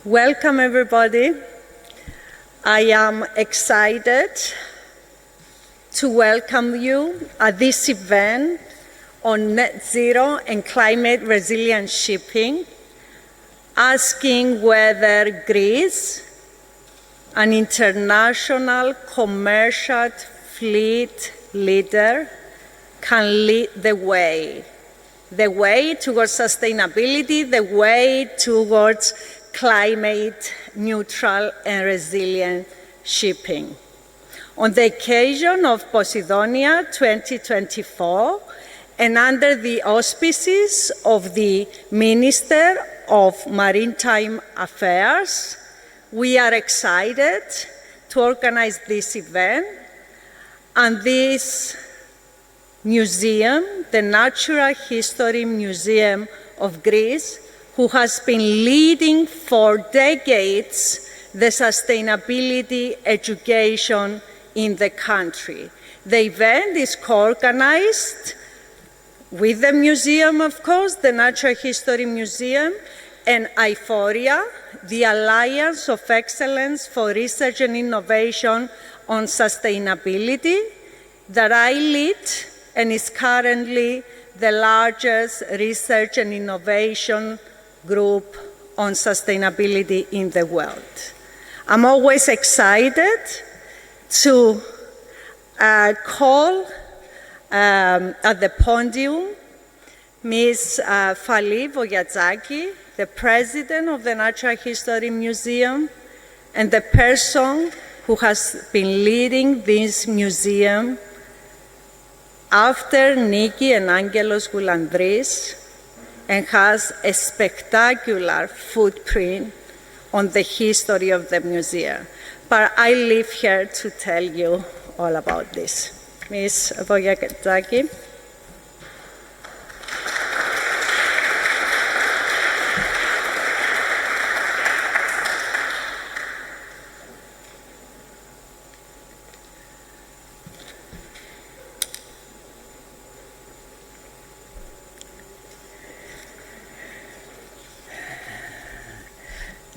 Welcome, everybody. I am excited to welcome you at this event on net zero and climate resilient shipping, asking whether Greece, an international commercial fleet leader, can lead the way towards sustainability, the way towards climate neutral and resilient shipping. On the occasion of Posidonia 2024, and under the auspices of the Minister of Maritime Affairs, we are excited to organize this event. And this museum, the Natural History Museum of Greece, who has been leading for decades the sustainability education in the country. The event is co-organized with the museum, of course, the Natural History Museum, and IFORIA, the Alliance of Excellence for Research and Innovation on Sustainability, that I lead and is currently the largest research and innovation group on sustainability in the world. I'm always excited to call at the podium Ms. Fali Vogiatzaki, the president of the Natural History Museum and the person who has been leading this museum after Nikki and Angelos Goulandris, and has a spectacular footprint on the history of the museum. But I live here to tell you all about this. Ms. Vogiatzaki.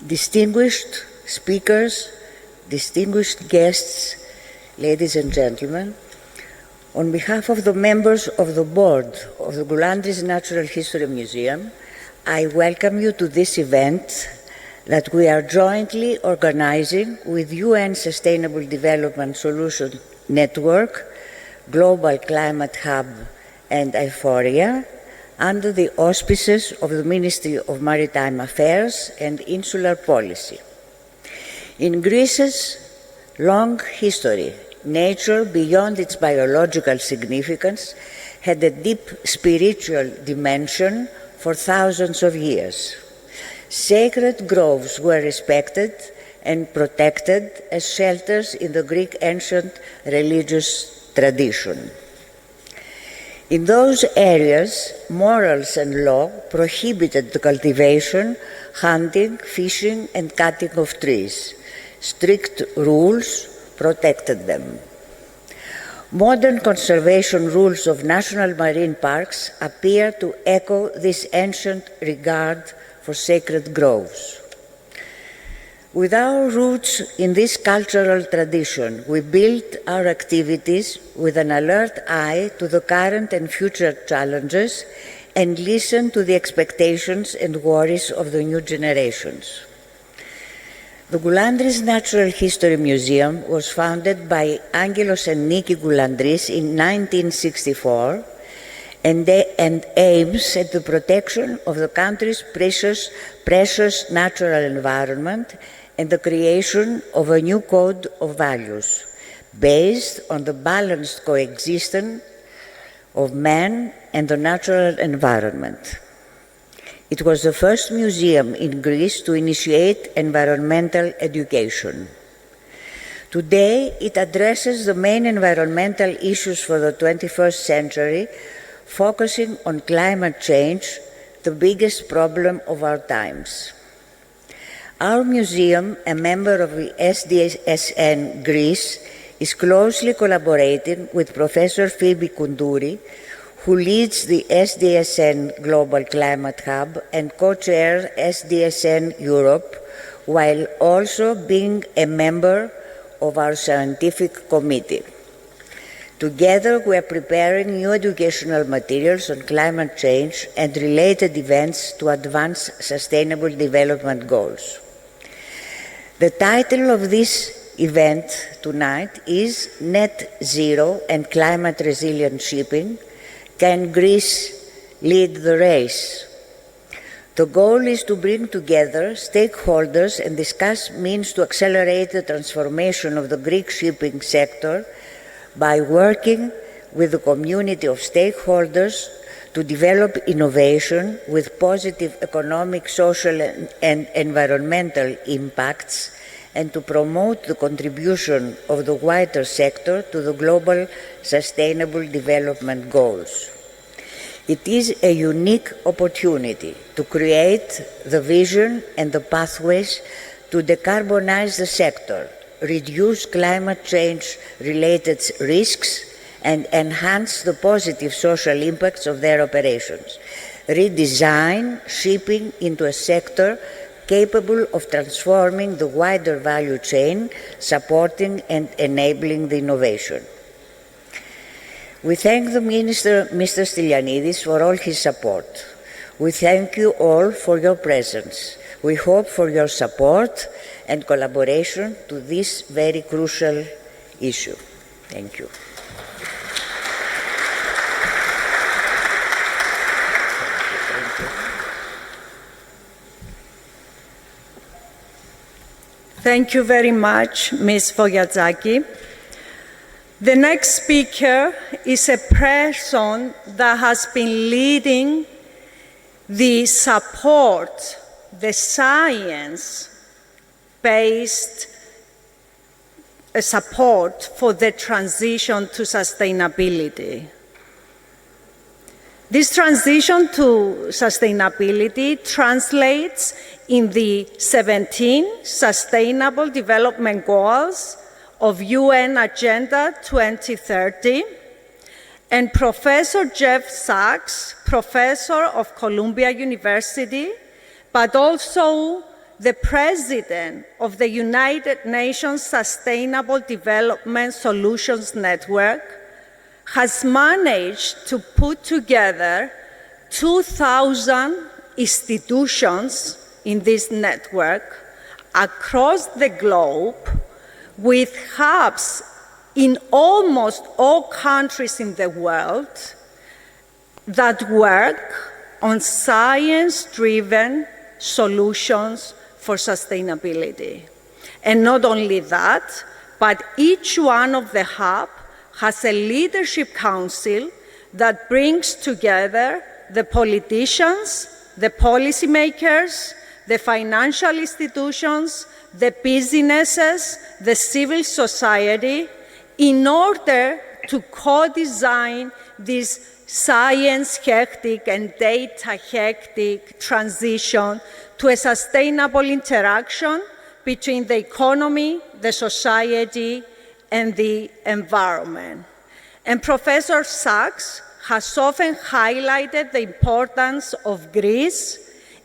Distinguished speakers, distinguished guests, ladies and gentlemen, on behalf of the members of the board of the Goulandris Natural History Museum, I welcome you to this event that we are jointly organizing with UN Sustainable Development Solution Network, Global Climate Hub, and IFORIA, under the auspices of the Ministry of Maritime Affairs and Insular Policy. In Greece's long history, nature, beyond its biological significance, had a deep spiritual dimension for thousands of years. Sacred groves were respected and protected as shelters in the Greek ancient religious tradition. In those areas, morals and law prohibited the cultivation, hunting, fishing, and cutting of trees. Strict rules protected them. Modern conservation rules of national marine parks appear to echo this ancient regard for sacred groves. With our roots in this cultural tradition, we built our activities with an alert eye to the current and future challenges and listened to the expectations and worries of the new generations. The Goulandris Natural History Museum was founded by Angelos and Nikki Goulandris in 1964 and aims at the protection of the country's precious natural environment and the creation of a new code of values based on the balanced coexistence of man and the natural environment. It was the first museum in Greece to initiate environmental education. Today, it addresses the main environmental issues for the 21st century, focusing on climate change, the biggest problem of our times. Our museum, a member of the SDSN Greece, is closely collaborating with Professor Phoebe Koundouri, who leads the SDSN Global Climate Hub and co-chairs SDSN Europe, while also being a member of our scientific committee. Together, we are preparing new educational materials on climate change and related events to advance Sustainable Development Goals. The title of this event tonight is Net Zero and Climate Resilient Shipping. Can Greece lead the race? The goal is to bring together stakeholders and discuss means to accelerate the transformation of the Greek shipping sector by working with the community of stakeholders to develop innovation with positive economic, social, and environmental impacts, and to promote the contribution of the wider sector to the global sustainable development goals. It is a unique opportunity to create the vision and the pathways to decarbonize the sector, reduce climate change-related risks, and enhance the positive social impacts of their operations. Redesign shipping into a sector capable of transforming the wider value chain, supporting and enabling the innovation. We thank the Minister, Mr. Stylianidis, for all his support. We thank you all for your presence. We hope for your support and collaboration to this very crucial issue. Thank you. Thank you very much, Ms. Vogiatzaki. The next speaker is a person that has been leading the support, the science-based support for the transition to sustainability. This transition to sustainability translates in the 17 Sustainable Development Goals of UN Agenda 2030, and Professor Jeff Sachs, professor of Columbia University, but also the president of the United Nations Sustainable Development Solutions Network, has managed to put together 2,000 institutions in this network across the globe, with hubs in almost all countries in the world that work on science-driven solutions for sustainability. And not only that, but each one of the hubs has a leadership council that brings together the politicians, the policymakers, the financial institutions, the businesses, the civil society, in order to co-design this science-hectic and data-hectic transition to a sustainable interaction between the economy, the society, and the environment. And Professor Sachs has often highlighted the importance of Greece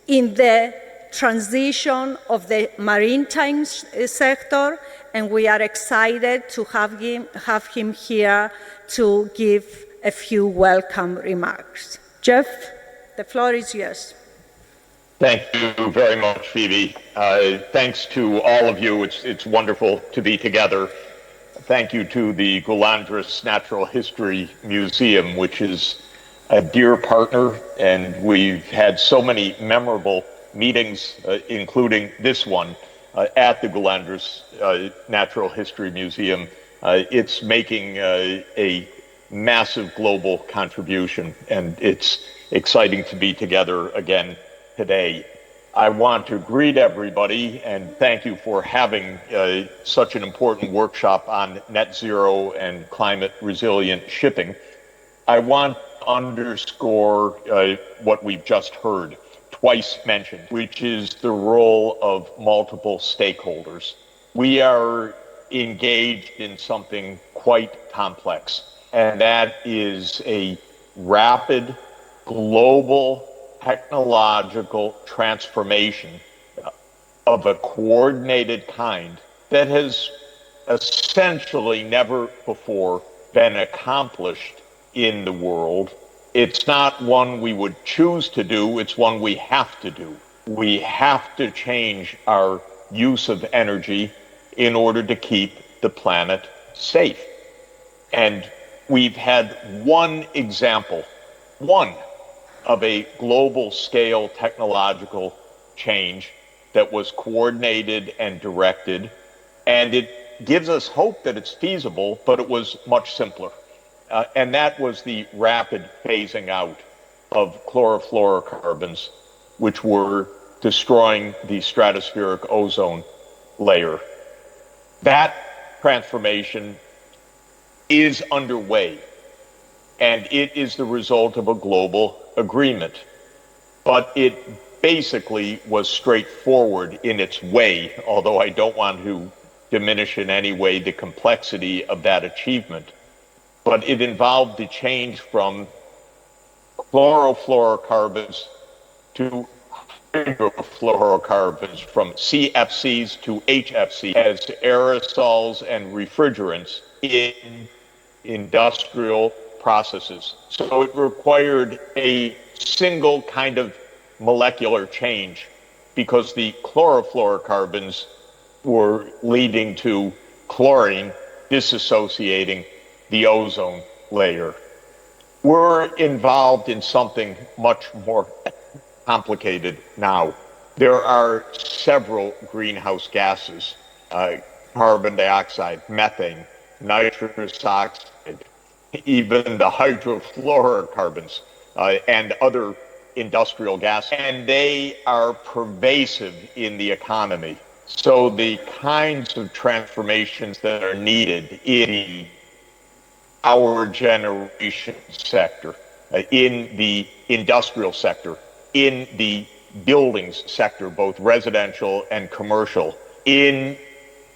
in the transition of the maritime sector, and we are excited to have him here to give a few welcome remarks. Jeff, the floor is yours. Thank you very much, Phoebe. Thanks to all of you. It's wonderful to be together. Thank you to the Goulandris Natural History Museum, which is a dear partner, and we've had so many memorable meetings, including this one, at the Goulandris Natural History Museum. It's making a massive global contribution, and it's exciting to be together again today. I want to greet everybody and thank you for having such an important workshop on net zero and climate resilient shipping. I want to underscore what we've just heard, twice mentioned, which is the role of multiple stakeholders. We are engaged in something quite complex, and that is a rapid global technological transformation of a coordinated kind that has essentially never before been accomplished in the world. It's not one we would choose to do, it's one we have to do. We have to change our use of energy in order to keep the planet safe. And we've had one example, one of a global scale technological change that was coordinated and directed, and it gives us hope that it's feasible, but it was much simpler. And that was the rapid phasing out of chlorofluorocarbons, which were destroying the stratospheric ozone layer. That transformation is underway, and it is the result of a global agreement. But it basically was straightforward in its way, although I don't want to diminish in any way the complexity of that achievement. But it involved the change from chlorofluorocarbons to hydrofluorocarbons, from CFCs to HFCs as aerosols and refrigerants in industrial processes. So it required a single kind of molecular change because the chlorofluorocarbons were leading to chlorine disassociating the ozone layer. We're involved in something much more complicated now. There are several greenhouse gases, carbon dioxide, methane, nitrous oxide, even the hydrofluorocarbons, and other industrial gases, and they are pervasive in the economy. So the kinds of transformations that are needed in the power generation sector, in the industrial sector, in the buildings sector, both residential and commercial, in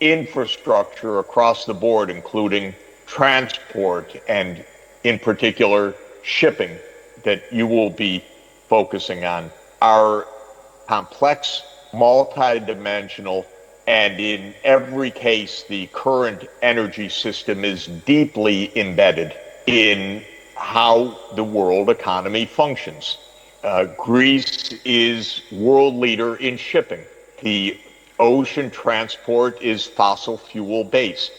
infrastructure across the board, including transport and in particular shipping that you will be focusing on, are complex, multidimensional, and in every case, the current energy system is deeply embedded in how the world economy functions. Greece is world leader in shipping. The ocean transport is fossil fuel based.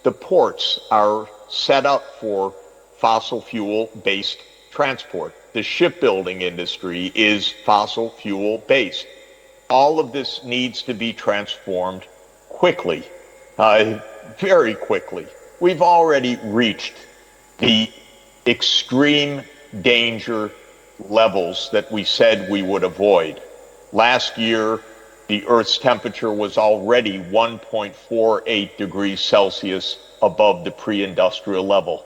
The ports are set up for fossil fuel based transport. The shipbuilding industry is fossil fuel based. All of this needs to be transformed quickly, very quickly. We've already reached the extreme danger levels that we said we would avoid. Last year, the Earth's temperature was already 1.48 degrees Celsius above the pre-industrial level,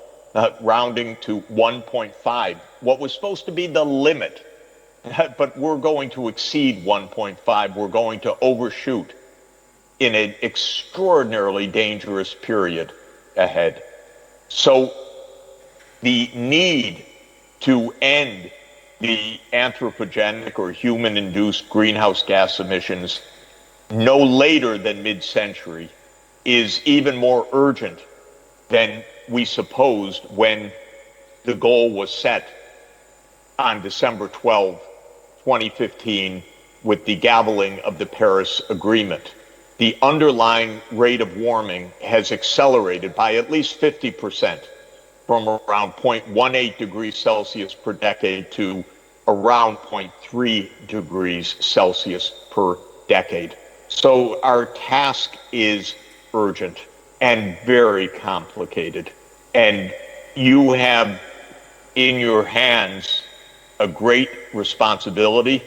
rounding to 1.5, what was supposed to be the limit. But we're going to exceed 1.5. We're going to overshoot in an extraordinarily dangerous period ahead. So the need to end the anthropogenic or human-induced greenhouse gas emissions no later than mid-century is even more urgent than we supposed when the goal was set on December 12, 2015, with the gaveling of the Paris Agreement. The underlying rate of warming has accelerated by at least 50%, from around 0.18 degrees Celsius per decade to around 0.3 degrees Celsius per decade. So our task is urgent and very complicated. And you have in your hands a great responsibility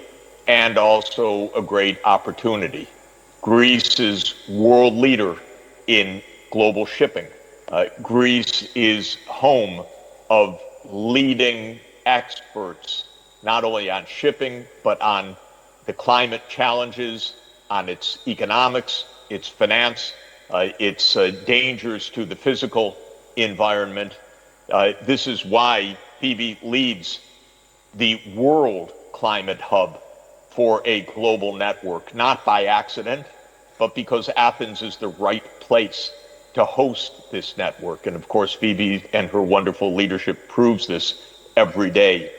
and also a great opportunity. Greece is world leader in global shipping. Greece is home of leading experts, not only on shipping, but on the climate challenges, on its economics, its finance, its dangers to the physical environment. This is why Phoebe leads the World Climate Hub, for a global network, not by accident, but because Athens is the right place to host this network. And of course, Phoebe and her wonderful leadership proves this every day.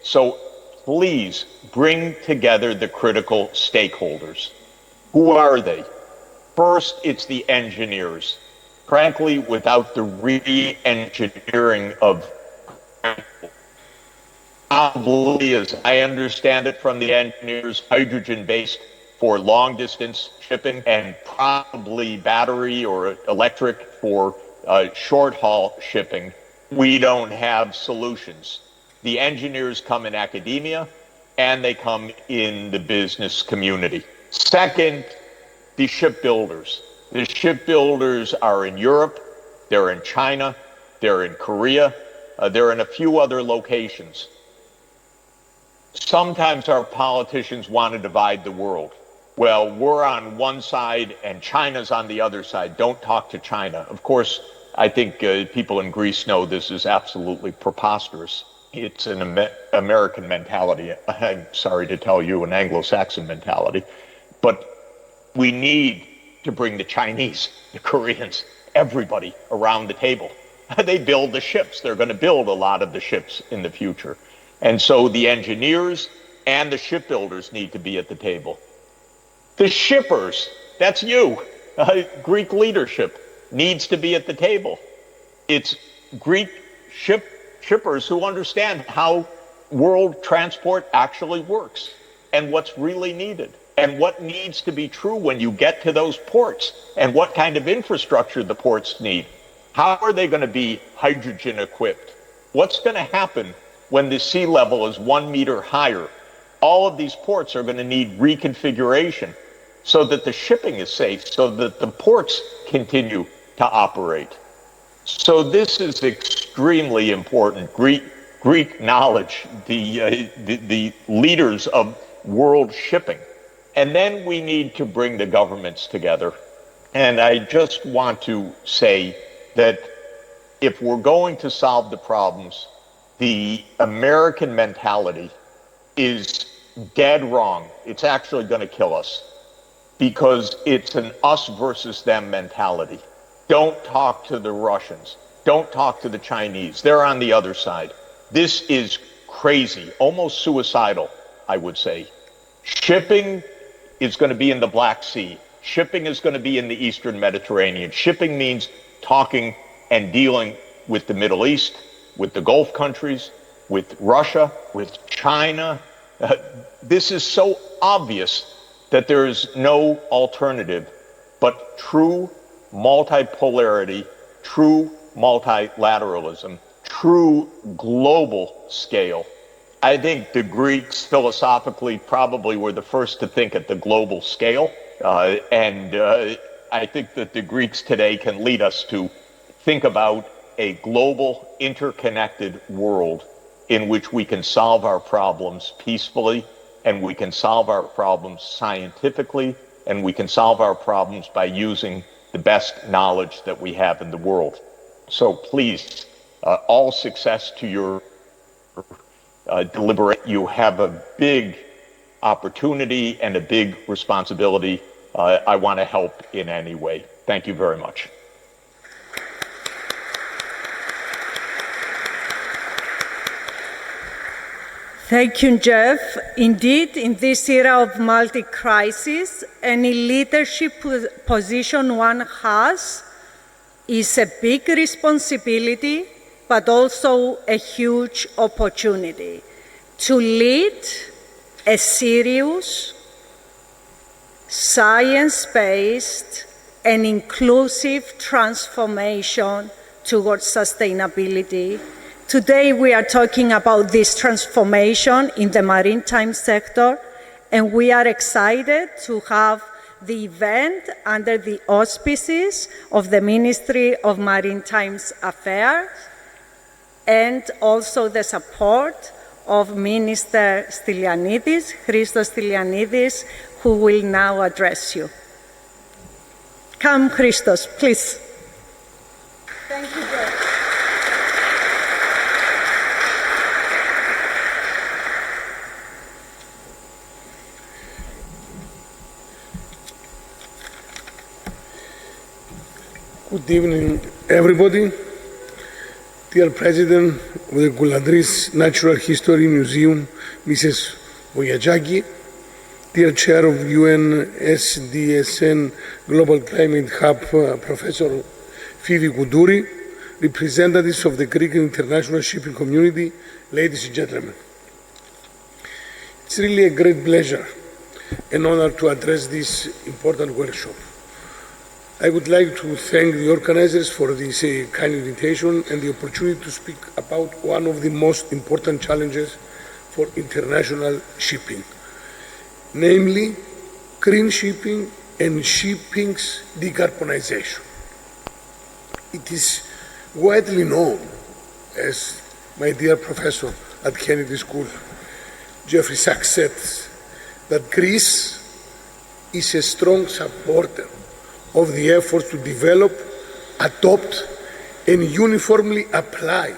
So please bring together the critical stakeholders. Who are they? First, it's the engineers. Frankly, without the re-engineering of, probably, as I understand it from the engineers, hydrogen-based for long-distance shipping and probably battery or electric for short-haul shipping, we don't have solutions. The engineers come in academia and they come in the business community. Second, the shipbuilders. The shipbuilders are in Europe, they're in China, they're in Korea, they're in a few other locations. Sometimes our politicians want to divide the world. Well, we're on one side and China's on the other side. Don't talk to China. Of course, I think people in Greece know this is absolutely preposterous. It's an American mentality. I'm sorry to tell you, an Anglo-Saxon mentality. But we need to bring the Chinese, the Koreans, everybody around the table. They build the ships. They're going to build a lot of the ships in the future. And so the engineers and the shipbuilders need to be at the table. The shippers, that's you. Greek leadership needs to be at the table. It's Greek shippers who understand how world transport actually works and what's really needed and what needs to be true when you get to those ports and what kind of infrastructure the ports need. How are they going to be hydrogen equipped? What's going to happen when the sea level is 1 meter higher? All of these ports are going to need reconfiguration so that the shipping is safe, so that the ports continue to operate. So this is extremely important. Greek knowledge, the leaders of world shipping. And then we need to bring the governments together. And I just want to say that if we're going to solve the problems, the American mentality is dead wrong. It's actually going to kill us because it's an us versus them mentality. Don't talk to the Russians. Don't talk to the Chinese. They're on the other side. This is crazy, almost suicidal, I would say. Shipping is going to be in the Black Sea. Shipping is going to be in the Eastern Mediterranean. Shipping means talking and dealing with the Middle East, with the Gulf countries, with Russia, with China. This is so obvious that there is no alternative but true multipolarity, true multilateralism, true global scale. I think the Greeks philosophically probably were the first to think at the global scale. And I think that the Greeks today can lead us to think about a global, interconnected world in which we can solve our problems peacefully, and we can solve our problems scientifically, and we can solve our problems by using the best knowledge that we have in the world. So please, all success to your deliberate. You have a big opportunity and a big responsibility. I want to help in any way. Thank you very much. Thank you, Jeff. Indeed, in this era of multi-crisis, any leadership position one has is a big responsibility, but also a huge opportunity to lead a serious, science-based, and inclusive transformation towards sustainability. Today we are talking about this transformation in the maritime sector, and we are excited to have the event under the auspices of the Ministry of Maritime Affairs and also the support of Minister Christos Stylianidis, who will now address you. Come, Christos, please. Thank you, Jeff. Good evening, everybody. Dear President of the Goulandris Natural History Museum, Mrs. Oyajagi, dear Chair of UN SDSN Global Climate Hub, Professor Phoebe Goudouri, representatives of the Greek international shipping community, ladies and gentlemen. It's really a great pleasure and honor to address this important workshop. I would like to thank the organizers for this kind invitation and the opportunity to speak about one of the most important challenges for international shipping, namely green shipping and shipping's decarbonization. It is widely known, as my dear professor at Kennedy School, Jeffrey Sachs, said, that Greece is a strong supporter of the efforts to develop, adopt, and uniformly apply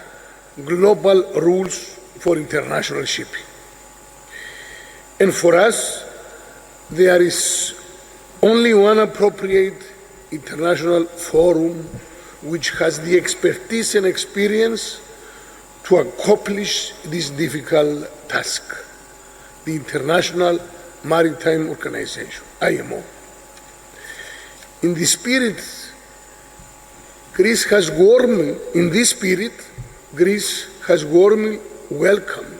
global rules for international shipping. And for us, there is only one appropriate international forum which has the expertise and experience to accomplish this difficult task: the International Maritime Organization, IMO. In this spirit, Greece has warmly welcomed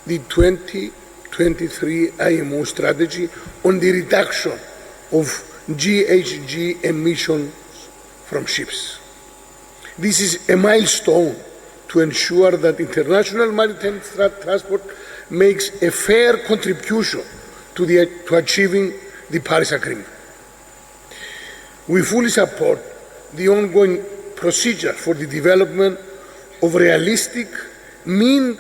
the 2023 IMO strategy on the reduction of GHG emissions from ships. This is a milestone to ensure that international maritime transport makes a fair contribution to achieving the Paris Agreement. We fully support the ongoing procedure for the development of realistic, mean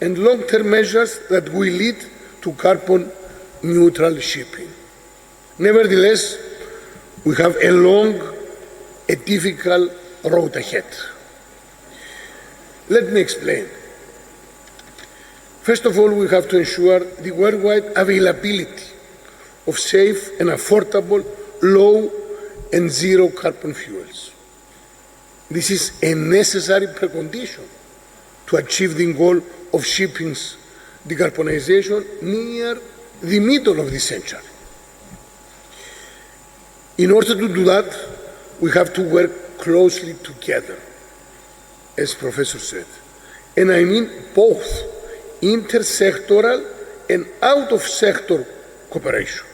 and long-term measures that will lead to carbon-neutral shipping. Nevertheless, we have a long, difficult road ahead. Let me explain. First of all, we have to ensure the worldwide availability of safe and affordable, low and zero carbon fuels. This is a necessary precondition to achieve the goal of shipping's decarbonization near the middle of this century. In order to do that, we have to work closely together, as Professor said, and I mean both intersectoral and out-of-sector cooperation.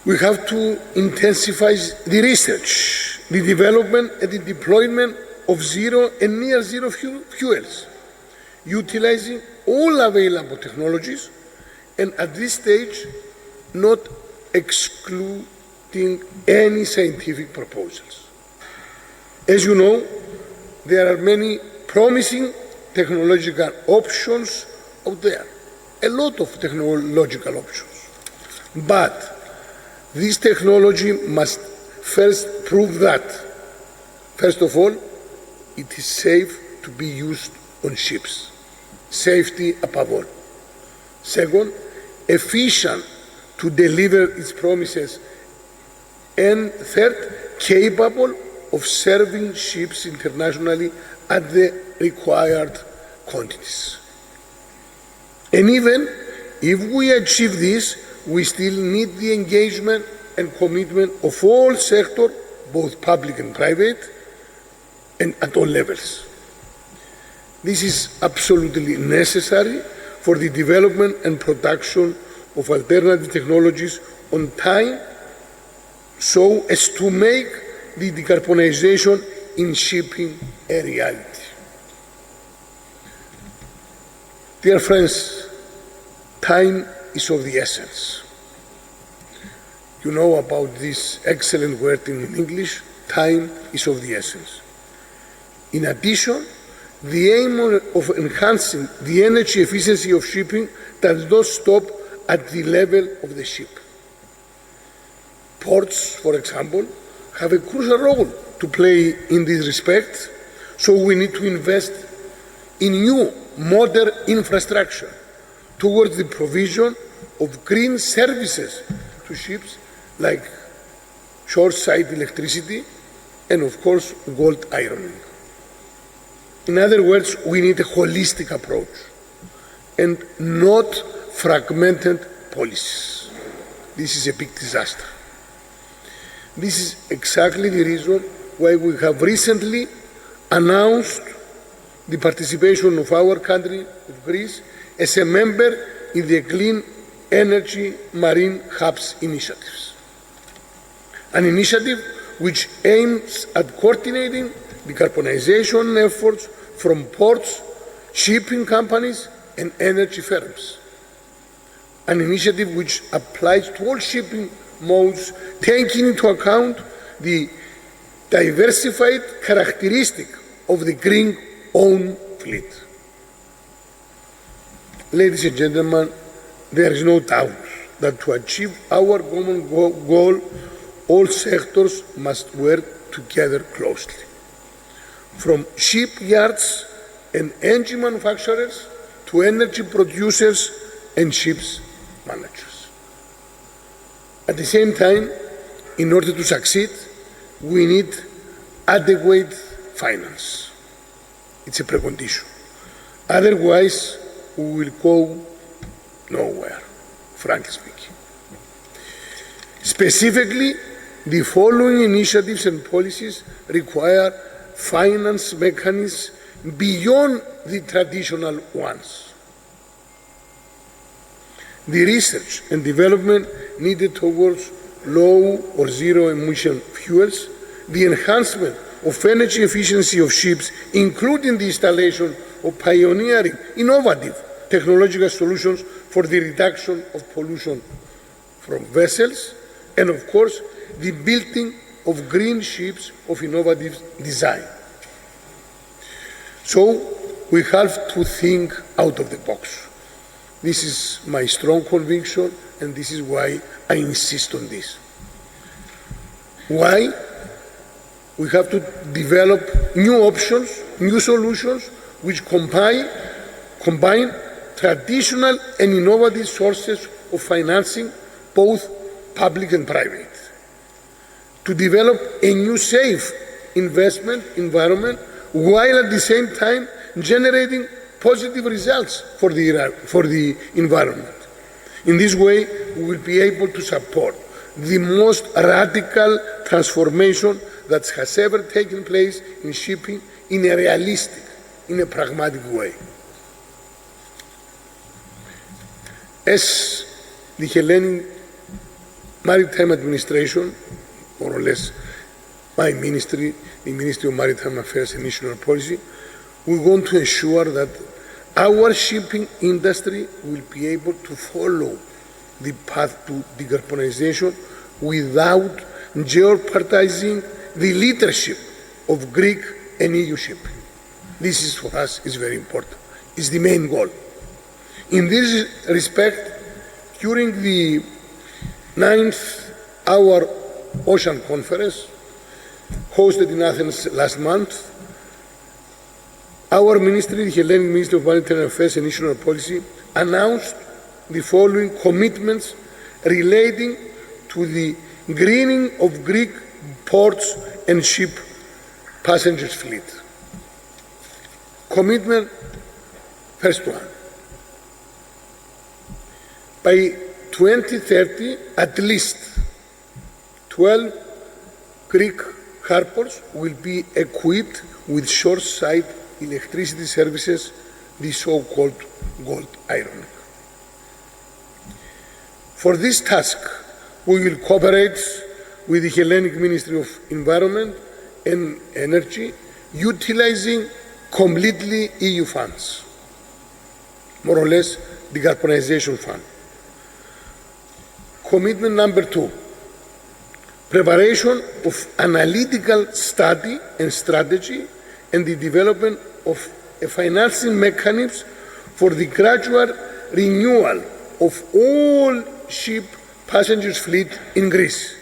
We have to intensify the research, the development and the deployment of zero and near zero fuels, utilizing all available technologies and at this stage not excluding any scientific proposals. As you know, there are many promising technological options out there, a lot of technological options, but this technology must first prove that, first of all, it is safe to be used on ships. Safety above all. Second, efficient to deliver its promises. And third, capable of serving ships internationally at the required quantities. And even if we achieve this, we still need the engagement and commitment of all sectors, both public and private, and at all levels. This is absolutely necessary for the development and production of alternative technologies on time, so as to make the decarbonization in shipping a reality. Dear friends, time is of the essence. You know about this excellent word in English, time is of the essence. In addition, the aim of enhancing the energy efficiency of shipping does not stop at the level of the ship. Ports, for example, have a crucial role to play in this respect, so we need to invest in new modern infrastructure towards the provision of green services to ships like shore-side electricity, and of course, gold ironing. In other words, we need a holistic approach and not fragmented policies. This is a big disaster. This is exactly the reason why we have recently announced the participation of our country, of Greece, as a member in the Clean Energy Marine Hubs initiatives. An initiative which aims at coordinating decarbonization efforts from ports, shipping companies, and energy firms. An initiative which applies to all shipping modes, taking into account the diversified characteristic of the green-owned fleet. Ladies and gentlemen, there is no doubt that to achieve our common goal, all sectors must work together closely. From shipyards and engine manufacturers to energy producers and ships managers. At the same time, in order to succeed, we need adequate finance. It's a precondition. Otherwise, we will go nowhere, frankly speaking. Specifically, the following initiatives and policies require finance mechanisms beyond the traditional ones. The research and development needed towards low or zero emission fuels, the enhancement of energy efficiency of ships, including the installation of pioneering, innovative technological solutions for the reduction of pollution from vessels, and of course, the building of green ships of innovative design. So, we have to think out of the box. This is my strong conviction, and this is why I insist on this. Why? We have to develop new options, new solutions, which combine traditional and innovative sources of financing, both public and private. To develop a new safe investment environment while at the same time generating positive results for the environment. In this way, we will be able to support the most radical transformation that has ever taken place in shipping in a realistic, in a pragmatic way. As the Hellenic Maritime Administration, more or less my ministry, the Ministry of Maritime Affairs and National Policy, we want to ensure that our shipping industry will be able to follow the path to decarbonization without jeopardizing the leadership of Greek and EU shipping. This is for us is very important. It's the main goal. In this respect, during the 9th Hour Ocean Conference, hosted in Athens last month, our ministry, the Hellenic Ministry of Maritime Affairs and National Policy, announced the following commitments relating to the greening of Greek ports and ship passengers fleet. Commitment, first one. By 2030, at least 12 Greek harbors will be equipped with shore-side electricity services, the so-called gold ironing. For this task, we will cooperate with the Hellenic Ministry of Environment and Energy, utilizing completely EU funds, more or less decarbonization fund. Commitment number 2, preparation of analytical study and strategy and the development of a financing mechanism for the gradual renewal of all ship passengers fleet in Greece.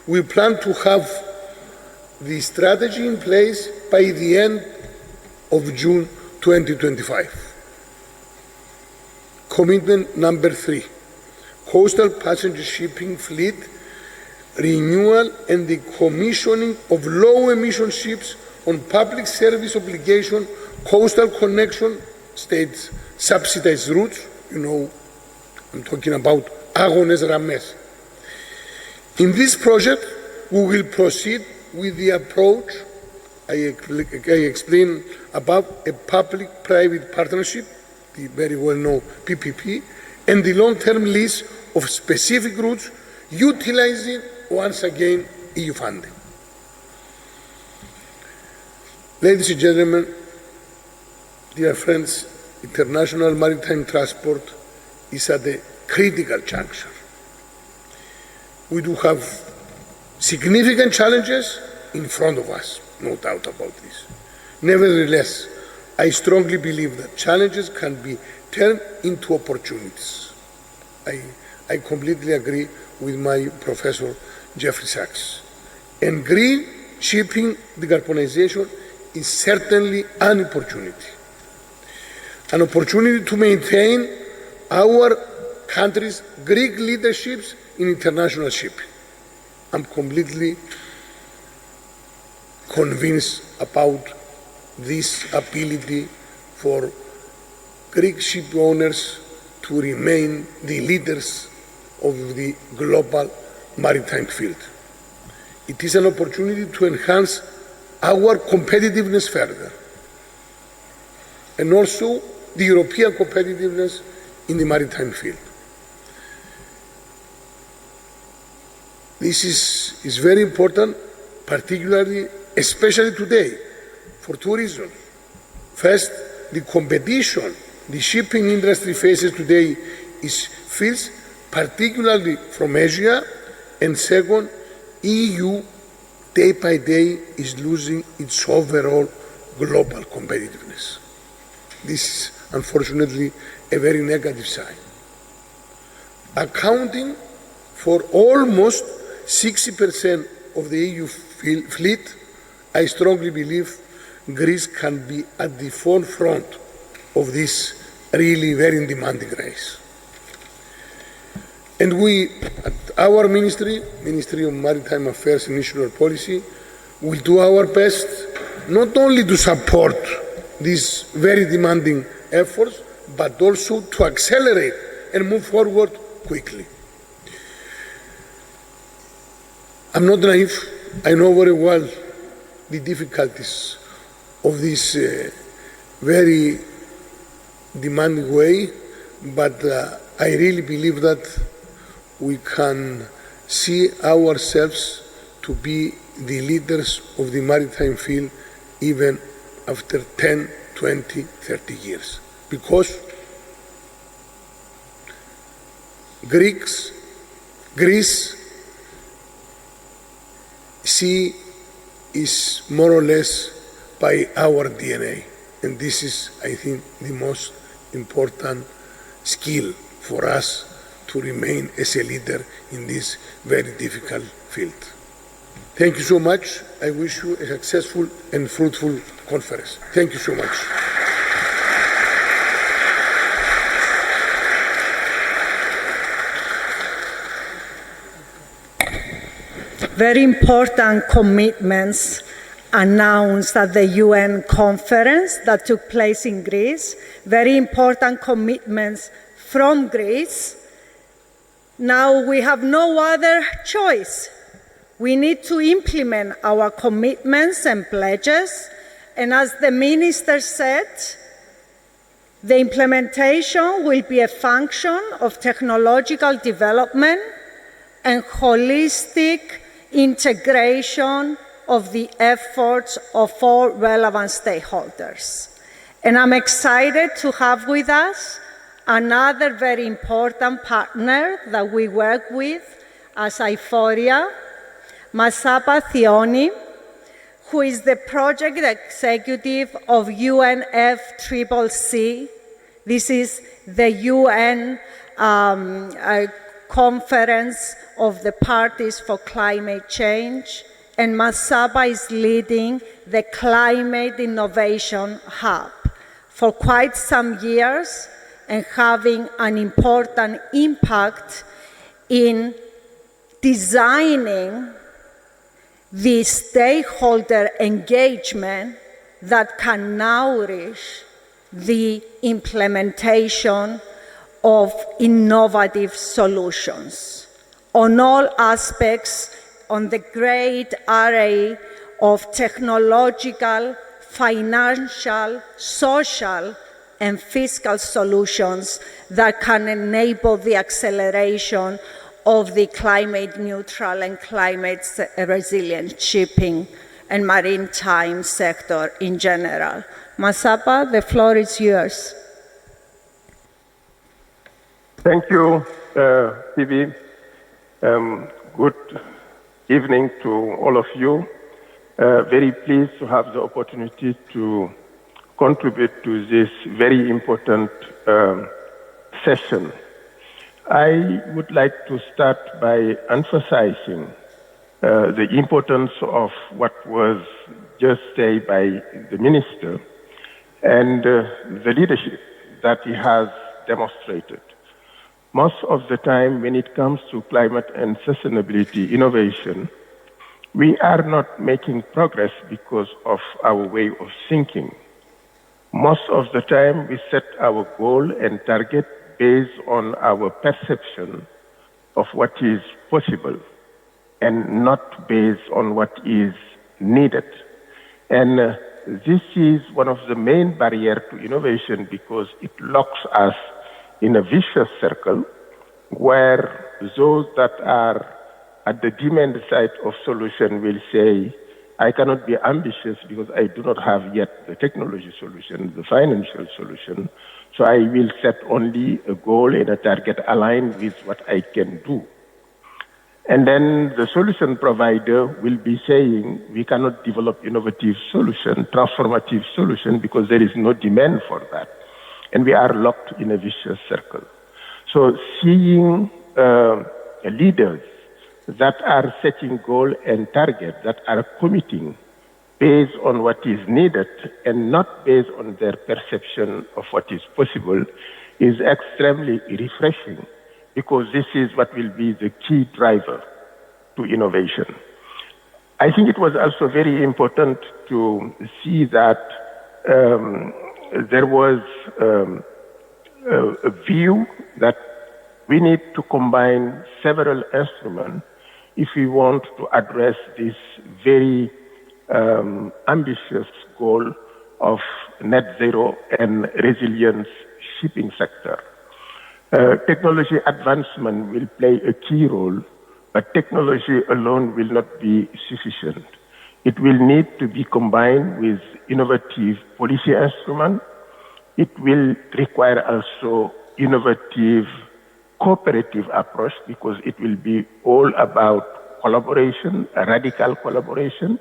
We plan to have the strategy in place by the end of June 2025. Commitment number 3, coastal passenger shipping fleet renewal and the commissioning of low-emission ships on public service obligation, coastal connection, state subsidized routes. You know, I'm talking about Agones Rames. In this project, we will proceed with the approach I explained about, a public-private partnership, the very well-known PPP, and the long-term lease of specific routes utilizing, once again, EU funding. Ladies and gentlemen, dear friends, international maritime transport is at a critical juncture. We do have significant challenges in front of us, no doubt about this. Nevertheless, I strongly believe that challenges can be turned into opportunities. I completely agree with my professor, Jeffrey Sachs. And green shipping decarbonization is certainly an opportunity. An opportunity to maintain our country's Greek leaderships in international shipping. I'm completely convinced about this ability for Greek ship owners to remain the leaders of the global maritime field. It is an opportunity to enhance our competitiveness further, and also the European competitiveness in the maritime field. This is very important, particularly, especially today, for two reasons. First, the competition the shipping industry faces today is fierce, particularly from Asia, and second, EU day by day is losing its overall global competitiveness. This is unfortunately a very negative sign. Accounting for almost 60% of the EU fleet, I strongly believe Greece can be at the forefront of this really very demanding race. And we, at our Ministry of Maritime Affairs and Insular Policy, will do our best not only to support these very demanding efforts, but also to accelerate and move forward quickly. I'm not naive. I know very well the difficulties of this very demanding way, but I really believe that we can see ourselves to be the leaders of the maritime field even after 10, 20, 30 years. Because Greece sea is more or less by our DNA. And this is, I think, the most important skill for us to remain as a leader in this very difficult field. Thank you so much. I wish you a successful and fruitful conference. Thank you so much. Very important commitments announced at the UN conference that took place in Greece. Very important commitments from Greece. Now we have no other choice. We need to implement our commitments and pledges. And as the minister said, the implementation will be a function of technological development and holistic integration of the efforts of all relevant stakeholders. And I'm excited to have with us another very important partner that we work with as IFORIA, Masapa Thioni, who is the project executive of UNFCCC. This is the UN conference of the parties for climate change, and Masapa is leading the Climate Innovation Hub for quite some years and having an important impact in designing the stakeholder engagement that can nourish the implementation of innovative solutions on all aspects, on the great array of technological, financial, social, and fiscal solutions that can enable the acceleration of the climate neutral and climate resilient shipping and maritime sector in general. Masapa, the floor is yours. Thank you, Phoebe. Good evening to all of you. Very pleased to have the opportunity to contribute to this very important session. I would like to start by emphasizing the importance of what was just said by the minister and the leadership that he has demonstrated. Most of the time when it comes to climate and sustainability innovation, we are not making progress because of our way of thinking. Most of the time we set our goal and target based on our perception of what is possible and not based on what is needed. And this is one of the main barriers to innovation because it locks us in a vicious circle where those that are at the demand side of solution will say, I cannot be ambitious because I do not have yet the technology solution, the financial solution, so I will set only a goal and a target aligned with what I can do. And then the solution provider will be saying, we cannot develop innovative solution, transformative solution, because there is no demand for that. And we are locked in a vicious circle. So seeing leaders that are setting goal and target, that are committing based on what is needed and not based on their perception of what is possible is extremely refreshing, because this is what will be the key driver to innovation. I think it was also very important to see that there was a view that we need to combine several instruments if we want to address this very ambitious goal of net zero and resilience shipping sector. Technology advancement will play a key role, but technology alone will not be sufficient. It will need to be combined with innovative policy instruments. It will require also innovative cooperative approach, because it will be all about collaboration, a radical collaboration.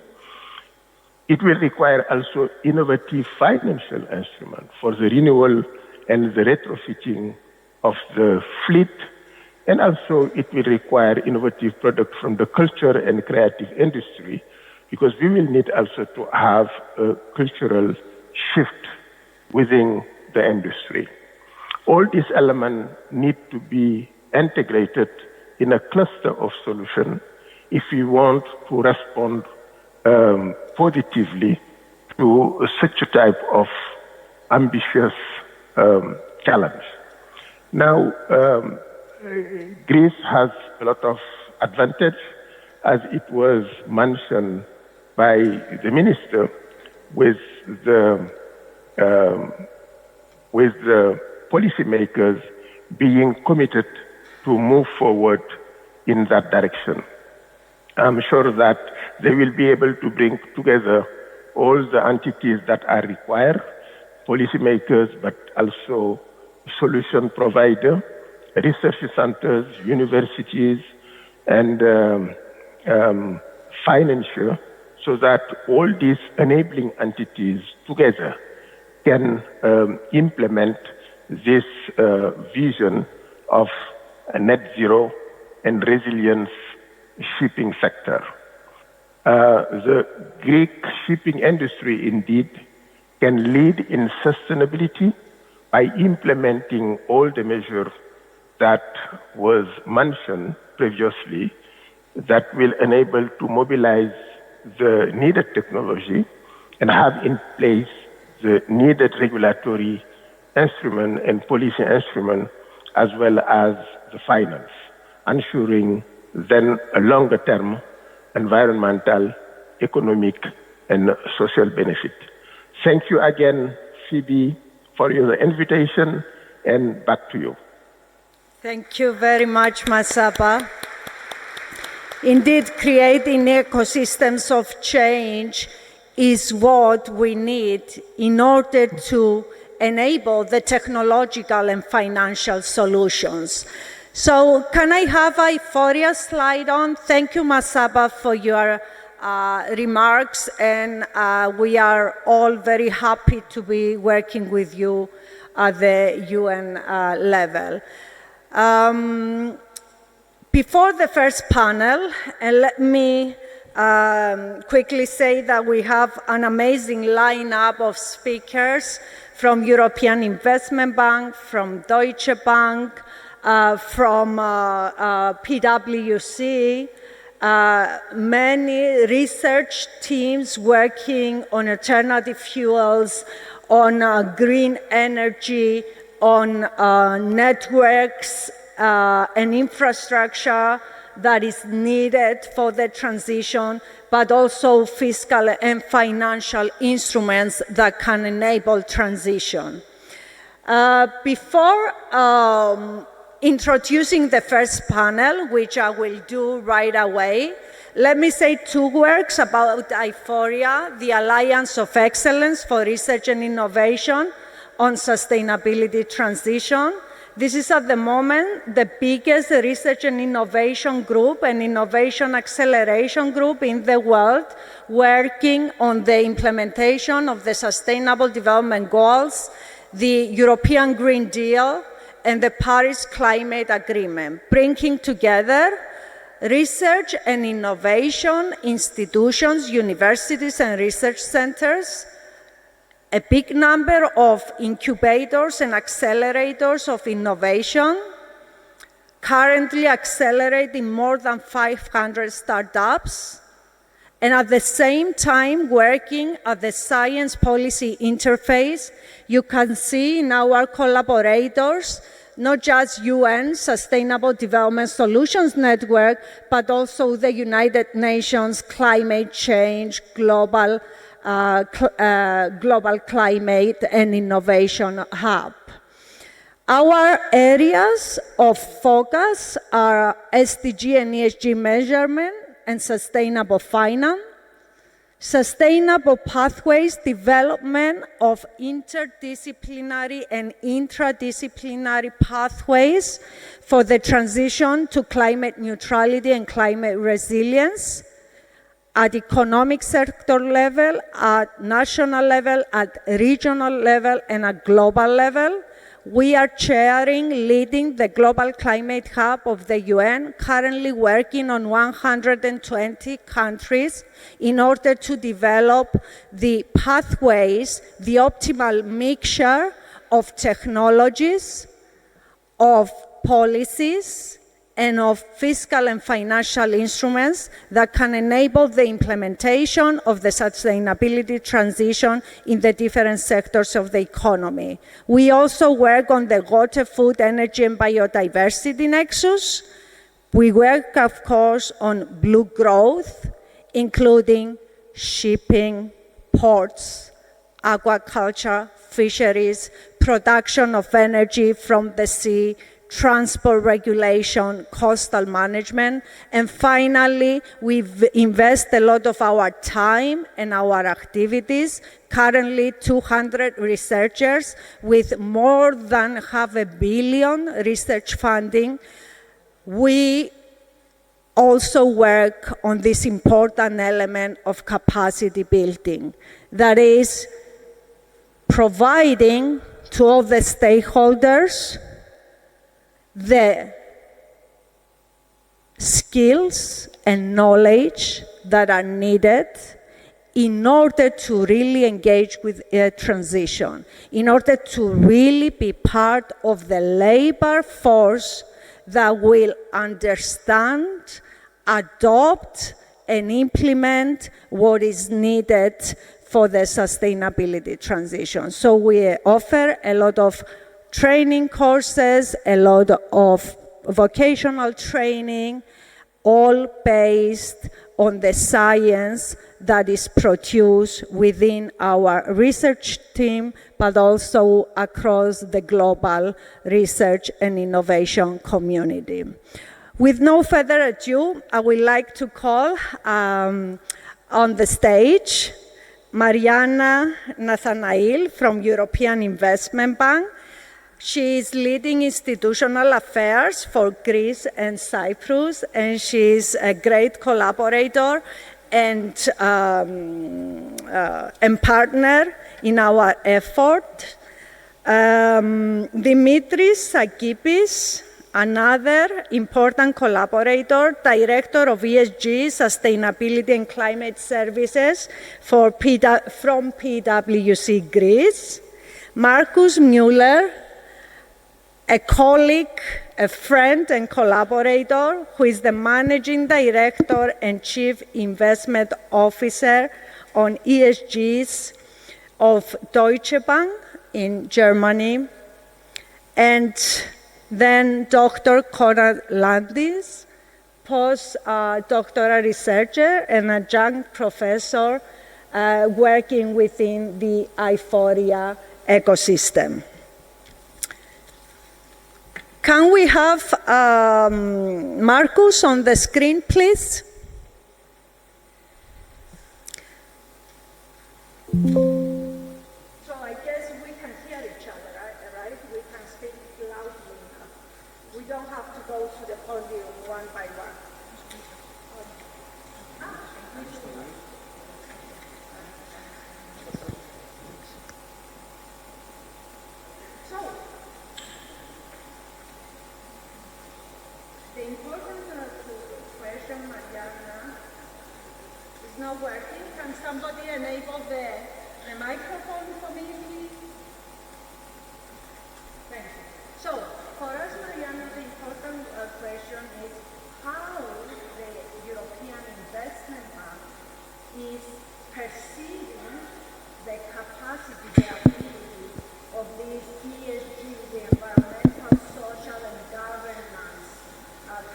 It will require also innovative financial instruments for the renewal and the retrofitting of the fleet. And also it will require innovative products from the culture and creative industry, because we will need also to have a cultural shift within the industry. All these elements need to be integrated in a cluster of solutions if we want to respond positively to such a type of ambitious challenge. Now, Greece has a lot of advantage, as it was mentioned by the minister, with the policymakers being committed to move forward in that direction. I'm sure that they will be able to bring together all the entities that are required, policymakers, but also solution provider, research centers, universities, and financial, so that all these enabling entities together can implement this vision of a net zero and resilience shipping sector. The Greek shipping industry indeed can lead in sustainability by implementing all the measures that was mentioned previously that will enable to mobilize the needed technology and have in place the needed regulatory instrument and policy instrument, as well as the finance, ensuring then a longer term environmental, economic, and social benefit. Thank you again, Phoebe, for your invitation, and back to you. Thank you very much, Masaba. Indeed, creating ecosystems of change is what we need in order to enable the technological and financial solutions. So can I have a Euphoria slide on? Thank you, Masaba, for your remarks, and we are all very happy to be working with you at the UN level. Before the first panel, let me quickly say that we have an amazing lineup of speakers from European Investment Bank, from Deutsche Bank, from PwC, many research teams working on alternative fuels, on green energy, on networks and infrastructure that is needed for the transition, but also fiscal and financial instruments that can enable transition. Before introducing the first panel, which I will do right away, let me say two words about IFORIA, the Alliance of Excellence for Research and Innovation on Sustainability Transition. This is at the moment the biggest research and innovation group and innovation acceleration group in the world, working on the implementation of the Sustainable Development Goals, the European Green Deal, and the Paris Climate Agreement, bringing together research and innovation institutions, universities, and research centers, a big number of incubators and accelerators of innovation, currently accelerating more than 500 startups, and at the same time working at the science policy interface. You can see in our collaborators, not just UN Sustainable Development Solutions Network, but also the United Nations Climate Change Global Climate and Innovation Hub. Our areas of focus are SDG and ESG measurement and sustainable finance, sustainable pathways, development of interdisciplinary and intradisciplinary pathways for the transition to climate neutrality and climate resilience, at economic sector level, at national level, at regional level, and at global level. We are chairing, leading the Global Climate Hub of the UN, currently working on 120 countries in order to develop the pathways, the optimal mixture of technologies, of policies, and of fiscal and financial instruments that can enable the implementation of the sustainability transition in the different sectors of the economy. We also work on the water, food, energy, and biodiversity nexus. We work, of course, on blue growth, including shipping, ports, aquaculture, fisheries, production of energy from the sea, transport regulation, coastal management, and finally, we invest a lot of our time and our activities. Currently, 200 researchers with more than $500 million research funding. We also work on this important element of capacity building, that is providing to all the stakeholders the skills and knowledge that are needed in order to really engage with a transition, in order to really be part of the labor force that will understand adopt and implement what is needed for the sustainability transition. So we offer a lot of training courses, a lot of vocational training, all based on the science that is produced within our research team, but also across the global research and innovation community. With no further ado, I would like to call on the stage Mariana Nathanael from European Investment Bank. She is leading institutional affairs for Greece and Cyprus, and she is a great collaborator and partner in our effort. Dimitris Sakipis, another important collaborator, Director of ESG, Sustainability and Climate Services from PwC Greece. Markus Müller, a colleague, a friend and collaborator who is the Managing Director and Chief Investment Officer on ESGs of Deutsche Bank in Germany. And then Dr. Konrad Landis, postdoctoral researcher and adjunct professor working within the IFORIA ecosystem. Can we have Markus on the screen, please? So I guess we can hear each other, right? We can speak loudly enough. We don't have to go to the podium one by one. The important question, Mariana, is not working. Can somebody enable the microphone for me, please? Thank you. So, for us, Mariana, the important question is how the European Investment Bank is perceiving the capacity, the ability of these ESG, the environmental, social, and governance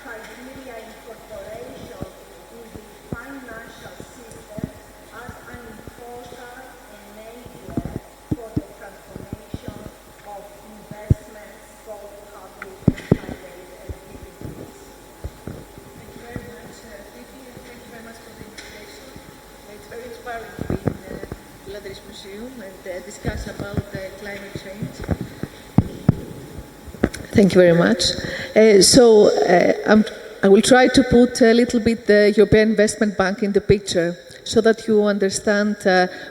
criteria incorporation in the financial system as an important enabler for the transformation of investments, both public and private activities. Thank you very much, Vivi, and thank you very much for the invitation. It's very inspiring to be in the Goulandris Museum and discuss about climate change. Thank you very much. I will try to put a little bit the European Investment Bank in the picture so that you understand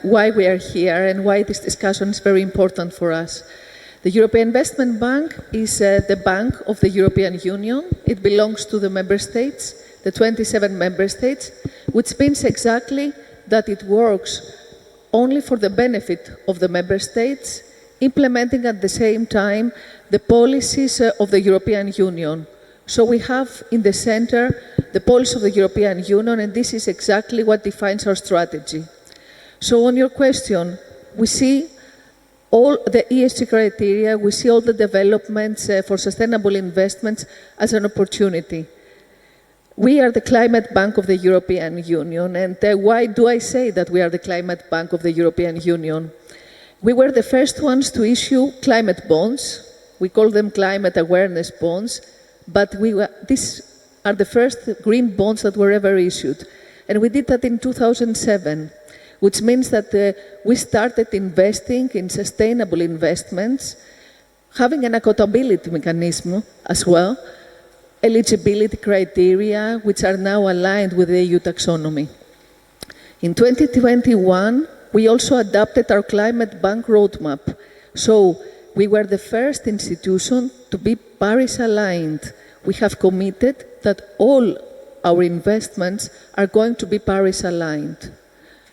why we are here and why this discussion is very important for us. The European Investment Bank is the bank of the European Union. It belongs to the member states, the 27 member states, which means exactly that it works only for the benefit of the member states, implementing at the same time the policies of the European Union. So we have in the center the policy of the European Union, and this is exactly what defines our strategy. So on your question, we see all the ESG criteria, we see all the developments for sustainable investments as an opportunity. We are the climate bank of the European Union, and why do I say that we are the climate bank of the European Union? We were the first ones to issue climate bonds. We call them climate awareness bonds, but these are the first green bonds that were ever issued. And we did that in 2007, which means that we started investing in sustainable investments, having an accountability mechanism as well, eligibility criteria, which are now aligned with the EU taxonomy. In 2021, we also adopted our climate bank roadmap. So we were the first institution to be Paris aligned. We have committed that all our investments are going to be Paris aligned.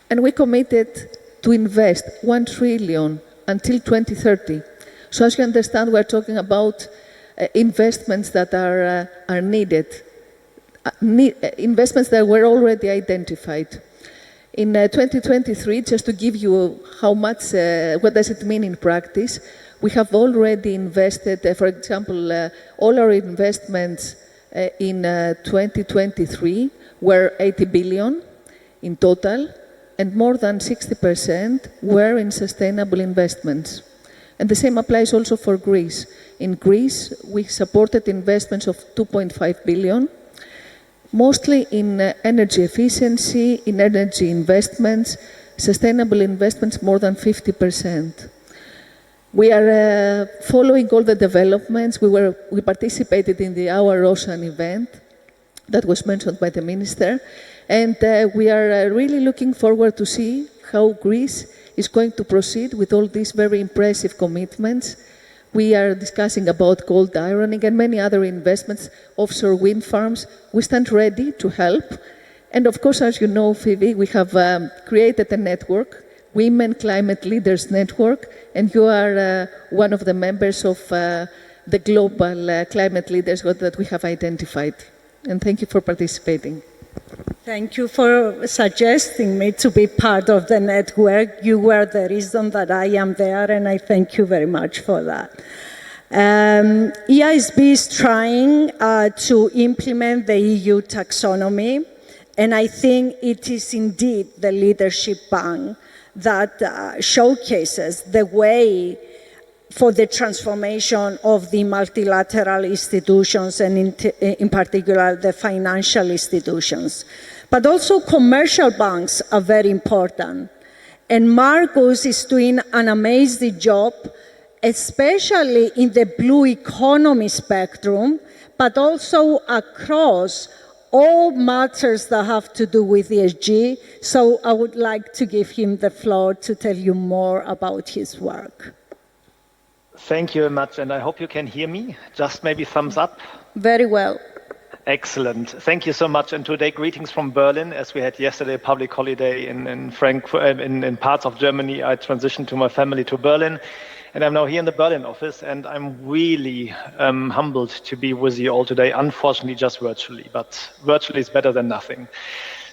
And we committed to invest 1 trillion until 2030. So as you understand, we're talking about investments that are needed. investments that were already identified. In 2023, just to give you how much, what does it mean in practice, we have already invested, for example, all our investments in 2023 were 80 billion in total, and more than 60% were in sustainable investments. And the same applies also for Greece. In Greece, we supported investments of 2.5 billion, mostly in energy efficiency, in energy investments, sustainable investments more than 50%. We are following all the developments. We participated in the Our Ocean event that was mentioned by the minister, and we are really looking forward to see how Greece is going to proceed with all these very impressive commitments. We are discussing about gold ironing and many other investments, offshore wind farms. We stand ready to help. And of course, as you know, Phoebe, we have created a network, Women Climate Leaders Network, and you are one of the members of the global climate leaders that we have identified. And thank you for participating. Thank you for suggesting me to be part of the network. You were the reason that I am there, and I thank you very much for that. EISB is trying to implement the EU taxonomy, and I think it is indeed the leadership bank that showcases the way for the transformation of the multilateral institutions and in particular the financial institutions. But also commercial banks are very important. And Marcus is doing an amazing job, especially in the blue economy spectrum, but also across all matters that have to do with ESG. So I would like to give him the floor to tell you more about his work. Thank you very much, and I hope you can hear me. Just maybe thumbs up. Very well. Excellent. Thank you so much. And today, greetings from Berlin. As we had yesterday a public holiday in Frankfurt, in parts of Germany, I transitioned to my family to Berlin. And I'm now here in the Berlin office, and I'm really humbled to be with you all today, unfortunately just virtually, but virtually is better than nothing.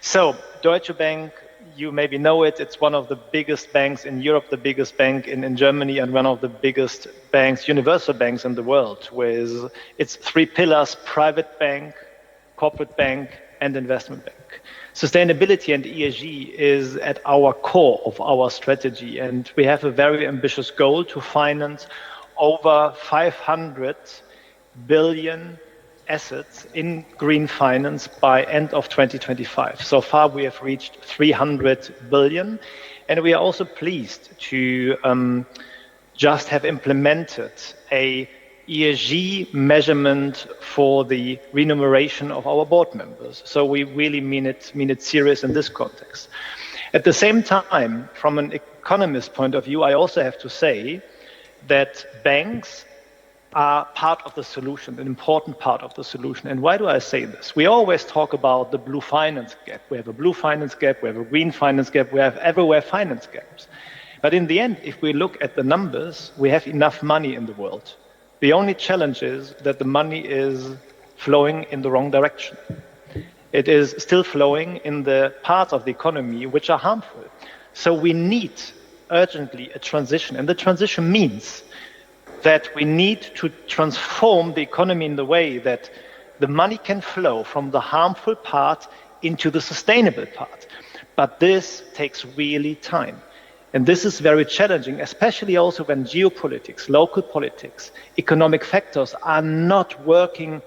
So, Deutsche Bank, you maybe know it, it's one of the biggest banks in Europe, the biggest bank in Germany, and one of the biggest banks, universal banks in the world, with its three pillars: private bank, corporate bank, and investment bank. Sustainability and ESG is at our core of our strategy, and we have a very ambitious goal to finance over 500 billion assets in green finance by end of 2025. So far, we have reached 300 billion, and we are also pleased to just have implemented a ESG measurement for the remuneration of our board members. So we really mean it serious in this context. At the same time, from an economist point of view, I also have to say that banks are part of the solution, an important part of the solution. And why do I say this? We always talk about the blue finance gap. We have a blue finance gap, we have a green finance gap, we have everywhere finance gaps. But in the end, if we look at the numbers, we have enough money in the world. The only challenge is that the money is flowing in the wrong direction. It is still flowing in the parts of the economy which are harmful. So we need urgently a transition. And the transition means that we need to transform the economy in the way that the money can flow from the harmful part into the sustainable part. But this takes really time. And this is very challenging, especially also when geopolitics, local politics, economic factors are not working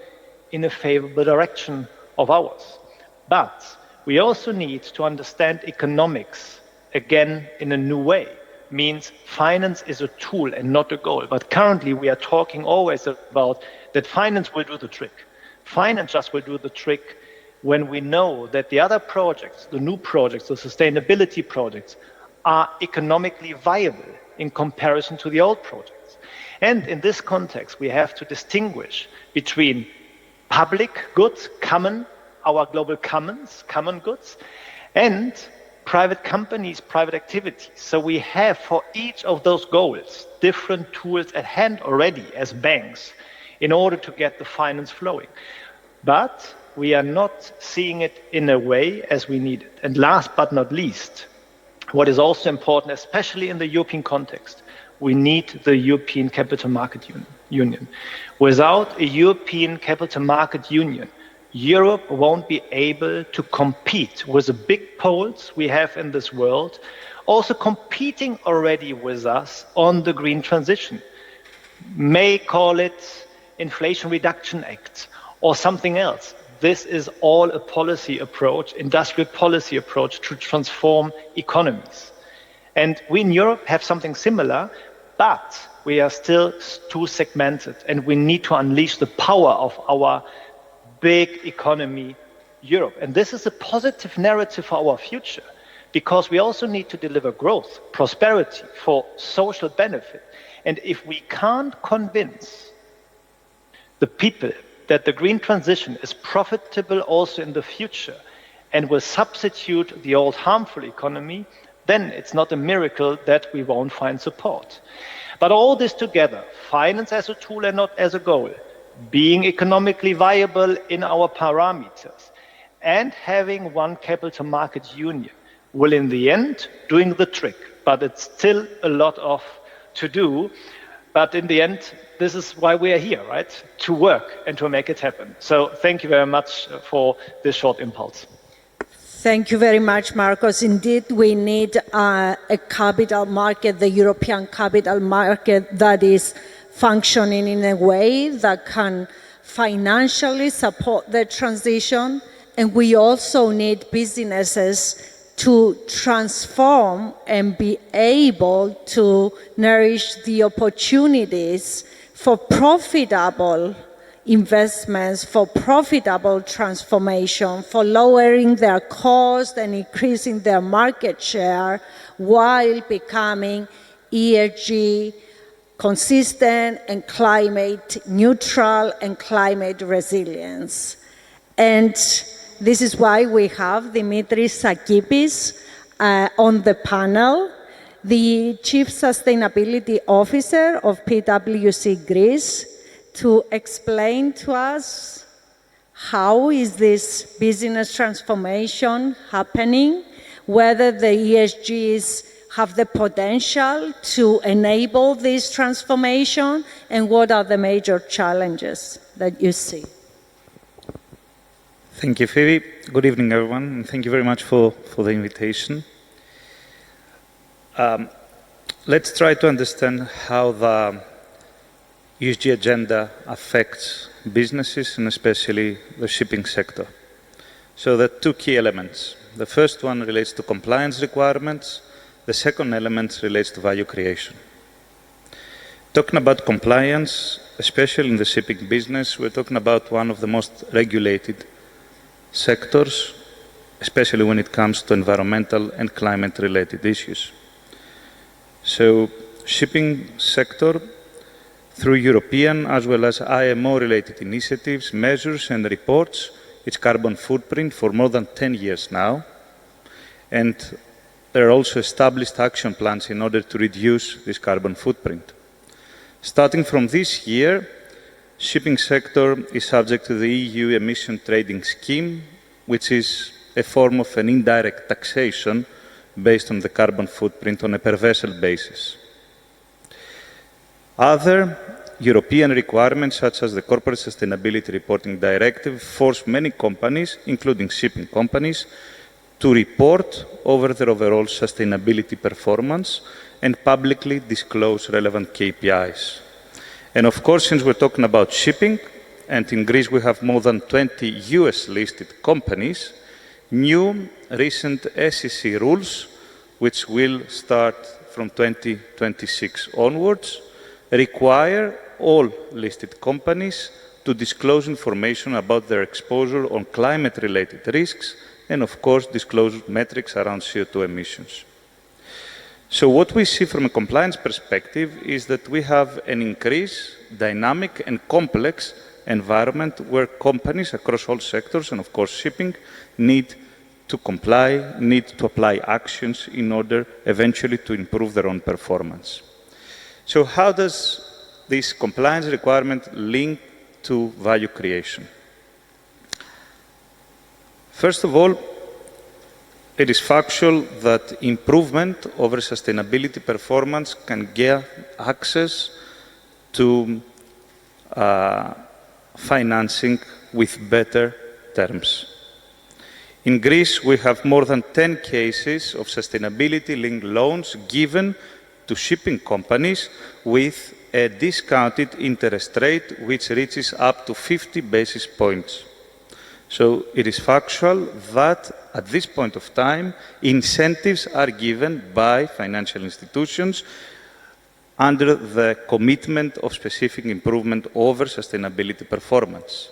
in a favorable direction of ours. But we also need to understand economics again in a new way. Means finance is a tool and not a goal. But currently we are talking always about that finance will do the trick. Finance just will do the trick when we know that the other projects, the new projects, the sustainability projects, are economically viable in comparison to the old projects. And in this context, we have to distinguish between public goods, our global common goods, and private companies, private activities. So we have for each of those goals different tools at hand already as banks in order to get the finance flowing. But we are not seeing it in a way as we need it. And last but not least, what is also important, especially in the European context, we need the European Capital Market Union. Without a European Capital Market Union, Europe won't be able to compete with the big poles we have in this world, also competing already with us on the green transition. May call it Inflation Reduction Act or something else. This is all a policy approach, industrial policy approach to transform economies. And we in Europe have something similar, but we are still too segmented, and we need to unleash the power of our big economy, Europe. And this is a positive narrative for our future, because we also need to deliver growth, prosperity for social benefit. And if we can't convince the people that the green transition is profitable also in the future and will substitute the old harmful economy, then it's not a miracle that we won't find support. But all this together, finance as a tool and not as a goal, being economically viable in our parameters, and having one capital market union will in the end doing the trick. But it's still a lot of to do. But in the end, this is why we are here, right? To work and to make it happen. So thank you very much for this short impulse. Thank you very much, Marcos. Indeed, we need a capital market, the European capital market, that is functioning in a way that can financially support the transition. And we also need businesses to transform and be able to nourish the opportunities for profitable investments, for profitable transformation, for lowering their cost and increasing their market share while becoming ESG consistent and climate neutral and climate resilience. And this is why we have Dimitris Sakipis on the panel, the Chief Sustainability Officer of PwC Greece, to explain to us how is this business transformation happening, whether the ESGs have the potential to enable this transformation, and what are the major challenges that you see. Thank you, Phoebe. Good evening, everyone, and thank you very much for the invitation. Let's try to understand how the ESG agenda affects businesses and especially the shipping sector. So there are two key elements. The first one relates to compliance requirements. The second element relates to value creation. Talking about compliance, especially in the shipping business, we're talking about one of the most regulated sectors, especially when it comes to environmental and climate-related issues. So, shipping sector, through European as well as IMO-related initiatives, measures and reports its carbon footprint for more than 10 years now. And there are also established action plans in order to reduce this carbon footprint. Starting from this year, shipping sector is subject to the EU emission trading scheme, which is a form of an indirect taxation based on the carbon footprint on a per vessel basis. Other European requirements, such as the Corporate Sustainability Reporting Directive, force many companies, including shipping companies, to report over their overall sustainability performance and publicly disclose relevant KPIs. And of course, since we're talking about shipping, and in Greece we have more than 20 US-listed companies, new recent SEC rules, which will start from 2026 onwards, require all listed companies to disclose information about their exposure on climate-related risks and, of course, disclose metrics around CO2 emissions. So what we see from a compliance perspective is that we have an increased, dynamic and complex environment where companies across all sectors, and of course shipping, need to comply, need to apply actions in order eventually to improve their own performance. So how does this compliance requirement link to value creation? First of all, it is factual that improvement over sustainability performance can get access to financing with better terms. In Greece, we have more than 10 cases of sustainability-linked loans given to shipping companies with a discounted interest rate which reaches up to 50 basis points. So it is factual that at this point of time, incentives are given by financial institutions under the commitment of specific improvement over sustainability performance.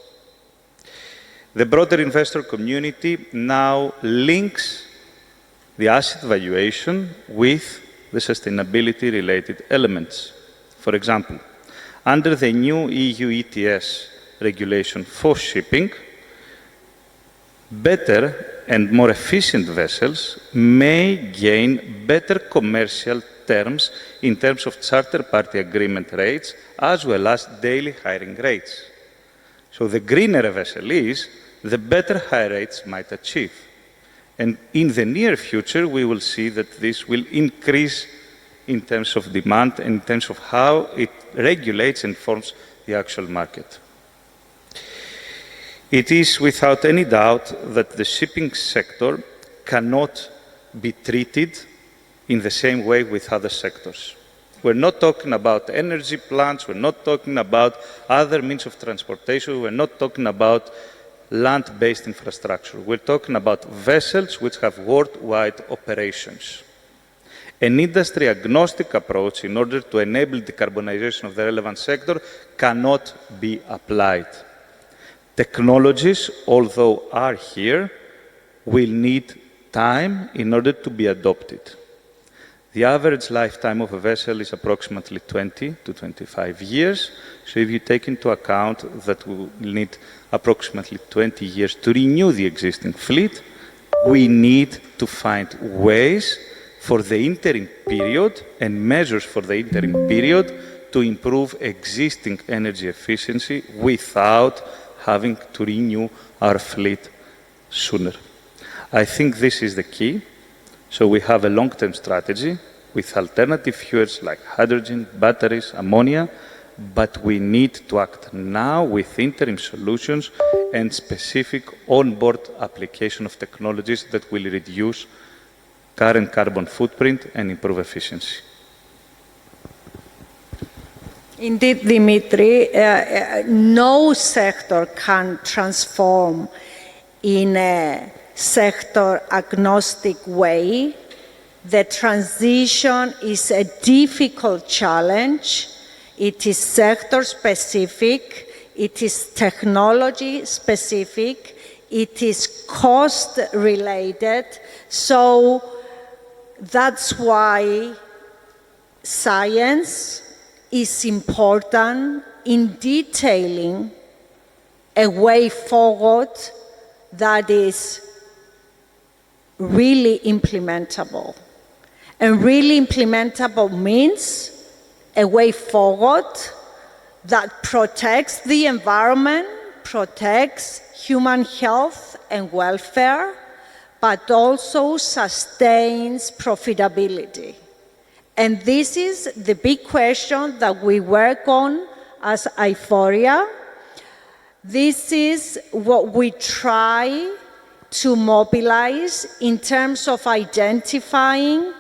The broader investor community now links the asset valuation with the sustainability-related elements. For example, under the new EU ETS regulation for shipping, better and more efficient vessels may gain better commercial terms in terms of charter party agreement rates as well as daily hiring rates. So the greener a vessel is, the better high rates might achieve. And in the near future, we will see that this will increase in terms of demand and in terms of how it regulates and forms the actual market. It is without any doubt that the shipping sector cannot be treated in the same way with other sectors. We're not talking about energy plants, we're not talking about other means of transportation, we're not talking about land-based infrastructure. We're talking about vessels which have worldwide operations. An industry-agnostic approach in order to enable decarbonization of the relevant sector cannot be applied. Technologies, although are here, will need time in order to be adopted. The average lifetime of a vessel is approximately 20 to 25 years. So if you take into account that we will need approximately 20 years to renew the existing fleet, we need to find ways for the interim period and measures for the interim period to improve existing energy efficiency without having to renew our fleet sooner. I think this is the key. So we have a long-term strategy with alternative fuels like hydrogen, batteries, ammonia, but we need to act now with interim solutions and specific on-board application of technologies that will reduce current carbon footprint and improve efficiency. Indeed, Dimitri, no sector can transform in a sector-agnostic way. The transition is a difficult challenge. It is sector-specific, it is technology-specific, it is cost-related. So that's why science is important in detailing a way forward that is really implementable. And really implementable means a way forward that protects the environment, protects human health and welfare, but also sustains profitability. And this is the big question that we work on as IFORIA. This is what we try to mobilize in terms of identifying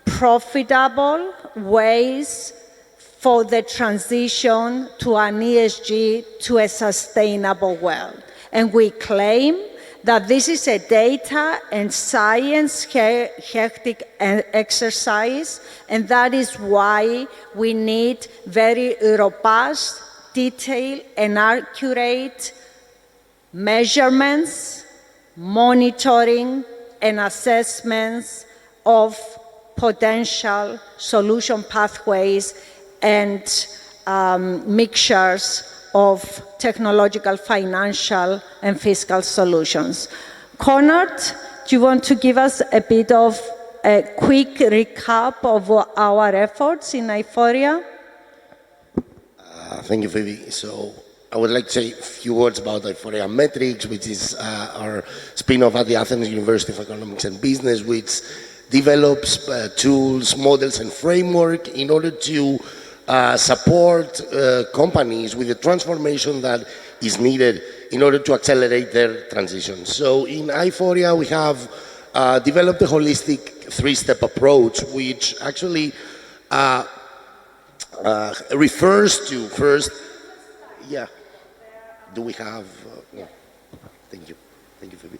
profitable ways for the transition to an ESG, to a sustainable world. And we claim that this is a data and science hectic exercise, and that is why we need very robust, detailed, and accurate measurements, monitoring, and assessments of potential solution pathways and mixtures of technological, financial, and fiscal solutions. Conrad, do you want to give us a bit of a quick recap of our efforts in IFORIA? Thank you, Phoebe. So I would like to say a few words about Euphoria Metrics, which is our spin-off at the Athens University of Economics and Business, which develops tools, models, and framework in order to support companies with the transformation that is needed in order to accelerate their transition. So in Euphoria, we have developed a holistic three-step approach, which actually refers to first, yeah, do we have, no. Thank you, Phoebe.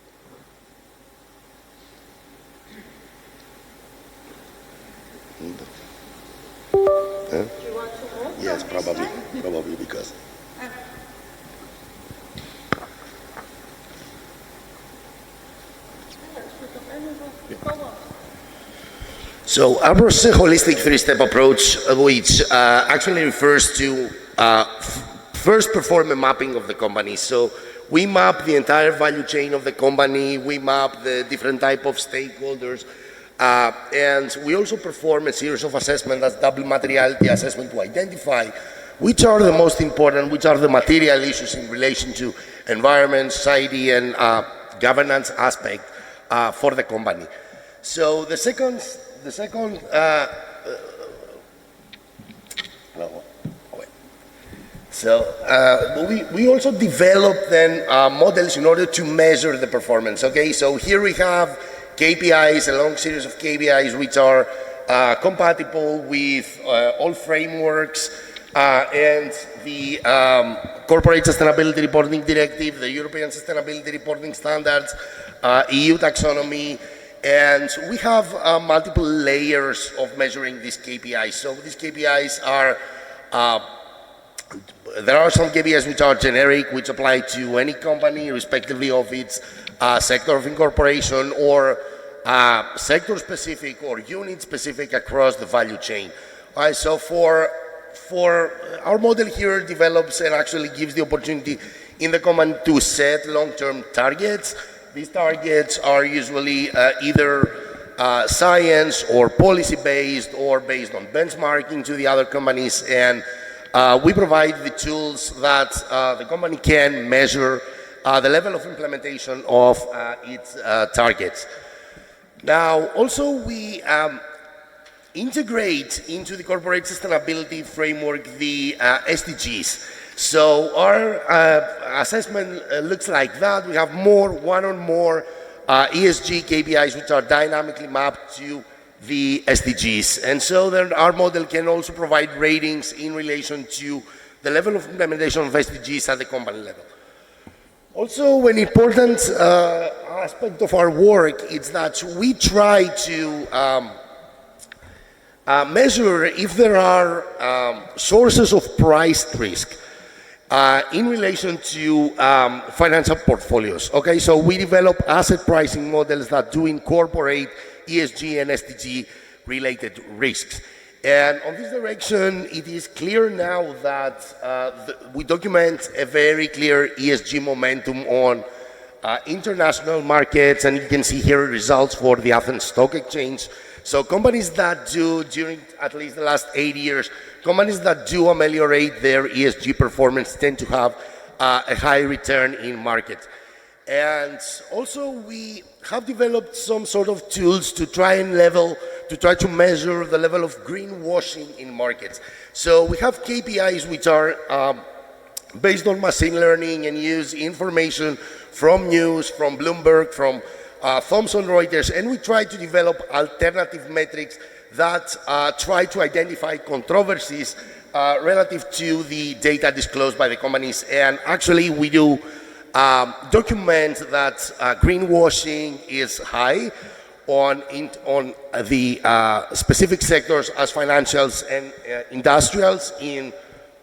Huh? Do you want to move? Yes, probably because. So our holistic three-step approach, which actually refers to first perform a mapping of the company. So we map the entire value chain of the company, we map the different type of stakeholders, and we also perform a series of assessments, that's double materiality assessment, to identify which are the most important, which are the material issues in relation to environment, society, and governance aspect for the company. So the second we also develop then models in order to measure the performance. Okay, so here we have KPIs, a long series of KPIs which are compatible with all frameworks and the Corporate Sustainability Reporting Directive, the European Sustainability Reporting Standards, EU taxonomy, and we have multiple layers of measuring these KPIs. So these KPIs are there are some KPIs which are generic, which apply to any company, respectively of its sector of incorporation, or sector-specific or unit-specific across the value chain. All right, so for our model here develops and actually gives the opportunity in the company to set long-term targets. These targets are usually either science or policy-based or based on benchmarking to the other companies, and we provide the tools that the company can measure the level of implementation of its targets. Now, also we integrate into the corporate sustainability framework the SDGs. So our assessment looks like that. We have one or more ESG KPIs which are dynamically mapped to the SDGs. And so then our model can also provide ratings in relation to the level of implementation of SDGs at the company level. Also, an important aspect of our work is that we try to measure if there are sources of price risk in relation to financial portfolios. Okay, so we develop asset pricing models that do incorporate ESG and SDG related risks. And on this direction, it is clear now that we document a very clear ESG momentum on international markets, and you can see here results for the Athens Stock Exchange. So companies that do, during at least the last 8 years, companies that do ameliorate their ESG performance tend to have a high return in market. And also we have developed some sort of tools to try to measure the level of greenwashing in markets. So we have KPIs which are based on machine learning and use information from news, from Bloomberg, from Thomson Reuters, and we try to develop alternative metrics that try to identify controversies relative to the data disclosed by the companies. And actually we do document that greenwashing is high on the specific sectors as financials and industrials in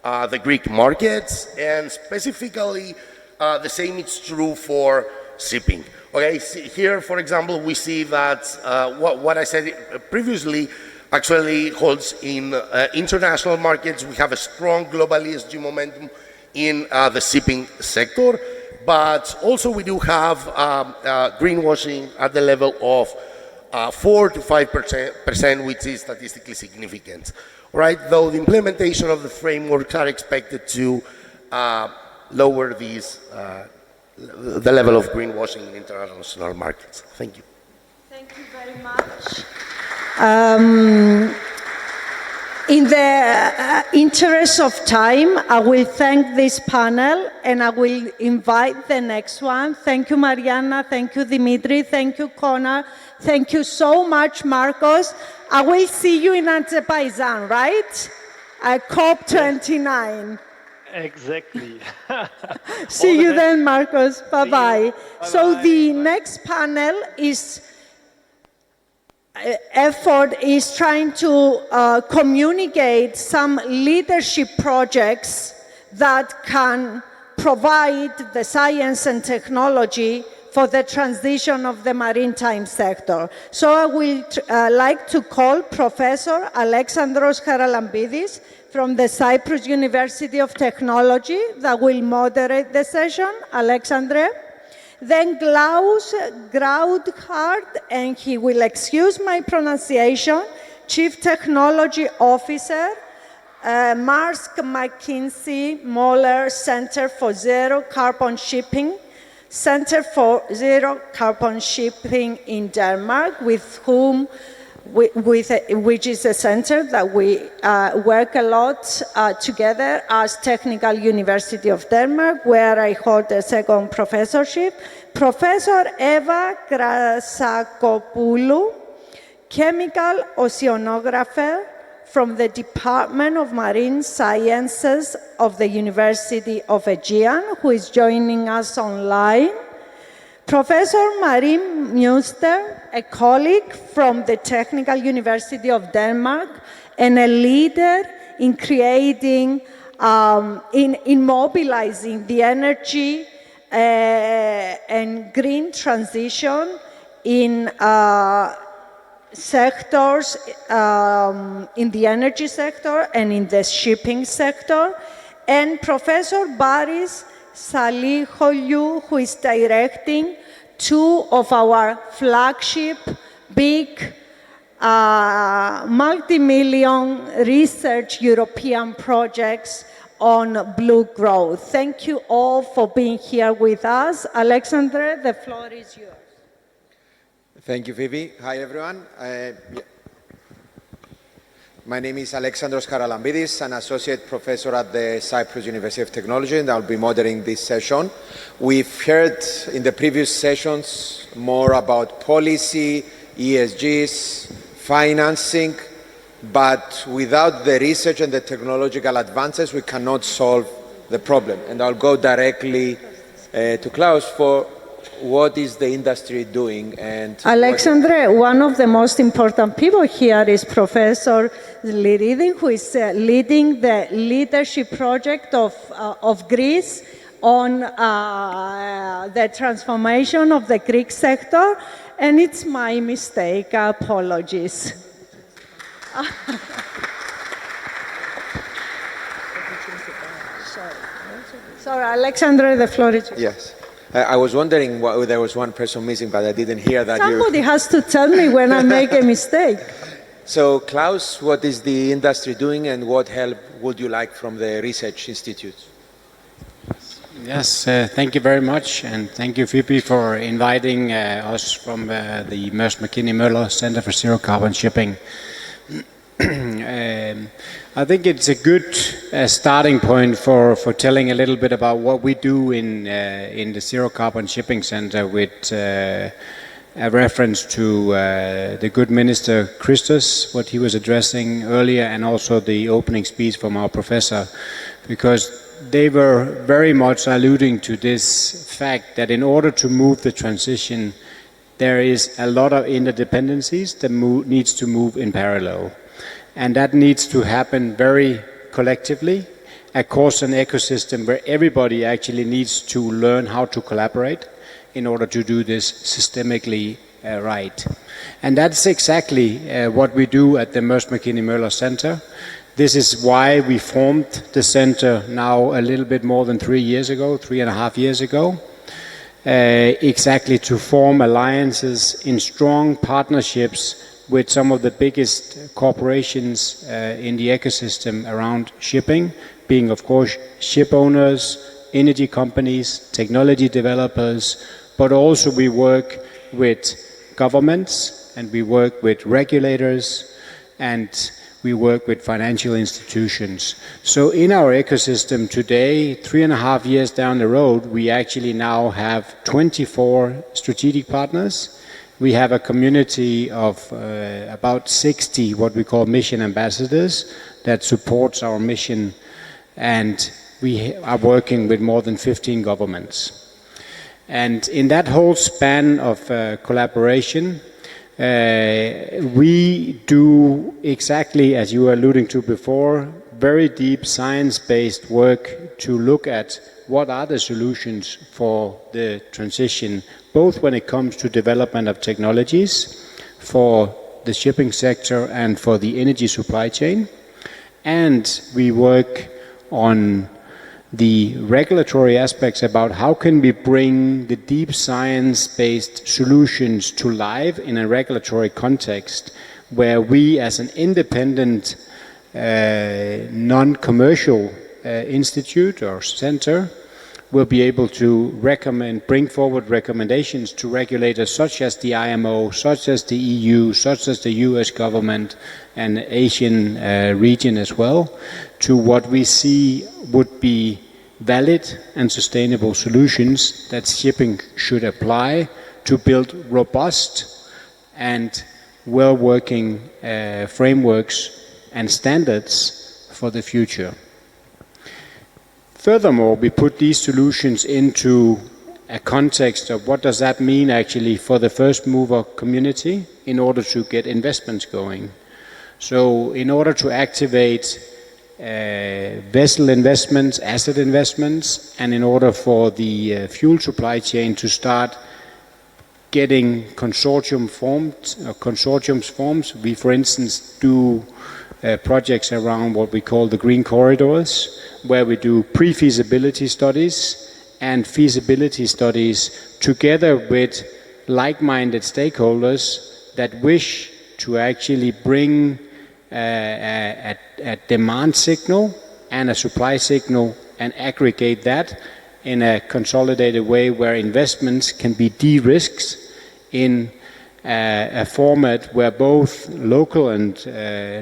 the Greek markets, and specifically the same is true for shipping. Okay, here, for example, we see that what I said previously actually holds in international markets. We have a strong global ESG momentum in the shipping sector, but also we do have greenwashing at the level of 4 to 5%, which is statistically significant. Right? Though the implementation of the frameworks are expected to lower the level of greenwashing in international markets. Thank you. Thank you very much. In the interest of time, I will thank this panel and I will invite the next one. Thank you, Mariana. Thank you, Dimitri. Thank you, Connor. Thank you so much, Marcos. I will see you in Azerbaijan, right? At COP29. Exactly. See you then, Marcos. Bye-bye. So the next panel is effort is trying to communicate some leadership projects that can provide the science and technology for the transition of the maritime sector. So I will like to call Professor Alexandros Charalambidis from the Cyprus University of Technology that will moderate the session. Alexandre. Then Klaus Graudhardt, and he will excuse my pronunciation, Chief Technology Officer, Maersk McKinsey Moller Center for Zero Carbon Shipping, Center for Zero Carbon Shipping in Denmark, which is a center that we work a lot together as Technical University of Denmark, where I hold a second professorship. Professor Eva Krasakopoulou, chemical oceanographer from the Department of Marine Sciences of the University of Aegean, who is joining us online. Professor Marie Muster, a colleague from the Technical University of Denmark and a leader in creating, in mobilizing the energy and green transition in sectors, in the energy sector and in the shipping sector. And Professor Baris Salihoglu, who is directing two of our flagship big multi-million research European projects on blue growth. Thank you all for being here with us. Alexandre, the floor is yours. Thank you, Phoebe. Hi, everyone. My name is Alexandros Charalambidis, an associate professor at the Cyprus University of Technology, and I'll be moderating this session. We've heard in the previous sessions more about policy, ESGs, financing, but without the research and the technological advances, we cannot solve the problem. And I'll go directly to Klaus for what is the industry doing. And Alexandre, one of the most important people here is Professor Liridin, who is leading the leadership project of Greece on the transformation of the Greek sector, and it's my mistake. Apologies. Sorry, Alexandre, the floor is yours. Yes. I was wondering why there was one person missing, but I didn't hear that. Somebody has to tell me when I make a mistake. So, Klaus, what is the industry doing and what help would you like from the research institutes? Yes, thank you very much, and thank you, Phoebe, for inviting us from the Maersk McKinsey Moller Center for Zero Carbon Shipping. I think it's a good starting point for telling a little bit about what we do in the Zero Carbon Shipping Center with a reference to the good Minister Christos, what he was addressing earlier, and also the opening speech from our professor, because they were very much alluding to this fact that in order to move the transition, there is a lot of interdependencies that needs to move in parallel. And that needs to happen very collectively across an ecosystem where everybody actually needs to learn how to collaborate in order to do this systemically right. And that's exactly what we do at the Maersk McKinsey Moller Center. This is why we formed the center now a little bit more than 3 years ago, 3.5 years ago, exactly to form alliances in strong partnerships with some of the biggest corporations in the ecosystem around shipping, being of course ship owners, energy companies, technology developers, but also we work with governments and we work with regulators and we work with financial institutions. So in our ecosystem today, 3.5 years down the road, we actually now have 24 strategic partners. We have a community of about 60 what we call mission ambassadors that supports our mission, and we are working with more than 15 governments. And in that whole span of collaboration, we do exactly as you were alluding to before, very deep science-based work to look at what are the solutions for the transition, both when it comes to development of technologies for the shipping sector and for the energy supply chain. And we work on the regulatory aspects about how can we bring the deep science-based solutions to life in a regulatory context where we as an independent non-commercial institute or center will be able to bring forward recommendations to regulators such as the IMO, such as the EU, such as the US government and Asian region as well, to what we see would be valid and sustainable solutions that shipping should apply to build robust and well-working frameworks and standards for the future. Furthermore, we put these solutions into a context of what does that mean actually for the first mover community in order to get investments going. So in order to activate vessel investments, asset investments, and in order for the fuel supply chain to start getting consortiums formed, we for instance do projects around what we call the green corridors, where we do pre-feasibility studies and feasibility studies together with like-minded stakeholders that wish to actually bring a demand signal and a supply signal and aggregate that in a consolidated way where investments can be de-risked in a format where both local and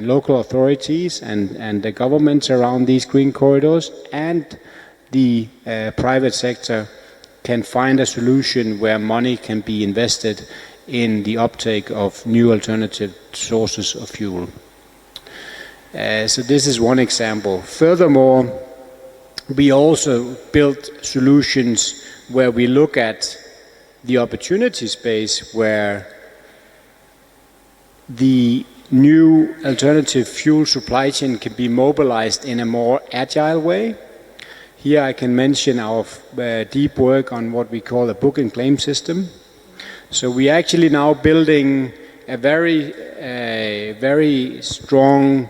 local authorities and the governments around these green corridors and the private sector can find a solution where money can be invested in the uptake of new alternative sources of fuel. So this is one example. Furthermore, we also built solutions where we look at the opportunity space where the new alternative fuel supply chain can be mobilized in a more agile way. Here I can mention our deep work on what we call a book and claim system. So we are actually now building a very strong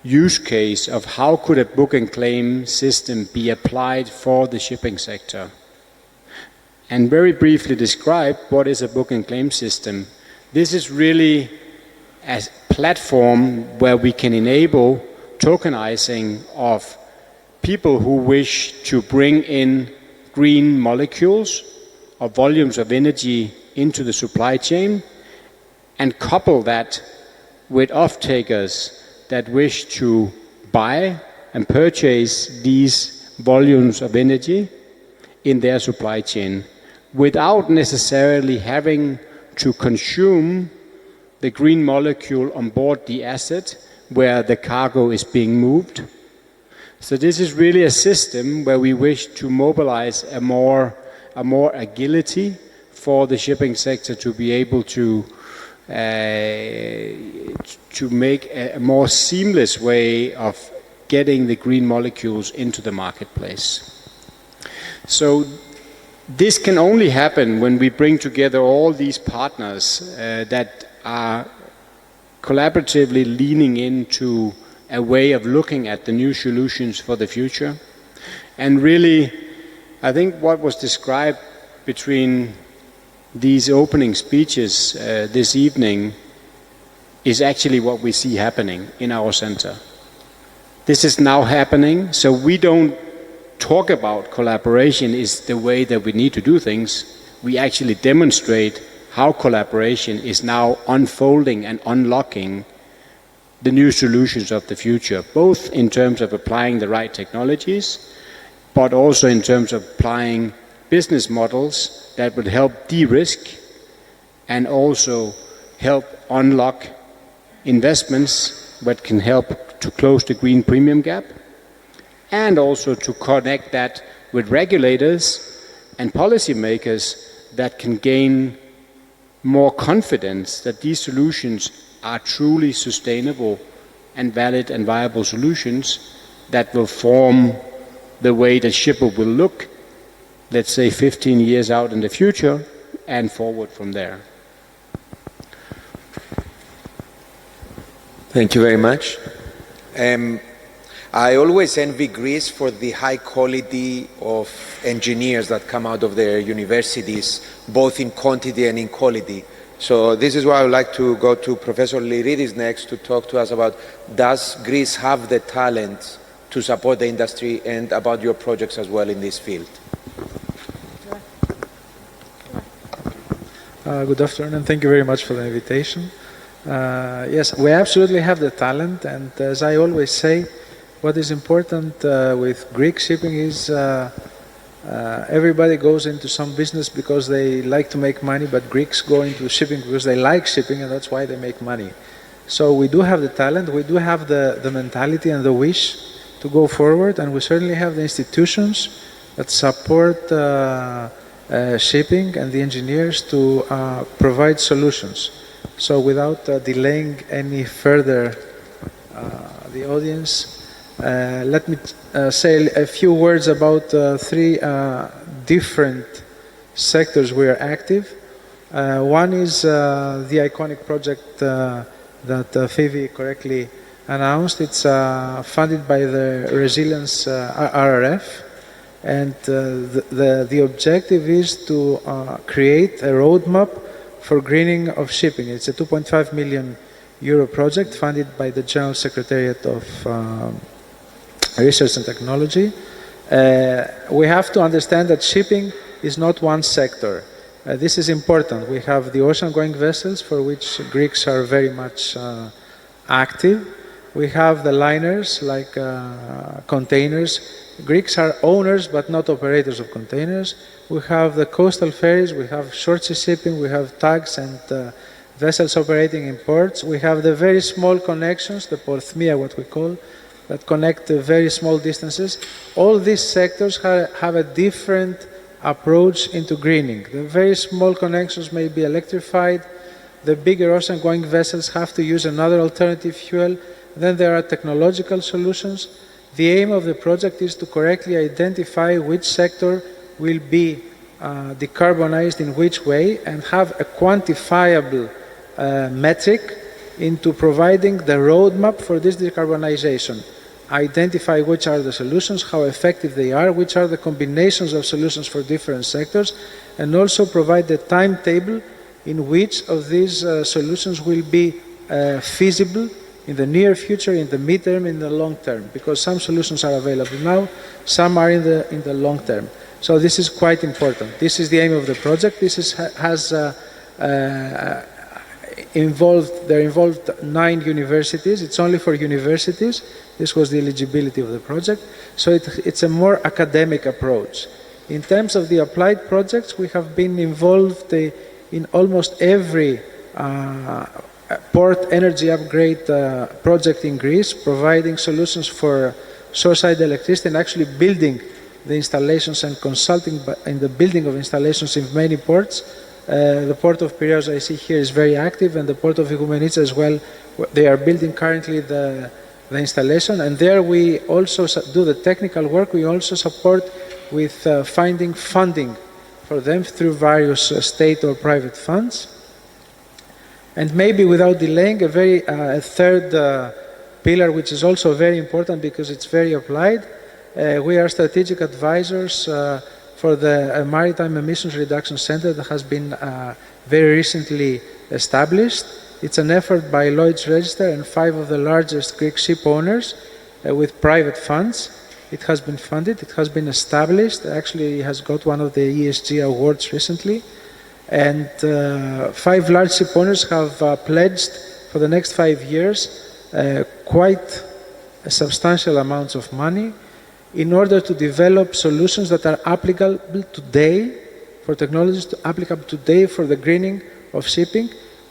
use case of how could a book and claim system be applied for the shipping sector. And very briefly describe what is a book and claim system. This is really a platform where we can enable tokenizing of people who wish to bring in green molecules or volumes of energy into the supply chain and couple that with off-takers that wish to buy and purchase these volumes of energy in their supply chain without necessarily having to consume the green molecule on board the asset where the cargo is being moved. So this is really a system where we wish to mobilize a more agility for the shipping sector to be able to make a more seamless way of getting the green molecules into the marketplace. So this can only happen when we bring together all these partners that are collaboratively leaning into a way of looking at the new solutions for the future. And really, I think what was described between these opening speeches this evening is actually what we see happening in our center. This is now happening, so we don't talk about collaboration is the way that we need to do things, we actually demonstrate how collaboration is now unfolding and unlocking the new solutions of the future, both in terms of applying the right technologies, but also in terms of applying business models that would help de-risk and also help unlock investments that can help to close the green premium gap, and also to connect that with regulators and policymakers that can gain more confidence that these solutions are truly sustainable and valid and viable solutions that will form the way the shipper will look, let's say 15 years out in the future and forward from there. Thank you very much. I always envy Greece for the high quality of engineers that come out of their universities, both in quantity and in quality. So this is why I would like to go to Professor Lyridis next to talk to us about, does Greece have the talent to support the industry, and about your projects as well in this field. Good afternoon, and thank you very much for the invitation. Yes, we absolutely have the talent, and as I always say, what is important with Greek shipping is everybody goes into some business because they like to make money, but Greeks go into shipping because they like shipping, and that's why they make money. So we do have the talent, we do have the mentality and the wish to go forward, and we certainly have the institutions that support shipping and the engineers to provide solutions. So without delaying any further the audience, let me say a few words about three different sectors we are active. One is the iconic project that Phoebe correctly announced. It's funded by the Resilience RRF, and the objective is to create a roadmap for greening of shipping. It's a 2.5 million euro project funded by the General Secretariat of Research and Technology. We have to understand that shipping is not one sector. This is important. We have the ocean-going vessels, for which Greeks are very much active. We have the liners, like containers. Greeks are owners but not operators of containers. We have the coastal ferries, we have short sea shipping, we have tugs and vessels operating in ports. We have the very small connections, the porthmia, what we call, that connect very small distances. All these sectors have a different approach into greening. The very small connections may be electrified. The bigger ocean-going vessels have to use another alternative fuel. Then there are technological solutions. The aim of the project is to correctly identify which sector will be decarbonized in which way, and have a quantifiable metric into providing the roadmap for this decarbonization. Identify which are the solutions, how effective they are, which are the combinations of solutions for different sectors, and also provide the timetable in which of these solutions will be feasible in the near future, in the mid-term, in the long term, because some solutions are available now, some are in the long term. So this is quite important. This is the aim of the project. This they're involved 9 universities. It's only for universities. This was the eligibility of the project. So it's a more academic approach. In terms of the applied projects, we have been involved in almost every port energy upgrade project in Greece, providing solutions for shoreside electricity and actually building the installations and consulting in the building of installations in many ports. The port of Piraeus, I see here, is very active, and the port of Igoumenitsa as well. They are building currently the installation, and there we also do the technical work. We also support with finding funding for them through various state or private funds. And maybe without delaying, a third pillar, which is also very important because it's very applied. We are strategic advisors for the Maritime Emissions Reduction Center that has been very recently established. It's an effort by Lloyd's Register and 5 of the largest Greek ship owners with private funds. It has been funded, it has been established, actually has got one of the ESG awards recently. And 5 large ship owners have pledged for the next 5 years quite substantial amounts of money in order to develop solutions that are applicable today, for technologies applicable today for the greening of shipping,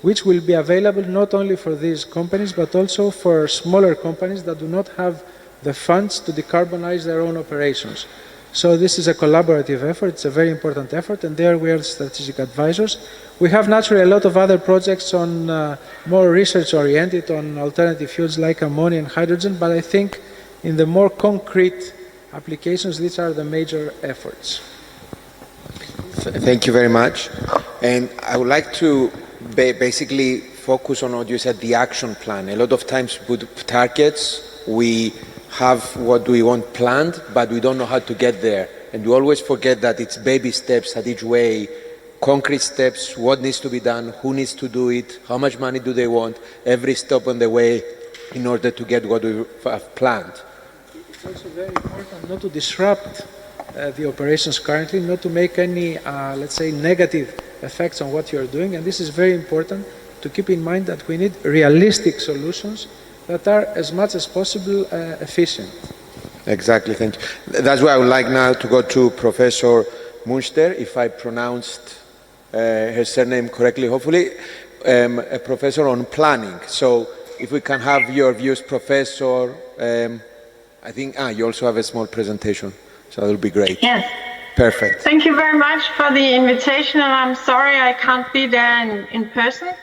which will be available not only for these companies, but also for smaller companies that do not have the funds to decarbonize their own operations. So this is a collaborative effort, it's a very important effort, and there we are strategic advisors. We have naturally a lot of other projects on more research-oriented on alternative fuels like ammonia and hydrogen, but I think in the more concrete applications, these are the major efforts. Thank you very much. And I would like to basically focus on what you said, the action plan. A lot of times with targets, we have what we want planned, but we don't know how to get there. And we always forget that it's baby steps at each way, concrete steps, what needs to be done, who needs to do it, how much money do they want, every step on the way in order to get what we have planned. It's also very important not to disrupt the operations currently, not to make any, let's say, negative effects on what you're doing. And this is very important to keep in mind that we need realistic solutions that are as much as possible efficient. Exactly, thank you. That's why I would like now to go to Professor Munster, if I pronounced her surname correctly, hopefully, a professor on planning. So if we can have your views, Professor, I think, you also have a small presentation, so that will be great. Yes. Perfect. Thank you very much for the invitation, and I'm sorry I can't be there in person.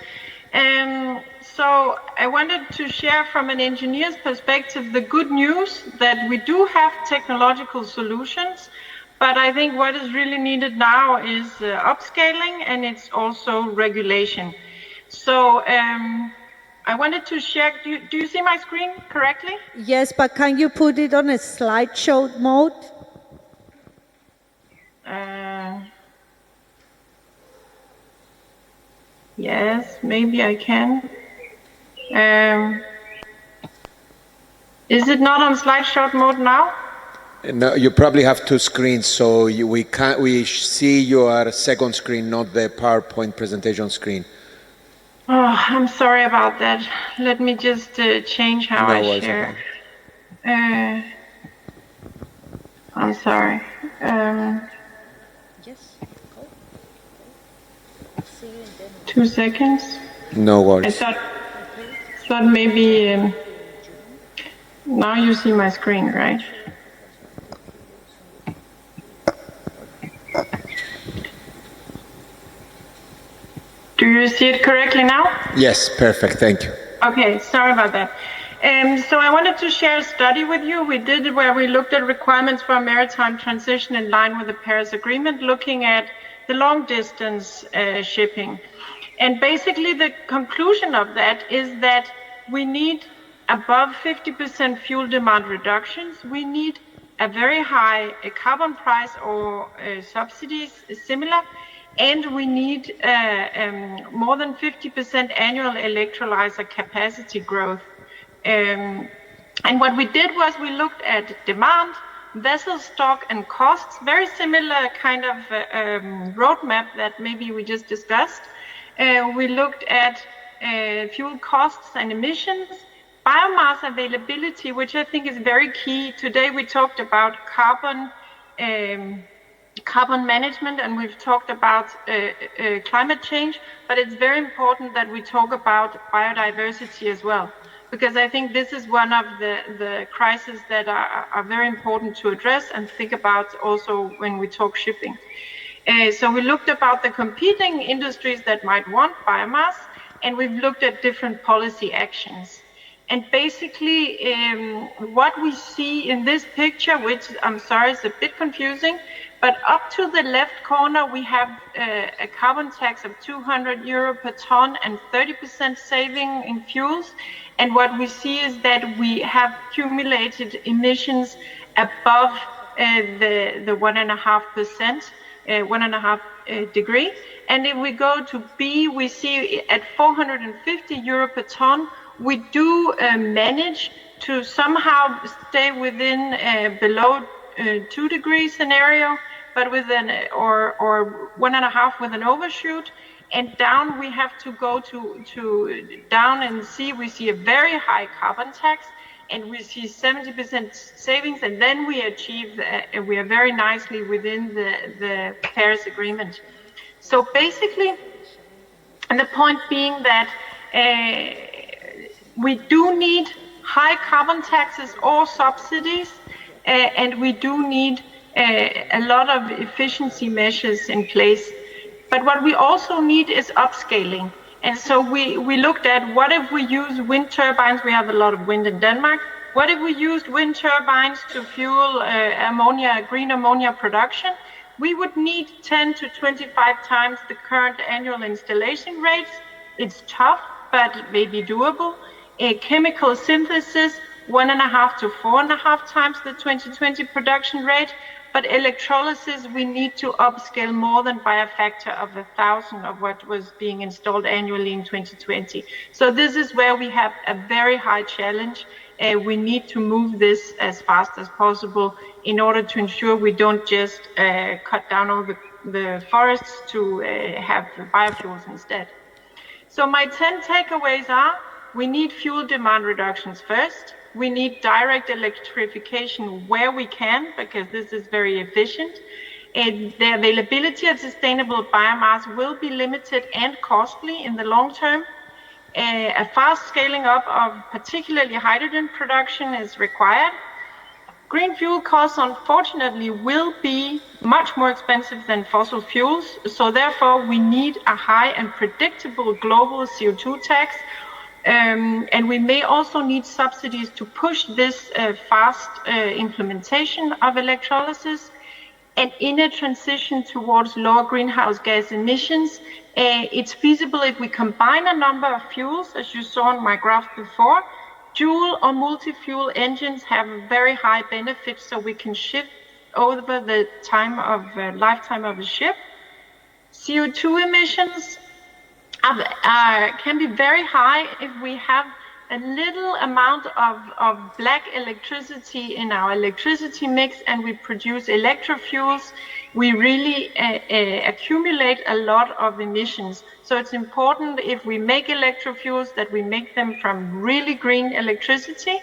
So I wanted to share from an engineer's perspective the good news that we do have technological solutions, but I think what is really needed now is upscaling, and it's also regulation. So I wanted to share, do you see my screen correctly? Yes, but can you put it on a slideshow mode? Yes, maybe I can. Is it not on slideshow mode now? No, you probably have 2 screens, so we see your second screen, not the PowerPoint presentation screen. Oh, I'm sorry about that. Let me just change how I share. I'm sorry. Yes. 2 seconds. No worries. I thought maybe now you see my screen, right? Do you see it correctly now? Yes, perfect, thank you. Okay, sorry about that. So I wanted to share a study with you. We did it where we looked at requirements for a maritime transition in line with the Paris Agreement, looking at the long distance shipping. And basically the conclusion of that is that we need above 50% fuel demand reductions. We need a very high carbon price or subsidies similar, and we need more than 50% annual electrolyzer capacity growth. And what we did was we looked at demand, vessel stock and costs, very similar kind of roadmap that maybe we just discussed. We looked at fuel costs and emissions, biomass availability, which I think is very key. Today we talked about carbon management, and we've talked about climate change, but it's very important that we talk about biodiversity as well, because I think this is one of the crises that are very important to address and think about also when we talk shipping. So we looked about the competing industries that might want biomass, and we've looked at different policy actions. And basically what we see in this picture, which I'm sorry is a bit confusing, but up to the left corner we have a carbon tax of €200 per ton and 30% saving in fuels. And what we see is that we have accumulated emissions above the 1.5%. 1.5 degree. And if we go to B, we see at €450 per ton, we do manage to somehow stay within below 2 degree scenario, but with or 1.5 with an overshoot. And down we have to go to down and see, we see a very high carbon tax, and we see 70% savings, and then we achieve, we are very nicely within the Paris Agreement. So basically, and the point being that we do need high carbon taxes or subsidies, and we do need a lot of efficiency measures in place. But what we also need is upscaling. And so we looked at, what if we use wind turbines? We have a lot of wind in Denmark. What if we used wind turbines to fuel ammonia, green ammonia production? We would need 10 to 25 times the current annual installation rates. It's tough, but it may be doable. A chemical synthesis, 1.5 to 4.5 times the 2020 production rate. But electrolysis, we need to upscale more than by a factor of 1,000 of what was being installed annually in 2020. So this is where we have a very high challenge. We need to move this as fast as possible in order to ensure we don't just cut down all the forests to have biofuels instead. So my 10 takeaways are, we need fuel demand reductions first. We need direct electrification where we can, because this is very efficient. And the availability of sustainable biomass will be limited and costly in the long term. A fast scaling up of particularly hydrogen production is required. Green fuel costs, unfortunately, will be much more expensive than fossil fuels. So therefore, we need a high and predictable global CO2 tax. And we may also need subsidies to push this fast implementation of electrolysis. And in a transition towards lower greenhouse gas emissions, it's feasible if we combine a number of fuels, as you saw in my graph before. Dual or multi-fuel engines have very high benefits, so we can shift over the time of lifetime of a ship. CO2 emissions can be very high if we have a little amount of black electricity in our electricity mix and we produce electrofuels. We really accumulate a lot of emissions. So it's important, if we make electrofuels, that we make them from really green electricity.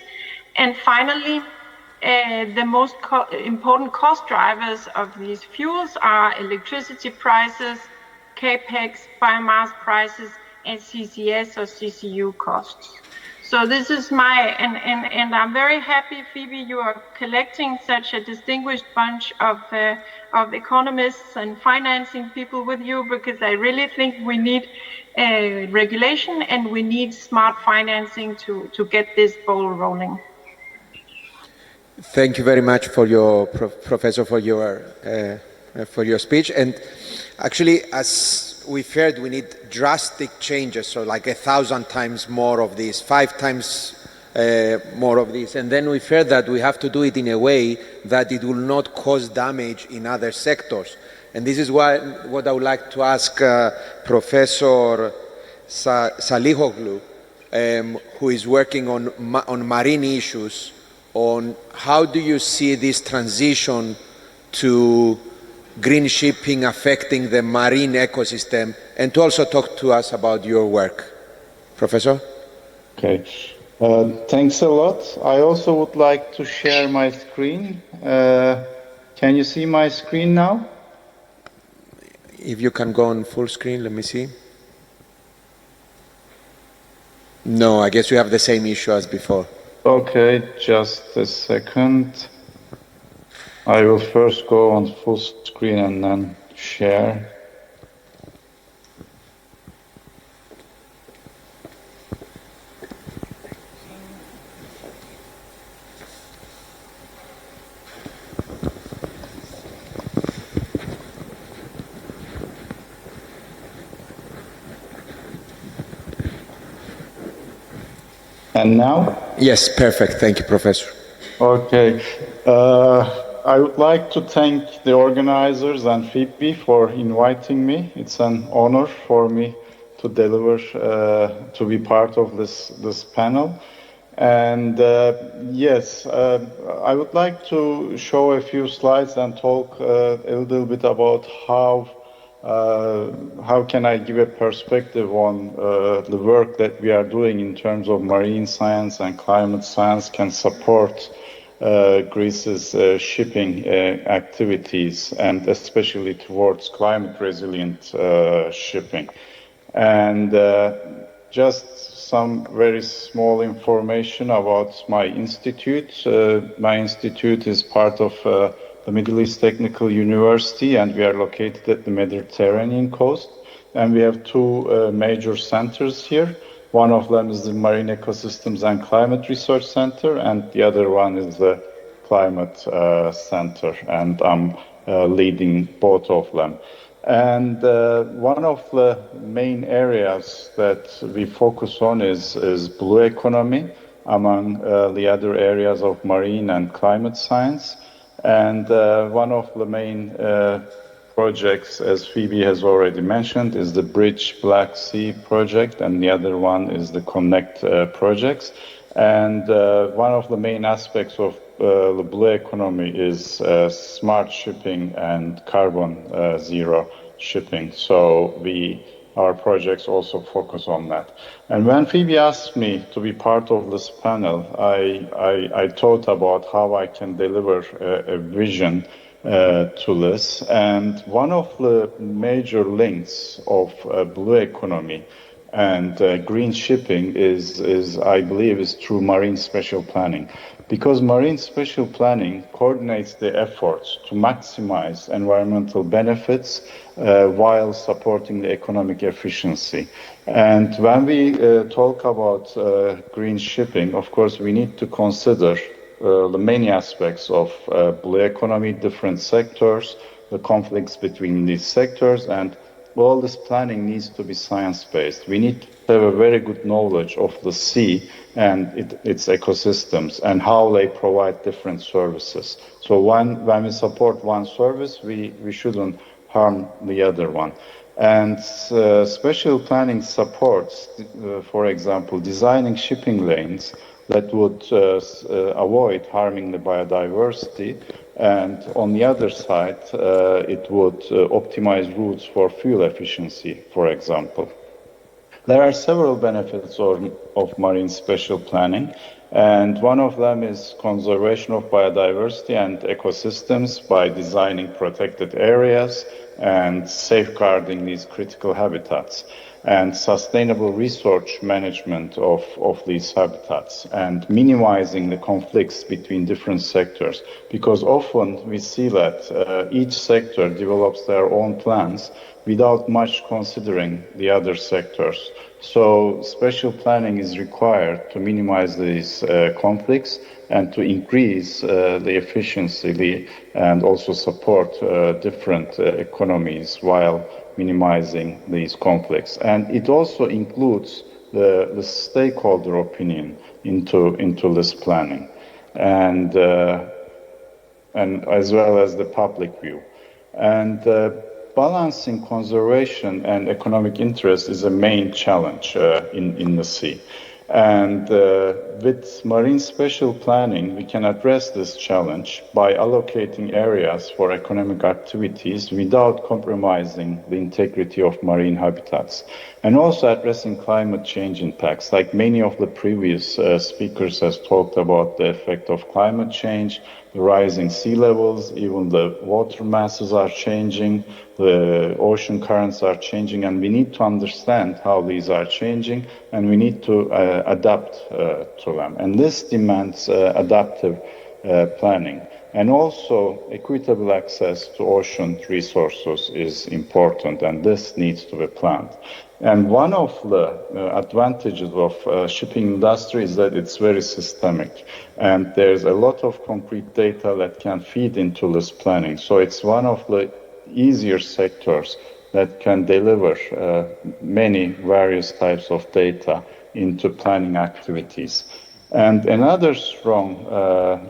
And finally, the most important cost drivers of these fuels are electricity prices, capex, biomass prices, and CCS or CCU costs. So this is and I'm very happy, Phoebe, you are collecting such a distinguished bunch of economists and financing people with you, because I really think we need regulation and we need smart financing to get this ball rolling. Thank you very much for your professor for your speech. And actually, as we've heard, we need drastic changes, so like 1,000 times more of this, 5 times more of this. And then we've heard that we have to do it in a way that it will not cause damage in other sectors. And this is what I would like to ask Professor Salihoglu, who is working on marine issues, on how do you see this transition to green shipping affecting the marine ecosystem, and to also talk to us about your work. Professor? Okay, thanks a lot. I also would like to share my screen. Can you see my screen now? If you can go on full screen, let me see. No, I guess you have the same issue as before. Okay, just a second. I will first go on full screen and then share. And now? Yes, perfect. Thank you, Professor. Okay. I would like to thank the organizers and Phoebe for inviting me. It's an honor for me to deliver, to be part of this panel. And yes, I would like to show a few slides and talk a little bit about how can I give a perspective on the work that we are doing in terms of marine science and climate science can support Greece's shipping activities, and especially towards climate resilient shipping. And just some very small information about my institute. My institute is part of the Middle East Technical University, and we are located at the Mediterranean coast. And we have two major centers here. One of them is the Marine Ecosystems and Climate Research Center, and the other one is the Climate Center, and I'm leading both of them. And one of the main areas that we focus on is blue economy, among the other areas of marine and climate science. And one of the main projects, as Phoebe has already mentioned, is the Bridge Black Sea project, and the other one is the Connect projects. And one of the main aspects of the blue economy is smart shipping and carbon zero shipping. So our projects also focus on that. And when Phoebe asked me to be part of this panel, I thought about how I can deliver a vision to this. And one of the major links of blue economy and green shipping is I believe, is through marine spatial planning. Because marine spatial planning coordinates the efforts to maximize environmental benefits while supporting the economic efficiency. And when we talk about green shipping, of course, we need to consider the many aspects of blue economy, different sectors, the conflicts between these sectors, and all this planning needs to be science-based. We need to have a very good knowledge of the sea and its ecosystems and how they provide different services. So when we support one service, we shouldn't harm the other one. And spatial planning supports, for example, designing shipping lanes that would avoid harming the biodiversity. And on the other side, it would optimize routes for fuel efficiency, for example. There are several benefits of marine spatial planning, and one of them is conservation of biodiversity and ecosystems by designing protected areas and safeguarding these critical habitats, and sustainable resource management of these habitats, and minimizing the conflicts between different sectors, because often we see that each sector develops their own plans without much considering the other sectors. So spatial planning is required to minimize these conflicts and to increase the efficiency and also support different economies while minimizing these conflicts. And it also includes the stakeholder opinion into this planning, and as well as the public view. And balancing conservation and economic interest is a main challenge in the sea. And with marine spatial planning, we can address this challenge by allocating areas for economic activities without compromising the integrity of marine habitats, and also addressing climate change impacts. Like many of the previous speakers has talked about the effect of climate change, the rising sea levels, even the water masses are changing, the ocean currents are changing, and we need to understand how these are changing, and we need to adapt to them. And this demands adaptive planning. And also equitable access to ocean resources is important, and this needs to be planned. And one of the advantages of shipping industry is that it's very systemic, and there's a lot of concrete data that can feed into this planning. So it's one of the easier sectors that can deliver many various types of data into planning activities. And another strong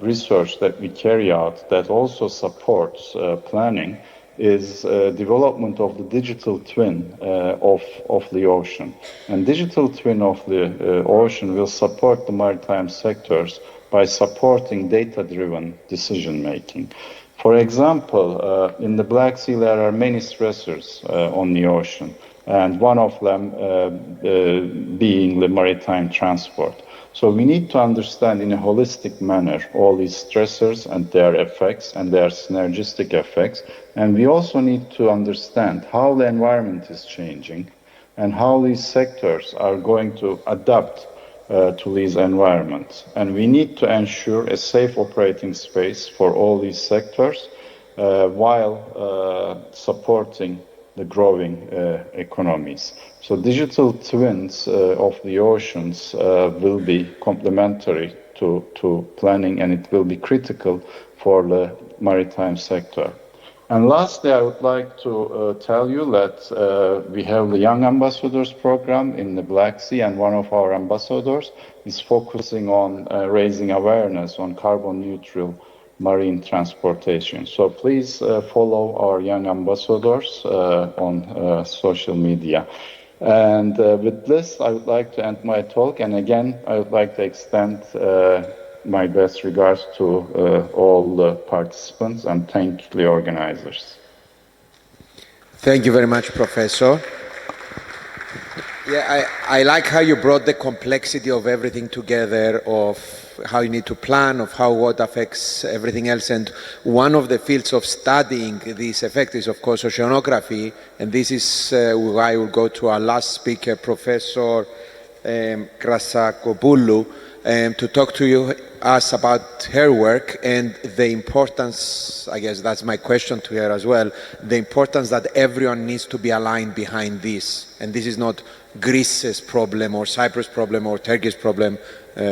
research that we carry out that also supports planning is development of the digital twin of the ocean. And digital twin of the ocean will support the maritime sectors by supporting data-driven decision-making. For example, in the Black Sea there are many stressors on the ocean, and one of them being the maritime transport. So we need to understand in a holistic manner all these stressors and their effects and their synergistic effects. And we also need to understand how the environment is changing and how these sectors are going to adapt to these environments. And we need to ensure a safe operating space for all these sectors while supporting the growing economies. So digital twins of the oceans will be complementary to planning, and it will be critical for the maritime sector. And lastly, I would like to tell you that we have the Young Ambassadors program in the Black Sea, and one of our ambassadors is focusing on raising awareness on carbon neutral marine transportation. So please follow our young ambassadors on social media. And with this, I would like to end my talk. And again, I would like to extend my best regards to all the participants and thank the organizers. Thank you very much, Professor. Yeah, I like how you brought the complexity of everything together, of how you need to plan, of how what affects everything else. And one of the fields of studying this effect is, of course, oceanography. And this is where I will go to our last speaker, Professor Krasakopoulou, to talk to us about her work and the importance, I guess that's my question to her as well, the importance that everyone needs to be aligned behind this. And this is not Greece's problem or Cyprus' problem or Turkey's problem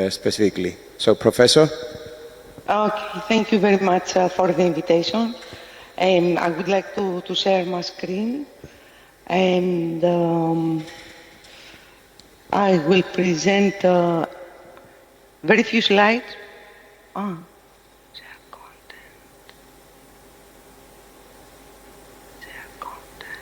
specifically. So, Professor? Okay, thank you very much for the invitation. I would like to share my screen, and I will present very few slides. Share content. Share content.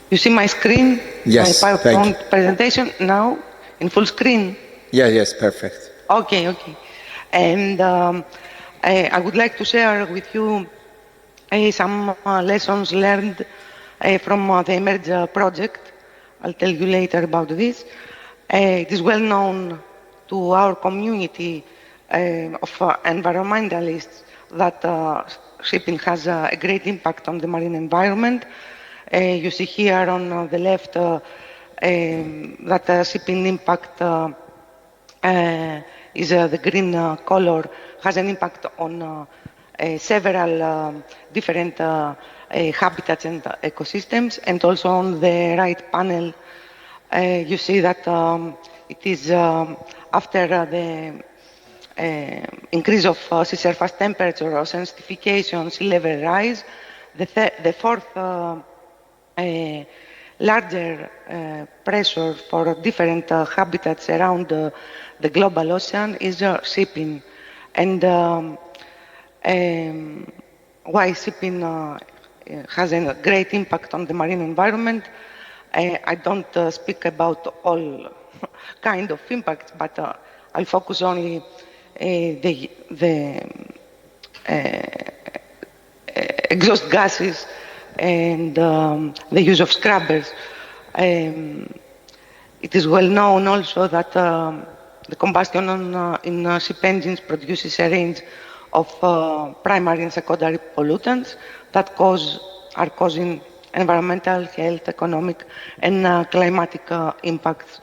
You see my screen? Yes, my PowerPoint presentation now in full screen? Yes, perfect. Okay. And I would like to share with you some lessons learned from the Emerge project. I'll tell you later about this. It is well known to our community of environmentalists that shipping has a great impact on the marine environment. You see here on the left that shipping impact is the green color, has an impact on several different habitats and ecosystems. And also on the right panel, you see that it is after the increase of sea surface temperature, oceanification, sea level rise, the fourth larger pressure for different habitats around the global ocean is shipping. And why shipping has a great impact on the marine environment. I don't speak about all kind of impacts, but I'll focus only the exhaust gases and the use of scrubbers. It is well known also that the combustion in ship engines produces a range of primary and secondary pollutants that are causing environmental, health, economic, and climatic impacts.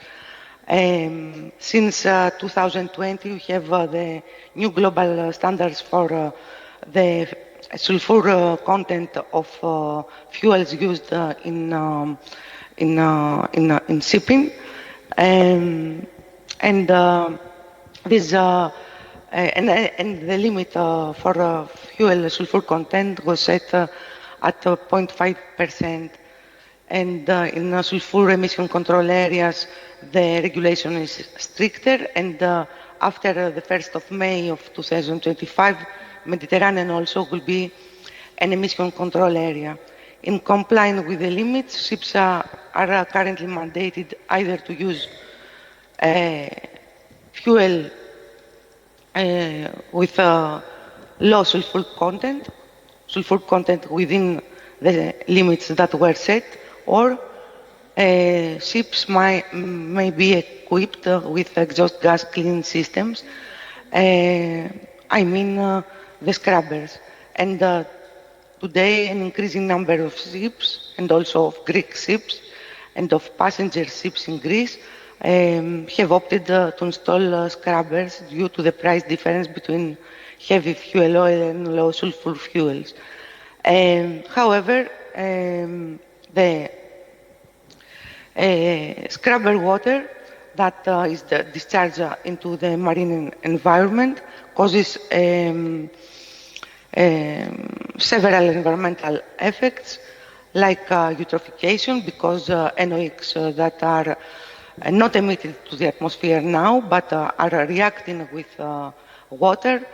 Since 2020, we have the new global standards for the sulfur content of fuels used in shipping, and this and the limit for fuel sulfur content was set at 0.5%. and in sulfur emission control areas, the regulation is stricter, and after the 1st of May of 2025, Mediterranean also will be an emission control area. In compliance with the limits, ships are currently mandated either to use fuel with low sulfur content within the limits that were set, or ships may be equipped with exhaust gas cleaning systems, I mean the scrubbers. And today an increasing number of ships, and also of Greek ships and of passenger ships in Greece, have opted to install scrubbers due to the price difference between heavy fuel oil and low sulfur fuels. However, the scrubber water that is discharged into the marine environment causes several environmental effects, like eutrophication, because NOx that are not emitted to the atmosphere now, but are reacting with water.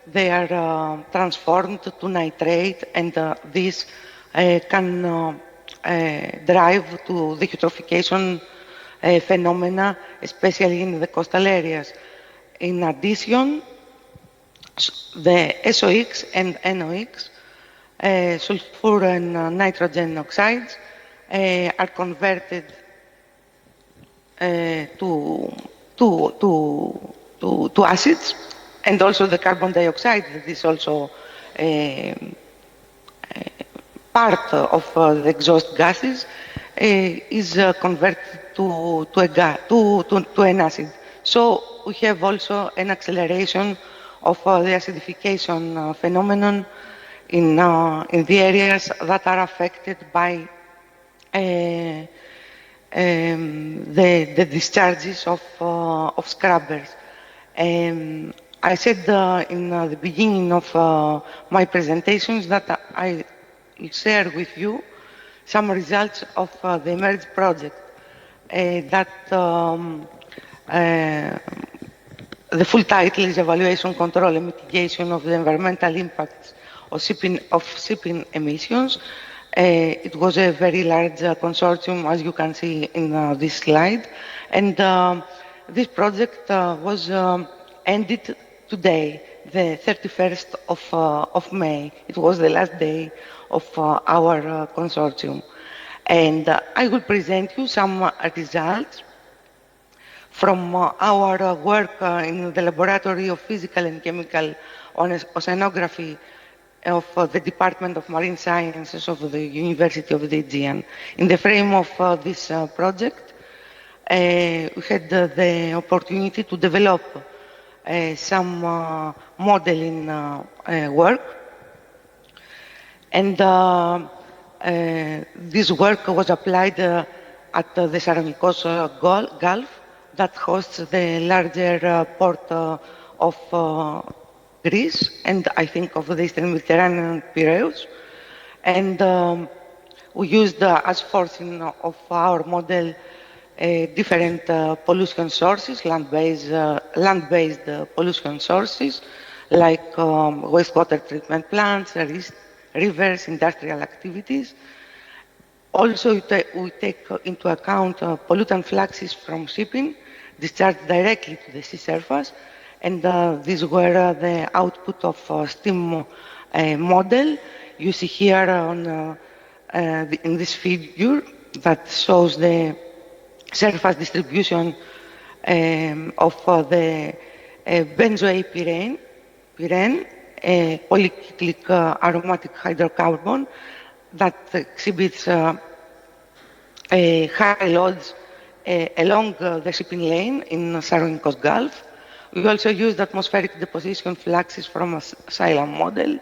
They are transformed to nitrate, and this can drive to the eutrophication phenomena, especially in the coastal areas. In addition, the SOx and NOx, sulfur and nitrogen oxides, are converted to acids, and also the carbon dioxide that is also part of the exhaust gases is converted to an acid. So we have also an acceleration of the acidification phenomenon in the areas that are affected by the discharges of scrubbers. I said in the beginning of my presentations that I will share with you some results of the eMERGE project, that the full title is Evaluation, Control and Mitigation of the Environmental Impacts of Shipping Emissions. It was a very large consortium, as you can see in this slide, and this project was ended today, the 31st of May. It was the last day of our consortium. And I will present you some results from our work in the Laboratory of Physical and Chemical Oceanography of the Department of Marine Sciences of the University of the Aegean. In the frame of this project, we had the opportunity to develop some modeling work, and this work was applied at the Saranikos Gulf that hosts the larger port of Greece, and I think of the Eastern Mediterranean Piraeus. And we used as forcing of our model different pollution sources, land-based pollution sources, like wastewater treatment plants, rivers, industrial activities. Also, we take into account pollutant fluxes from shipping discharged directly to the sea surface, and these were the output of steam model. You see here on in this figure that shows the surface distribution of the benzoate pyrene, a polycyclic aromatic hydrocarbon that exhibits high loads along the shipping lane in Saranikos Gulf. We also used atmospheric deposition fluxes from a Xylem model.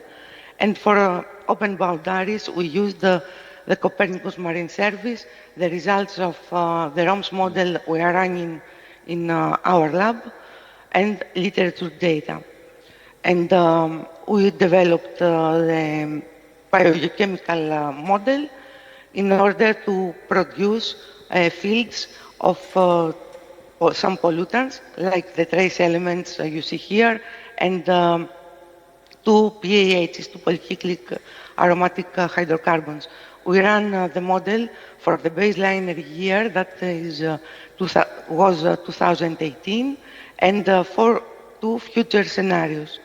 And for open boundaries, we used the Copernicus Marine Service, the results of the ROMS model we are running in our lab, and literature data. And we developed the biochemical model in order to produce fields of some pollutants, like the trace elements you see here, and 2 PAHs, 2 polycyclic aromatic hydrocarbons. We ran the model for the baseline year that was 2018, and for 2 future scenarios.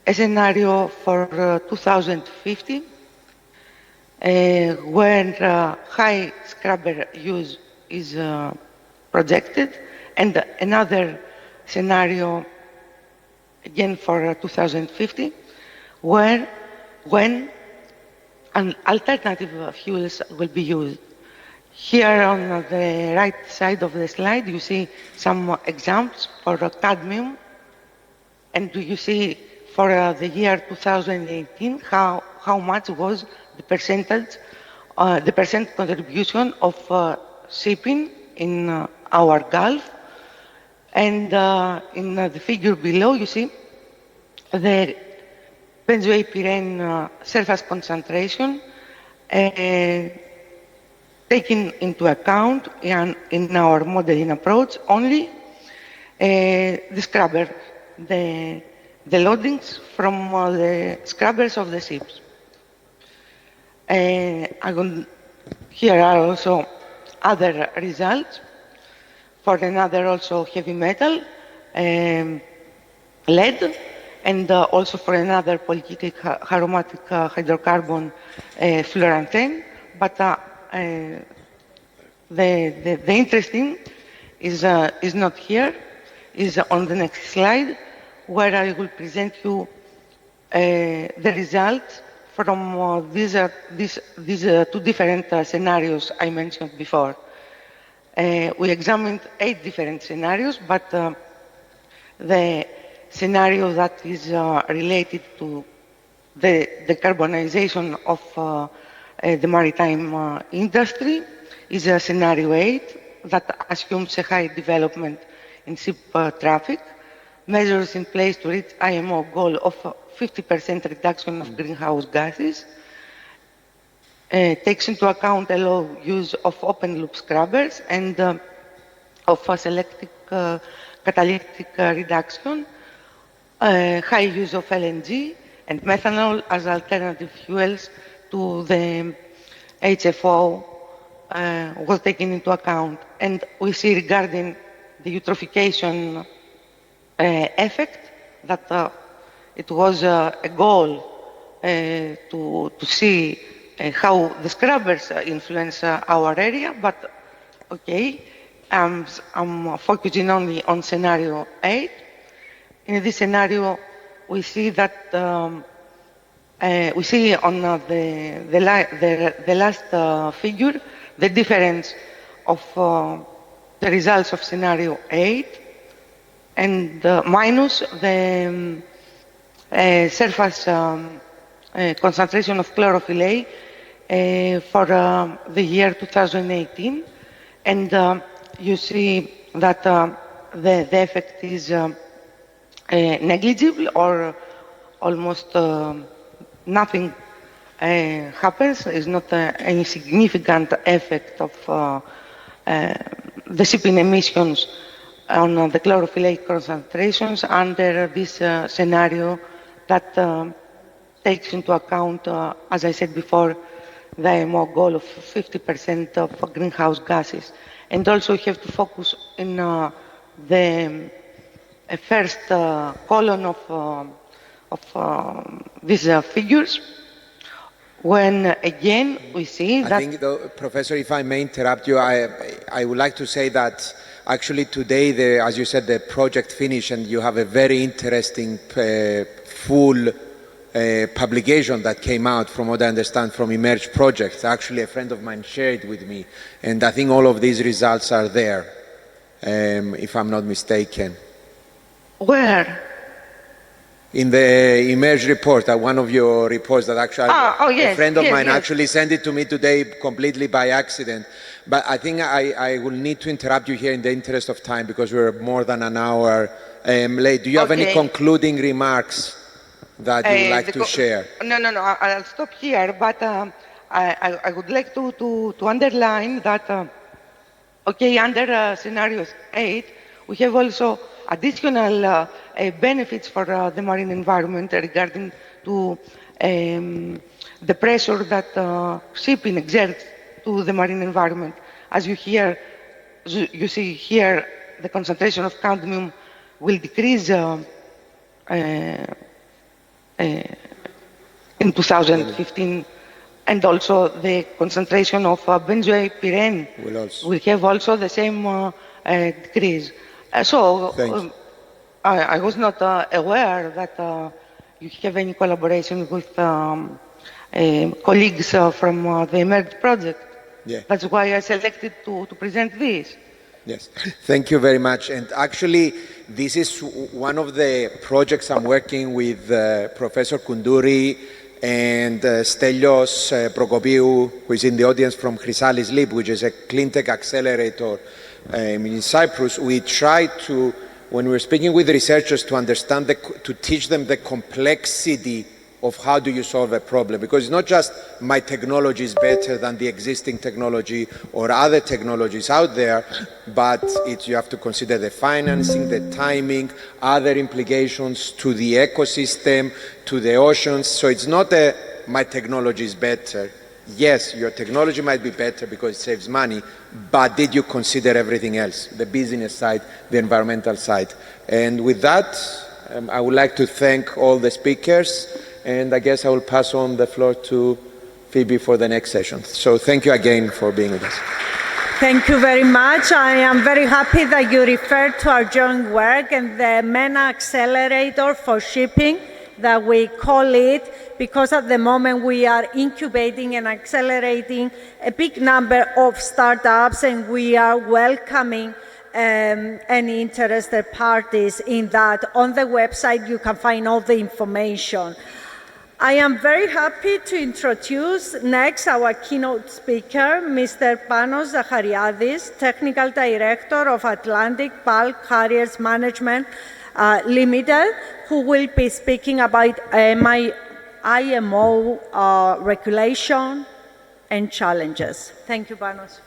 A scenario for 2050, when high scrubber use is projected, and another scenario again for 2050, when alternative fuels will be used. Here on the right side of the slide, you see some examples for cadmium, and you see for the year 2018 how much was the percentage, the percent contribution of shipping in our Gulf. And in the figure below, you see the benzoate surface concentration taking into account in our modeling approach only the scrubber, the loadings from the scrubbers of the ships. Here are also other results for another also heavy metal, lead, and also for another polycyclic aromatic hydrocarbon, fluorantane. But the interesting is not here, is on the next slide, where I will present you the results from these 2 different scenarios I mentioned before. We examined 8 different scenarios, but the scenario that is related to the decarbonization of the maritime industry is scenario 8 that assumes a high development in ship traffic, measures in place to reach IMO goal of 50% reduction of greenhouse gases, takes into account a low use of open loop scrubbers and of selective catalytic reduction, high use of LNG and methanol as alternative fuels to the HFO was taken into account. And we see regarding the eutrophication effect that it was a goal to see how the scrubbers influence our area, but okay, I'm focusing only on scenario 8. In this scenario, we see that we see on the last figure the difference of the results of scenario 8 and minus the surface concentration of chlorophyll A for the year 2018, and you see that the effect is negligible or almost nothing happens. Is not any significant effect of the shipping emissions on the chlorophyll A concentrations under this scenario that takes into account, as I said before, the IMO goal of 50% of greenhouse gases. And also you have to focus in the first column of these figures, when again we see that... I think, though, Professor, if I may interrupt you, I would like to say that actually today, as you said, the project finished and you have a very interesting full publication that came out, from what I understand, from Emerge projects. Actually, a friend of mine shared it with me, and I think all of these results are there, if I'm not mistaken. Where? In the Emerge report, one of your reports that actually yes, a friend of mine yes. actually sent it to me today completely by accident. But I think I will need to interrupt you here in the interest of time because we're more than an hour late. Do you have any concluding remarks that you would like to share? No, I'll stop here, but I would like to underline that, okay, under scenario 8, we have also additional benefits for the marine environment regarding to the pressure that shipping exerts to the marine environment. As you see here, the concentration of cadmium will decrease in 2015, and also the concentration of benzoylpyrene will have also the same decrease. I was not aware that you have any collaboration with colleagues from the eMERGE project. Yeah. That's why I selected to present this. Yes, thank you very much. And actually, this is one of the projects I'm working with Professor Koundouri and Stelios Prokopiou, who is in the audience from Chrysalis Lib, which is a clean tech accelerator in Cyprus. We try to, when we're speaking with researchers, to understand, to teach them the complexity of how do you solve a problem, because it's not just my technology is better than the existing technology or other technologies out there, but you have to consider the financing, the timing, other implications to the ecosystem, to the oceans. So it's not my technology is better. Yes, your technology might be better because it saves money, but did you consider everything else, the business side, the environmental side? And with that, I would like to thank all the speakers. And I guess I will pass on the floor to Phoebe for the next session. So thank you again for being with us. Thank you very much. I am very happy that you referred to our joint work and the MENA Accelerator for Shipping, that we call it, because at the moment we are incubating and accelerating a big number of startups, and we are welcoming any interested parties in that. On the website you can find all the information. I am very happy to introduce next our keynote speaker, Mr. Panos Zachariadis, Technical Director of Atlantic Bulk Carriers Management Limited, who will be speaking about IMO regulation and challenges. Thank you, Panos.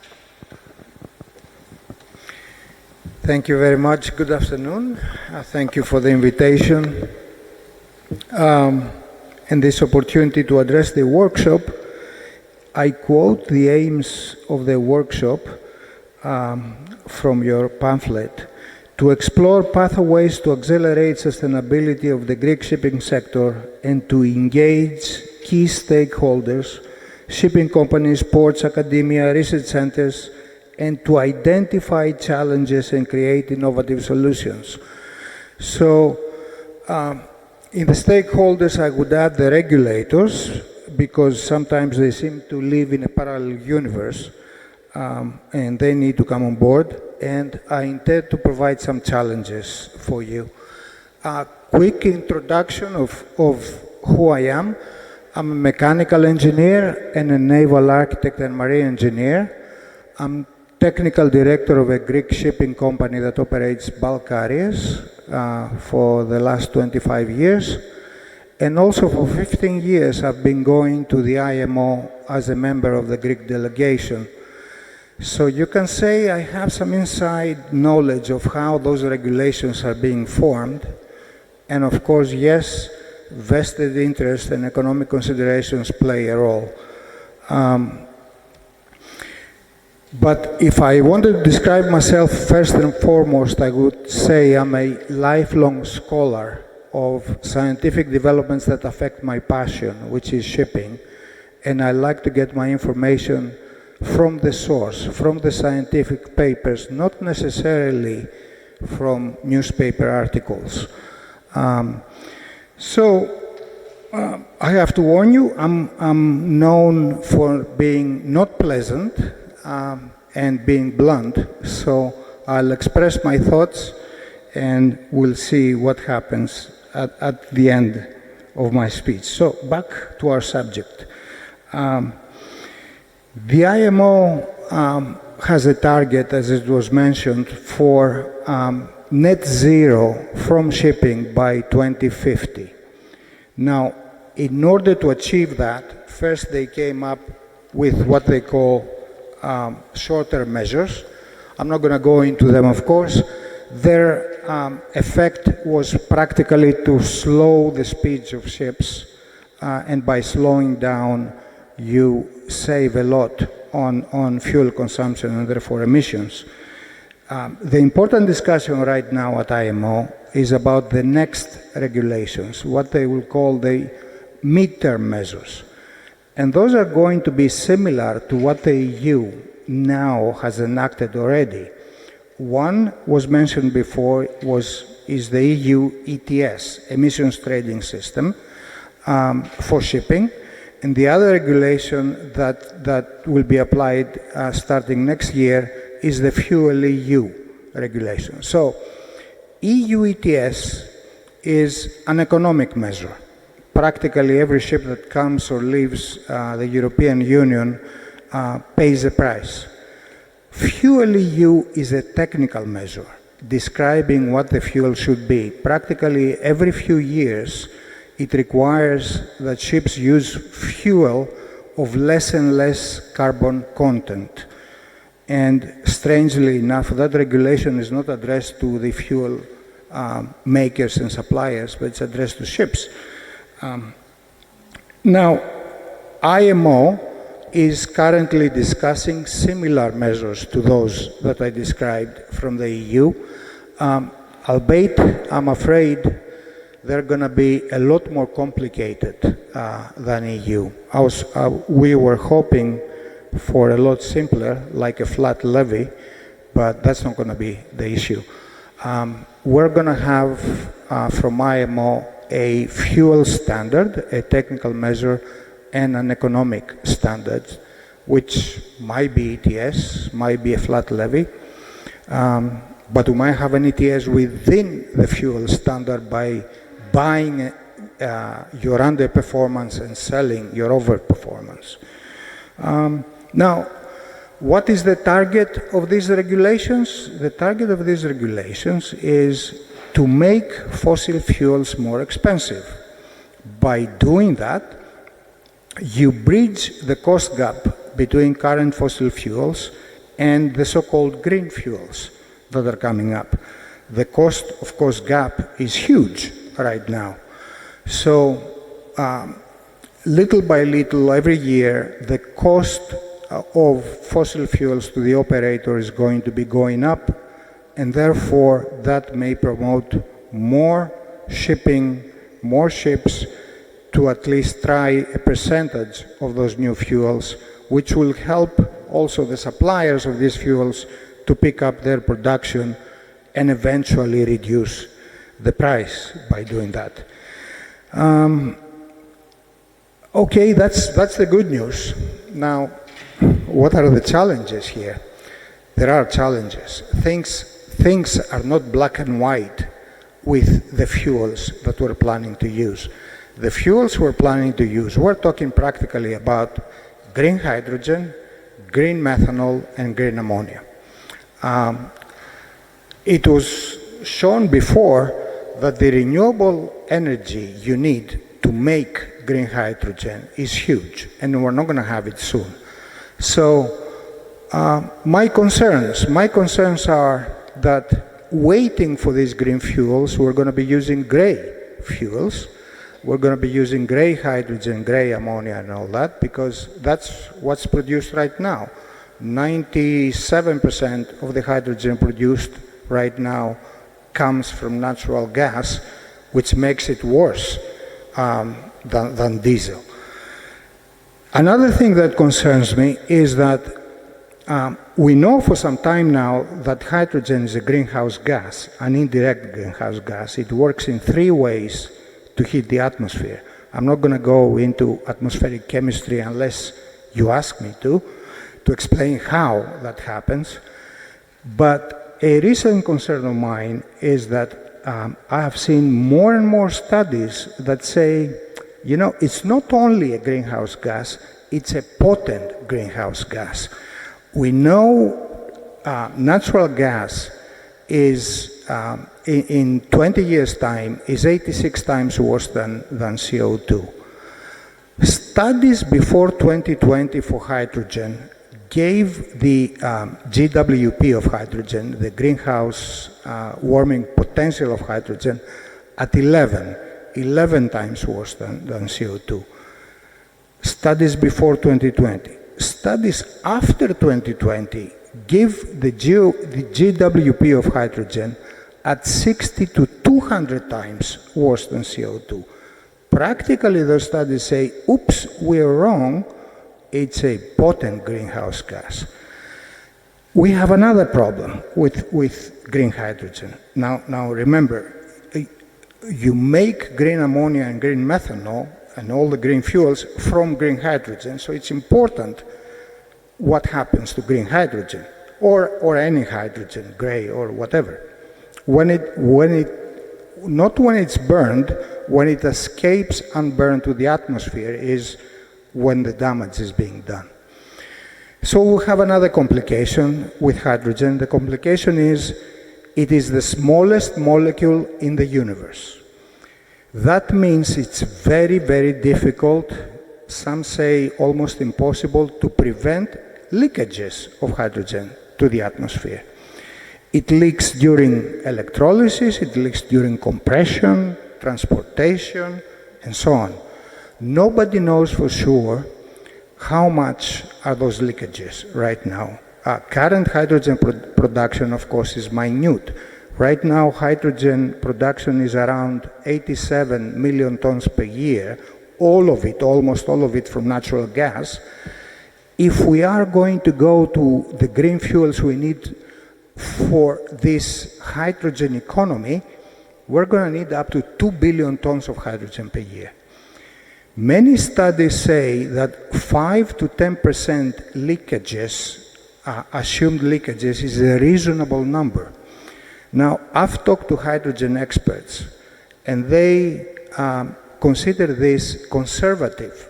Thank you very much. Good afternoon. Thank you for the invitation and this opportunity to address the workshop. I quote the aims of the workshop from your pamphlet: to explore pathways to accelerate sustainability of the Greek shipping sector and to engage key stakeholders, shipping companies, ports, academia, research centers, and to identify challenges and create innovative solutions. So, in the stakeholders, I would add the regulators, because sometimes they seem to live in a parallel universe, and they need to come on board. And I intend to provide some challenges for you. A quick introduction of who I am. I'm a mechanical engineer and a naval architect and marine engineer. I'm technical director of a Greek shipping company that operates bulk carriers for the last 25 years. And also for 15 years, I've been going to the IMO as a member of the Greek delegation. So you can say I have some inside knowledge of how those regulations are being formed. And of course, yes, vested interest and economic considerations play a role. But if I wanted to describe myself first and foremost, I would say I'm a lifelong scholar of scientific developments that affect my passion, which is shipping. And I like to get my information from the source, from the scientific papers, not necessarily from newspaper articles. I have to warn you, I'm known for being not pleasant and being blunt, so I'll express my thoughts and we'll see what happens at the end of my speech. So back to our subject. The IMO has a target, as it was mentioned, for net zero from shipping by 2050. Now, in order to achieve that, first they came up with what they call short-term measures. I'm not going to go into them, of course. Their effect was practically to slow the speeds of ships, and by slowing down, you save a lot on fuel consumption and therefore emissions. The important discussion right now at IMO is about the next regulations, what they will call the midterm measures. And those are going to be similar to what the EU now has enacted already. One was mentioned before is the EU ETS, Emissions Trading System, for shipping. And the other regulation that will be applied starting next year is the Fuel EU regulation. So EU ETS is an economic measure. Practically every ship that comes or leaves the European Union pays a price. Fuel EU is a technical measure describing what the fuel should be. Practically every few years, it requires that ships use fuel of less and less carbon content. And strangely enough, that regulation is not addressed to the fuel makers and suppliers, but it's addressed to ships. Now, IMO is currently discussing similar measures to those that I described from the EU, albeit I'm afraid they're going to be a lot more complicated than EU. We were hoping for a lot simpler, like a flat levy, but that's not going to be the issue. We're going to have from IMO a fuel standard, a technical measure, and an economic standard, which might be ETS, might be a flat levy, but we might have an ETS within the fuel standard by buying your underperformance and selling your overperformance. Now, what is the target of these regulations? The target of these regulations is to make fossil fuels more expensive. By doing that, you bridge the cost gap between current fossil fuels and the so-called green fuels that are coming up. The cost, of course, gap is huge right now. So little by little, every year, the cost of fossil fuels to the operator is going to be going up, and therefore that may promote more shipping, more ships to at least try a percentage of those new fuels, which will help also the suppliers of these fuels to pick up their production and eventually reduce the price by doing that. Okay, that's the good news. Now, what are the challenges here? There are challenges. Things are not black and white with the fuels that we're planning to use. The fuels we're planning to use, we're talking practically about green hydrogen, green methanol, and green ammonia. It was shown before that the renewable energy you need to make green hydrogen is huge, and we're not going to have it soon. So my concerns are that waiting for these green fuels, we're going to be using gray fuels. We're going to be using gray hydrogen, gray ammonia, and all that, because that's what's produced right now. 97% of the hydrogen produced right now comes from natural gas, which makes it worse than diesel. Another thing that concerns me is that we know for some time now that hydrogen is a greenhouse gas, an indirect greenhouse gas. It works in 3 ways to heat the atmosphere. I'm not going to go into atmospheric chemistry unless you ask me to explain how that happens. But a recent concern of mine is that I have seen more and more studies that say, you know, it's not only a greenhouse gas, it's a potent greenhouse gas. We know natural gas is, in 20 years' time, is 86 times worse than CO2. studies before 2020 for hydrogen gave the GWP of hydrogen, the greenhouse warming potential of hydrogen, at 11 times worse than CO2. Studies before 2020. Studies after 2020 give the GWP of hydrogen at 60 to 200 times worse than CO2. Practically, those studies say, oops, we're wrong, it's a potent greenhouse gas. We have another problem with green hydrogen. Now remember, you make green ammonia and green methanol and all the green fuels from green hydrogen, so it's important what happens to green hydrogen, or any hydrogen, gray or whatever. Not when it's burned, when it escapes unburned to the atmosphere is when the damage is being done. So we have another complication with hydrogen. The complication is it is the smallest molecule in the universe. That means it's very, very difficult, some say almost impossible, to prevent leakages of hydrogen to the atmosphere. It leaks during electrolysis, it leaks during compression, transportation, and so on. Nobody knows for sure how much are those leakages right now. Current hydrogen production, of course, is minute. Right now, hydrogen production is around 87 million tons per year, all of it, almost all of it from natural gas. If we are going to go to the green fuels we need for this hydrogen economy, we're going to need up to 2 billion tons of hydrogen per year. Many studies say that 5 to 10% leakages, assumed leakages, is a reasonable number. Now, I've talked to hydrogen experts, and they consider this conservative.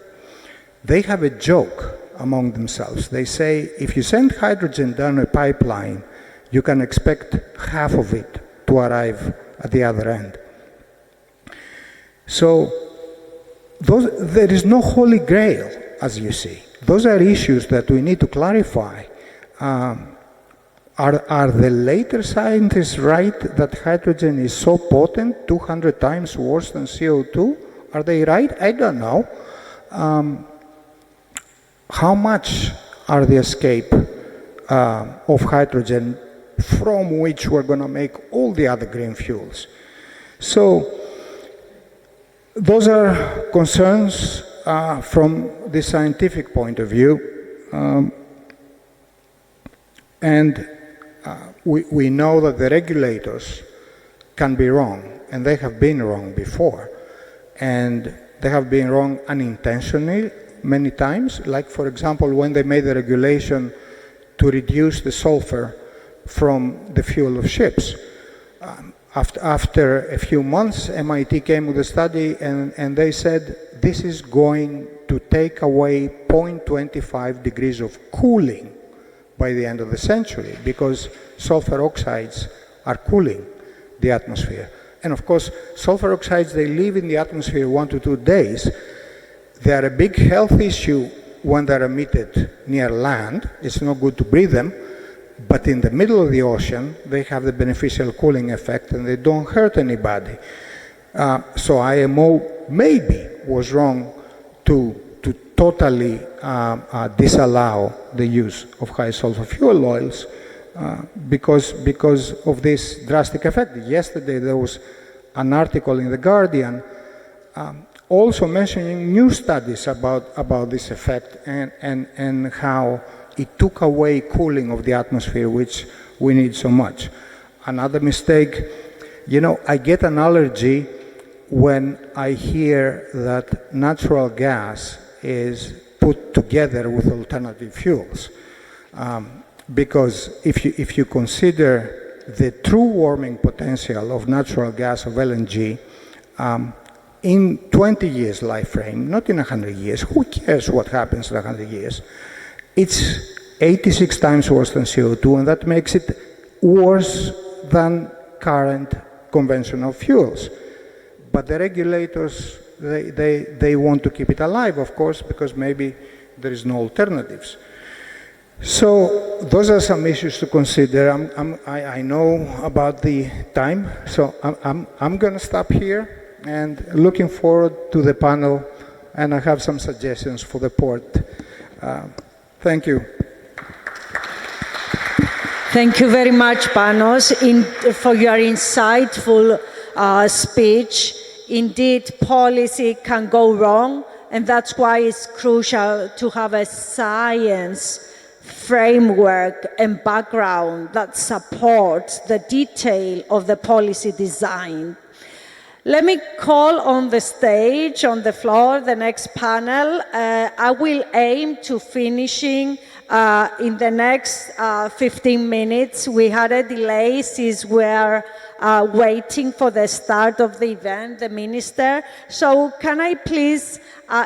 They have a joke among themselves. They say, if you send hydrogen down a pipeline, you can expect half of it to arrive at the other end. So there is no holy grail, as you see. Those are issues that we need to clarify. Are the later scientists right that hydrogen is so potent, 200 times worse than CO2? Are they right? I don't know. How much are the escape of hydrogen from which we're going to make all the other green fuels? So those are concerns from the scientific point of view. We know that the regulators can be wrong, and they have been wrong before. And they have been wrong unintentionally many times, like, for example, when they made the regulation to reduce the sulfur from the fuel of ships. After a few months, MIT came with a study, and they said this is going to take away 0.25 degrees of cooling by the end of the century, because sulfur oxides are cooling the atmosphere. And of course, sulfur oxides, they live in the atmosphere 1 to 2 days. They are a big health issue when they're emitted near land. It's not good to breathe them. But in the middle of the ocean, they have the beneficial cooling effect, and they don't hurt anybody. So IMO maybe was wrong to totally disallow the use of high sulfur fuel oils because of this drastic effect. Yesterday there was an article in The Guardian also mentioning new studies about this effect and how it took away cooling of the atmosphere, which we need so much. Another mistake, I get an allergy when I hear that natural gas is put together with alternative fuels. Because if you consider the true warming potential of natural gas, of LNG, in 20 years life frame, not in 100 years, who cares what happens in 100 years? It's 86 times worse than CO2, and that makes it worse than current conventional fuels. But the regulators they want to keep it alive, of course, because maybe there is no alternatives. So those are some issues to consider. I know about the time, so I'm going to stop here and looking forward to the panel, and I have some suggestions for the port. Thank you. Thank you very much, Panos, for your insightful speech. Indeed, policy can go wrong, and that's why it's crucial to have a science framework and background that supports the detail of the policy design. Let me call on the stage, on the floor, the next panel. I will aim to finishing in the next 15 minutes. We had a delay since we're waiting for the start of the event, the minister. So can I please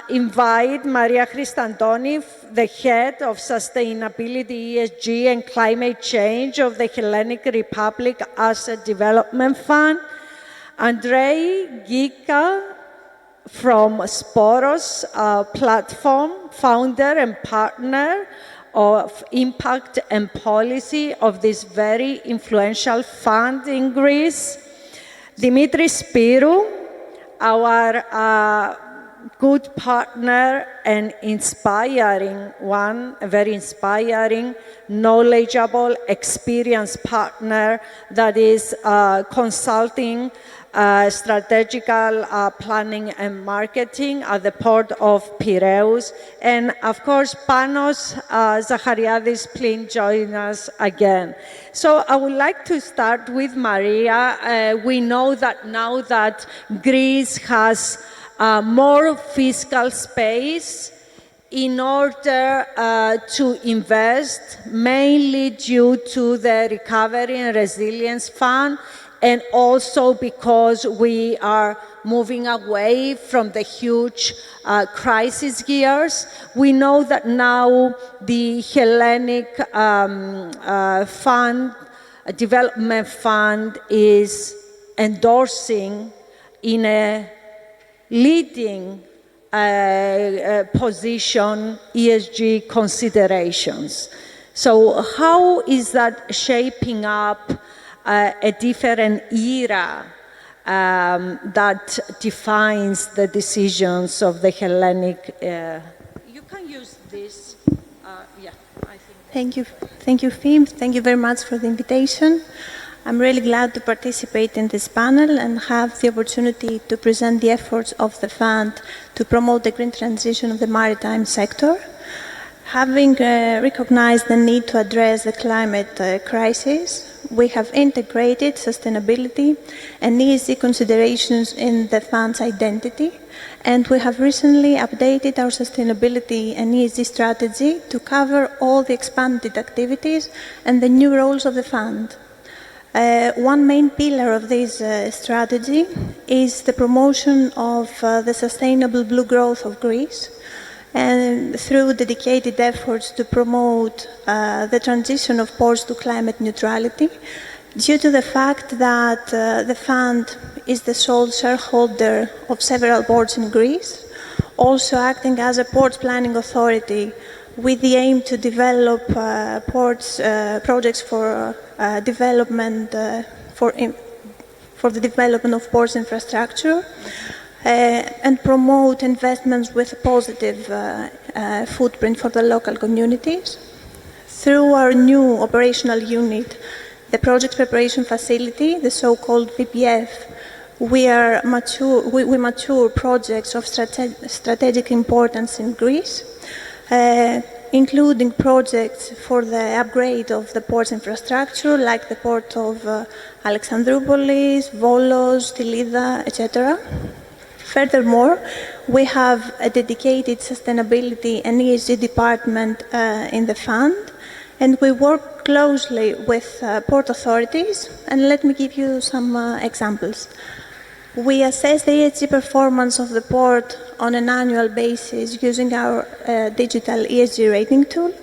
invite Maria Christantoni, the head of Sustainability, ESG and Climate Change of the Hellenic Republic Asset Development Fund, Andrei Gika from Sporos platform, founder and partner of impact and policy of this very influential fund in Greece, Dimitris Spyrou, our good partner and inspiring one, a very inspiring, knowledgeable, experienced partner that is consulting strategical planning and marketing at the port of Piraeus. And of course, Panos Zachariadis, please join us again. So I would like to start with Maria. We know that now that Greece has more fiscal space in order to invest, mainly due to the Recovery and Resilience Fund, and also because we are moving away from the huge crisis years. We know that now the Hellenic Development Fund is endorsing in a leading position ESG considerations. So how is that shaping up a different era that defines the decisions of the Hellenic? You can use this. Yeah, I think. Thank you, Fim. Thank you very much for the invitation. I'm really glad to participate in this panel and have the opportunity to present the efforts of the fund to promote the green transition of the maritime sector. Having recognized the need to address the climate crisis, we have integrated sustainability and ESG considerations in the fund's identity, and we have recently updated our sustainability and ESG strategy to cover all the expanded activities and the new roles of the fund. One main pillar of this strategy is the promotion of the sustainable blue growth of Greece, and through dedicated efforts to promote the transition of ports to climate neutrality, due to the fact that the fund is the sole shareholder of several ports in Greece, also acting as a ports planning authority with the aim to develop ports projects for development for the development of ports infrastructure. And promote investments with a positive footprint for the local communities. Through our new operational unit, the Project Preparation Facility, the so-called PPF, we mature projects of strategic importance in Greece, including projects for the upgrade of the port's infrastructure, like the port of Alexandroupolis, Volos, Tilida, etc. Furthermore, we have a dedicated sustainability and ESG department in the fund, and we work closely with port authorities. And let me give you some examples. We assess the ESG performance of the port on an annual basis using our digital ESG rating tool.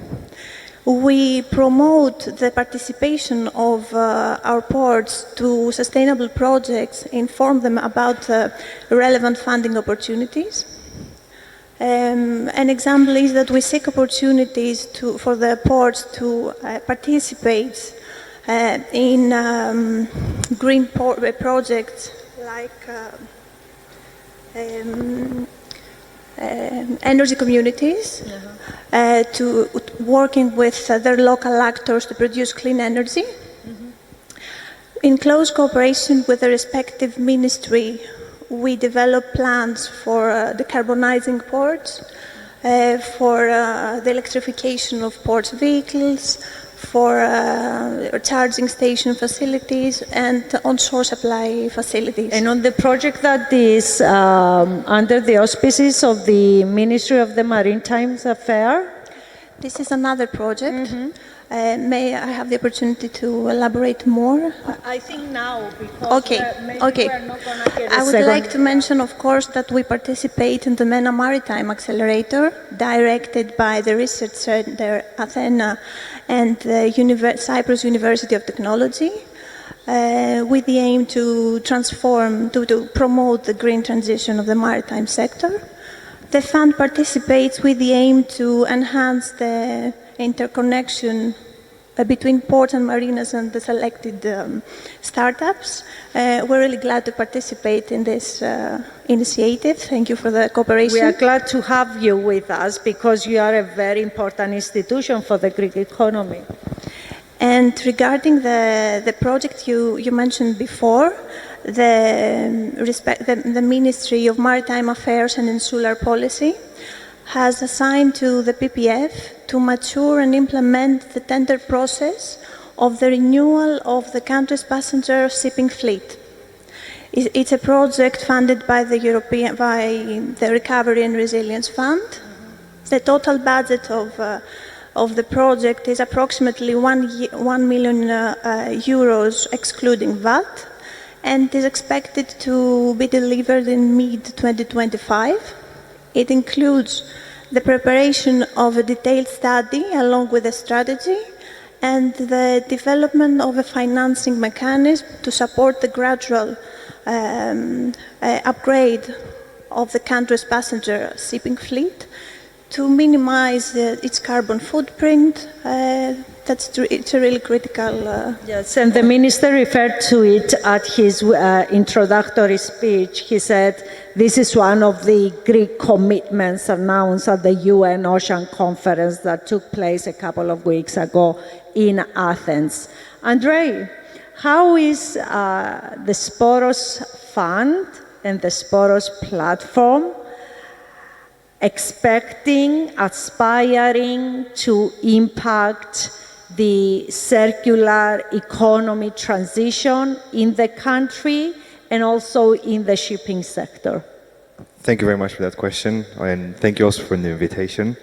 We promote the participation of our ports to sustainable projects, inform them about relevant funding opportunities. An example is that we seek opportunities for the ports to participate in green projects like energy communities, to working with their local actors to produce clean energy. In close cooperation with the respective ministry, we develop plans for decarbonizing ports, for the electrification of ports vehicles, for charging station facilities and onshore supply facilities. And on the project that is under the auspices of the Ministry of the Maritime Affairs? This is another project. May I have the opportunity to elaborate more? I think now, because maybe we're not going to get I would like to mention, of course, that we participate in the MENA Maritime Accelerator, directed by the Research Center Athena and the Cyprus University of Technology, with the aim to to promote the green transition of the maritime sector. The fund participates with the aim to enhance the interconnection between ports and marinas and the selected startups. We're really glad to participate in this initiative. Thank you for the cooperation. We are glad to have you with us because you are a very important institution for the Greek economy. And regarding the project you mentioned before, the Ministry of Maritime Affairs and Insular Policy has assigned to the PPF to mature and implement the tender process of the renewal of the country's passenger shipping fleet. It's a project funded by the Recovery and Resilience Fund. The total budget of the project is approximately 1 million euros excluding VAT, and is expected to be delivered in mid-2025. It includes the preparation of a detailed study along with a strategy and the development of a financing mechanism to support the gradual upgrade of the country's passenger shipping fleet to minimize its carbon footprint. It's a really critical... Yes, and the minister referred to it at his introductory speech. He said, this is one of the Greek commitments announced at the UN Ocean Conference that took place a couple of weeks ago in Athens. Andrei, how is the Sporos Fund and the Sporos platform expecting, aspiring to impact the circular economy transition in the country and also in the shipping sector? Thank you very much for that question, and thank you also for the invitation.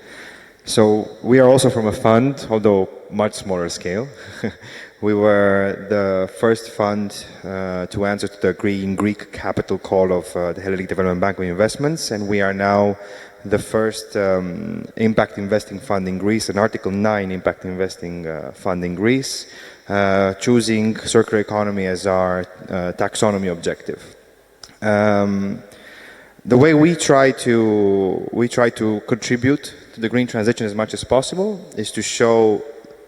So we are also from a fund, although much smaller scale. We were the first fund to answer to the Greek capital call of the Hellenic Development Bank of Investments, and we are now the first impact investing fund in Greece, an Article 9 impact investing fund in Greece, choosing circular economy as our taxonomy objective. The way we try to contribute to the green transition as much as possible is to show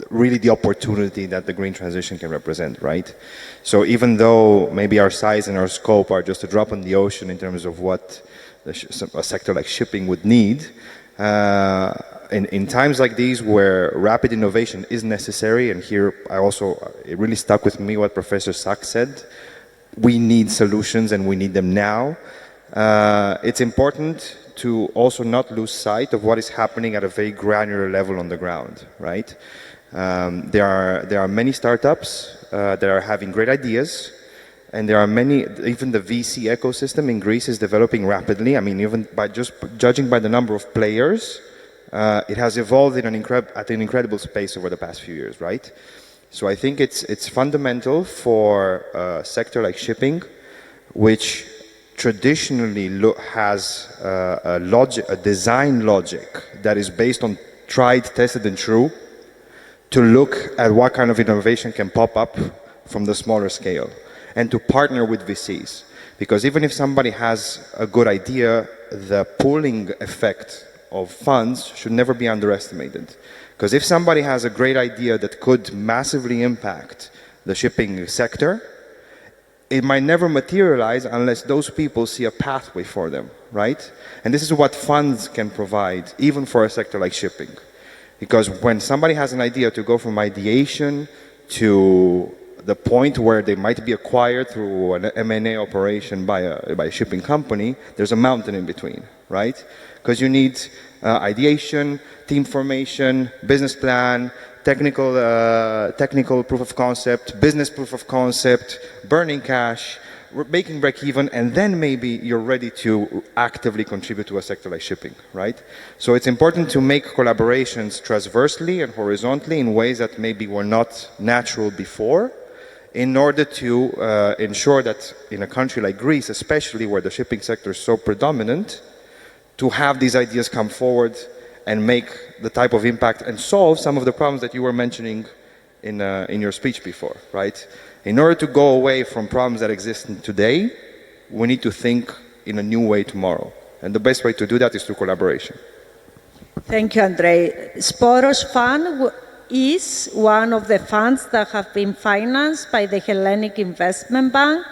really the opportunity that the green transition can represent, right? So even though maybe our size and our scope are just a drop in the ocean in terms of what a sector like shipping would need, in times like these where rapid innovation is necessary, and here it really stuck with me what Professor Sachs said, we need solutions and we need them now. It's important to also not lose sight of what is happening at a very granular level on the ground, right? There are many startups that are having great ideas, and there are many, even the VC ecosystem in Greece is developing rapidly. I mean, even by just judging by the number of players, it has evolved at an incredible pace over the past few years, right? So I think it's fundamental for a sector like shipping, which traditionally has a design logic that is based on tried, tested, and true, to look at what kind of innovation can pop up from the smaller scale and to partner with VCs. Because even if somebody has a good idea, the pooling effect of funds should never be underestimated. Because if somebody has a great idea that could massively impact the shipping sector, it might never materialize unless those people see a pathway for them, right? And this is what funds can provide, even for a sector like shipping. Because when somebody has an idea to go from ideation to the point where they might be acquired through an M&A operation by a shipping company, there's a mountain in between, right? Because you need ideation, team formation, business plan, technical proof of concept, business proof of concept, burning cash, making break even, and then maybe you're ready to actively contribute to a sector like shipping, right? So it's important to make collaborations transversely and horizontally in ways that maybe were not natural before, in order to ensure that in a country like Greece, especially where the shipping sector is so predominant, to have these ideas come forward and make the type of impact and solve some of the problems that you were mentioning in your speech before, right? In order to go away from problems that exist today, we need to think in a new way tomorrow. And the best way to do that is through collaboration. Thank you, Andrei. Sporos Fund is one of the funds that have been financed by the Hellenic Investment Bank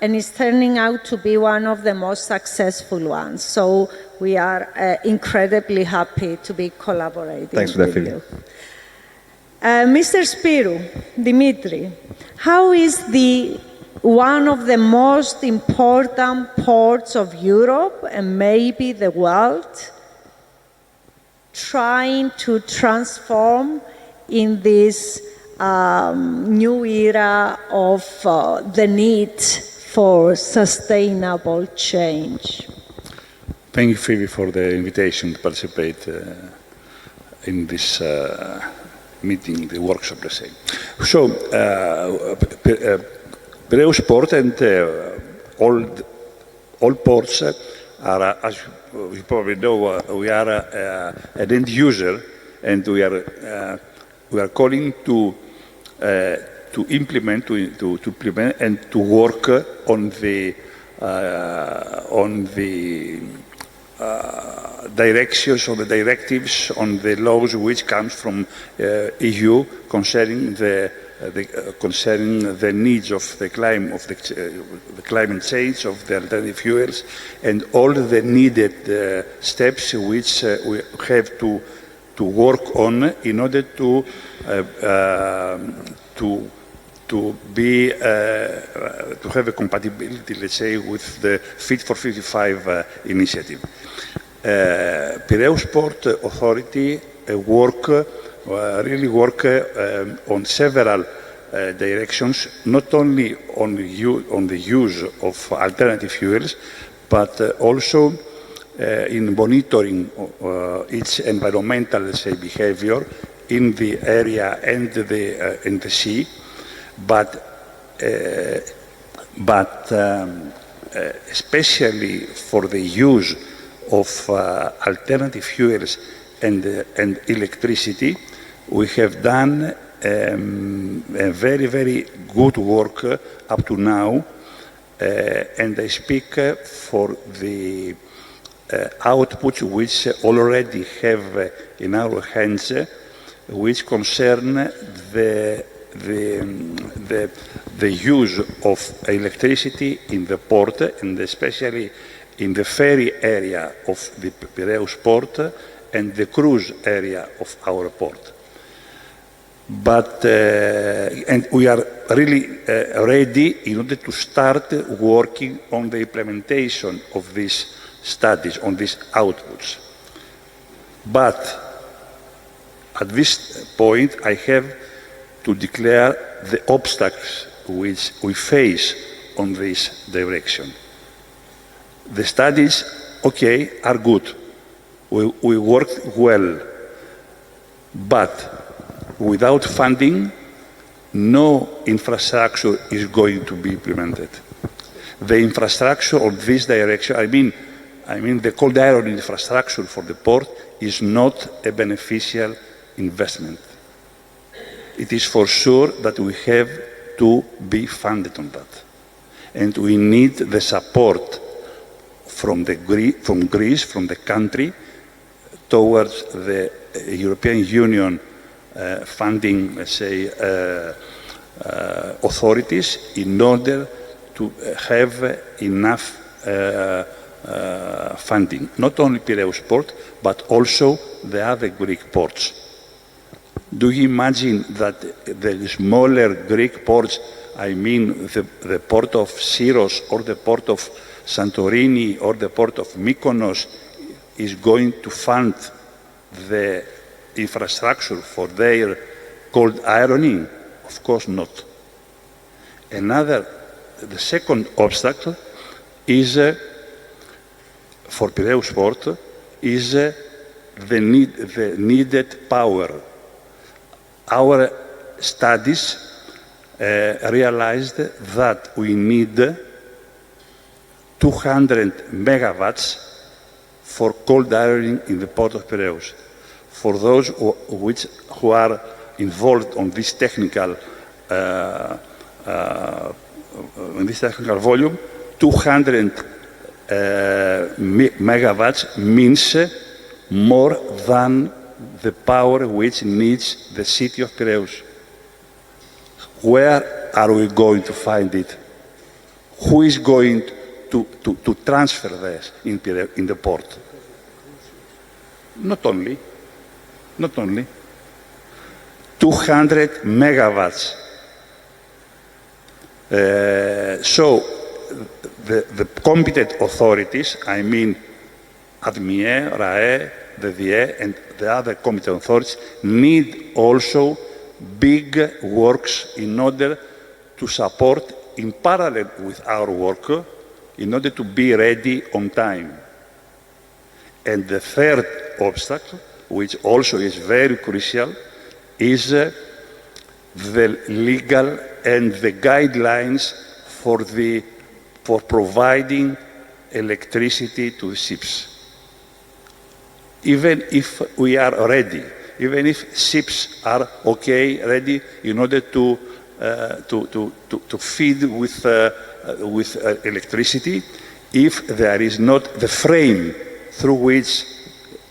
and is turning out to be one of the most successful ones. So we are incredibly happy to be collaborating with you. Mr. Spirou, Dimitri, how is one of the most important ports of Europe and maybe the world trying to transform in this new era of the need for sustainable change? Thank you, Phoebe, for the invitation to participate in this meeting, the workshop, let's say. So, Piraeus Port and all ports are, as you probably know, we are an end user, and we are calling to implement and to work on the directions, on the directives, on the laws which comes from EU concerning the needs of the climate change, of the alternative fuels, and all the needed steps which we have to work on in order to have a compatibility, let's say, with the Fit for 55 initiative. Piraeus Port Authority really work on several directions, not only on the use of alternative fuels, but also in monitoring its environmental, let's say, behavior in the area and in the sea, but especially for the use of alternative fuels and electricity, we have done a very, very good work up to now, and I speak for the outputs which already have in our hands, which concern the use of electricity in the port, and especially in the ferry area of the Piraeus port and the cruise area of our port. But and we are really ready in order to start working on the implementation of these studies, on these outputs. But at this point, I have to declare the obstacles which we face on this direction. The studies, okay, are good. We worked well, but without funding, no infrastructure is going to be implemented. The infrastructure of this direction, I mean the cold iron infrastructure for the port is not a beneficial investment. it is for sure that we have to be funded on that. And we need the support from Greece, from the country, towards the European Union funding, let's say, authorities in order to have enough funding, not only Piraeus port, but also the other Greek ports. Do you imagine that the smaller Greek ports, I mean the port of Syros or the port of Santorini or the port of Mykonos, is going to fund the infrastructure for their cold ironing? Of course not. The second obstacle is for Piraeus port is the needed power. Our studies realized that we need 200 megawatts for cold ironing in the port of Piraeus. For those who are involved on this technical volume, 200 megawatts means more than the power which needs the city of Piraeus. Where are we going to find it? Who is going to transfer this in the port? Not only 200 megawatts. So the competent authorities, I mean ADMIE, RAE, the VE, and the other competent authorities, need also big works in order to support in parallel with our work, in order to be ready on time. And the third obstacle, which also is very crucial, is the legal and the guidelines for providing electricity to the ships. Even if we are ready, even if ships are ready in order to feed with electricity, if there is not the frame through which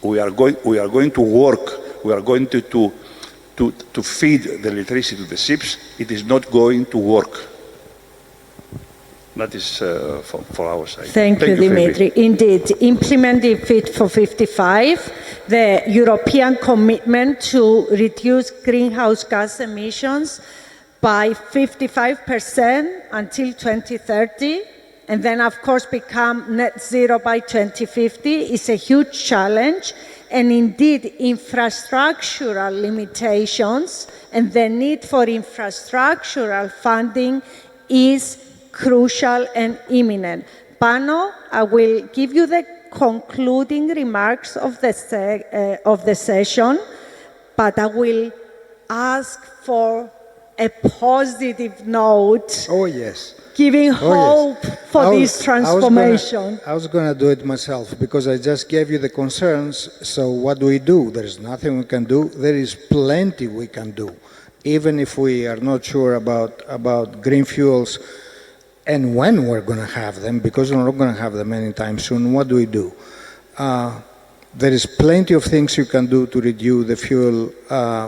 we are going to work, we are going to feed the electricity to the ships, it is not going to work. That is for our side. Thank you, Dimitri. Indeed, implementing Fit for 55, the European commitment to reduce greenhouse gas emissions by 55% until 2030, and then, of course, become net zero by 2050 is a huge challenge. And indeed, infrastructural limitations and the need for infrastructural funding is crucial and imminent. Pano, I will give you the concluding remarks of the session, but I will ask for a positive note. Oh, yes. Giving hope for this transformation. I was going to do it myself because I just gave you the concerns. So what do we do? There's nothing we can do. There is plenty we can do. Even if we are not sure about green fuels and when we're going to have them, because we're not going to have them anytime soon, what do we do? There is plenty of things you can do to reduce the fuel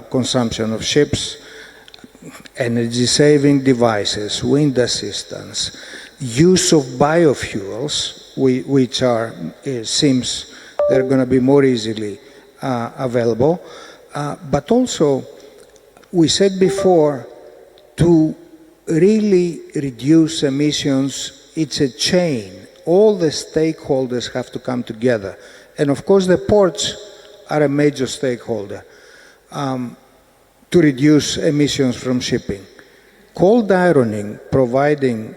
consumption of ships. Energy-saving devices, wind assistance, use of biofuels, which seems they're going to be more easily available. But also, we said before, to really reduce emissions, it's a chain. All the stakeholders have to come together. And of course, the ports are a major stakeholder. To reduce emissions from shipping. Cold ironing, providing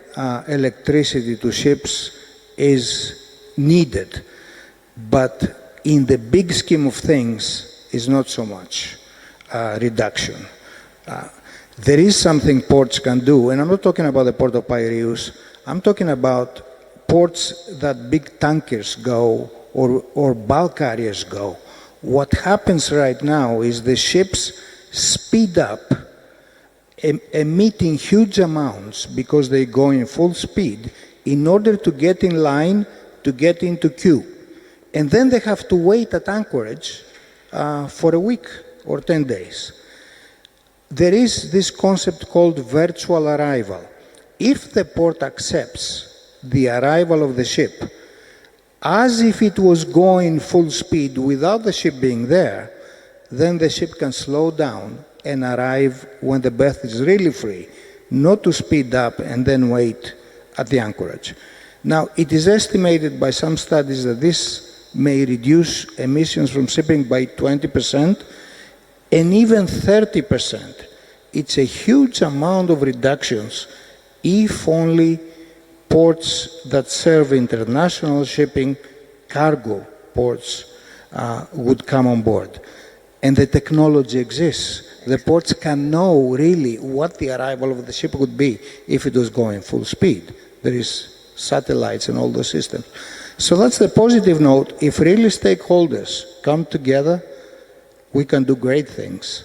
electricity to ships is needed, but in the big scheme of things is not so much reduction. There is something ports can do, and I'm not talking about the port of Piraeus, I'm talking about ports that big tankers go or bulk carriers go. What happens right now is the ships speed up emitting huge amounts because they go in full speed in order to get in line to get into queue. And then they have to wait at anchorage for a week or 10 days. There is this concept called virtual arrival. If the port accepts the arrival of the ship as if it was going full speed without the ship being there, then the ship can slow down and arrive when the berth is really free, not to speed up and then wait at the anchorage. Now, it is estimated by some studies that this may reduce emissions from shipping by 20% and even 30%. It's a huge amount of reductions if only ports that serve international shipping, cargo ports, would come on board. And the technology exists. The ports can know really what the arrival of the ship would be if it was going full speed. There is satellites and all those systems. So that's the positive note. If really stakeholders come together, we can do great things.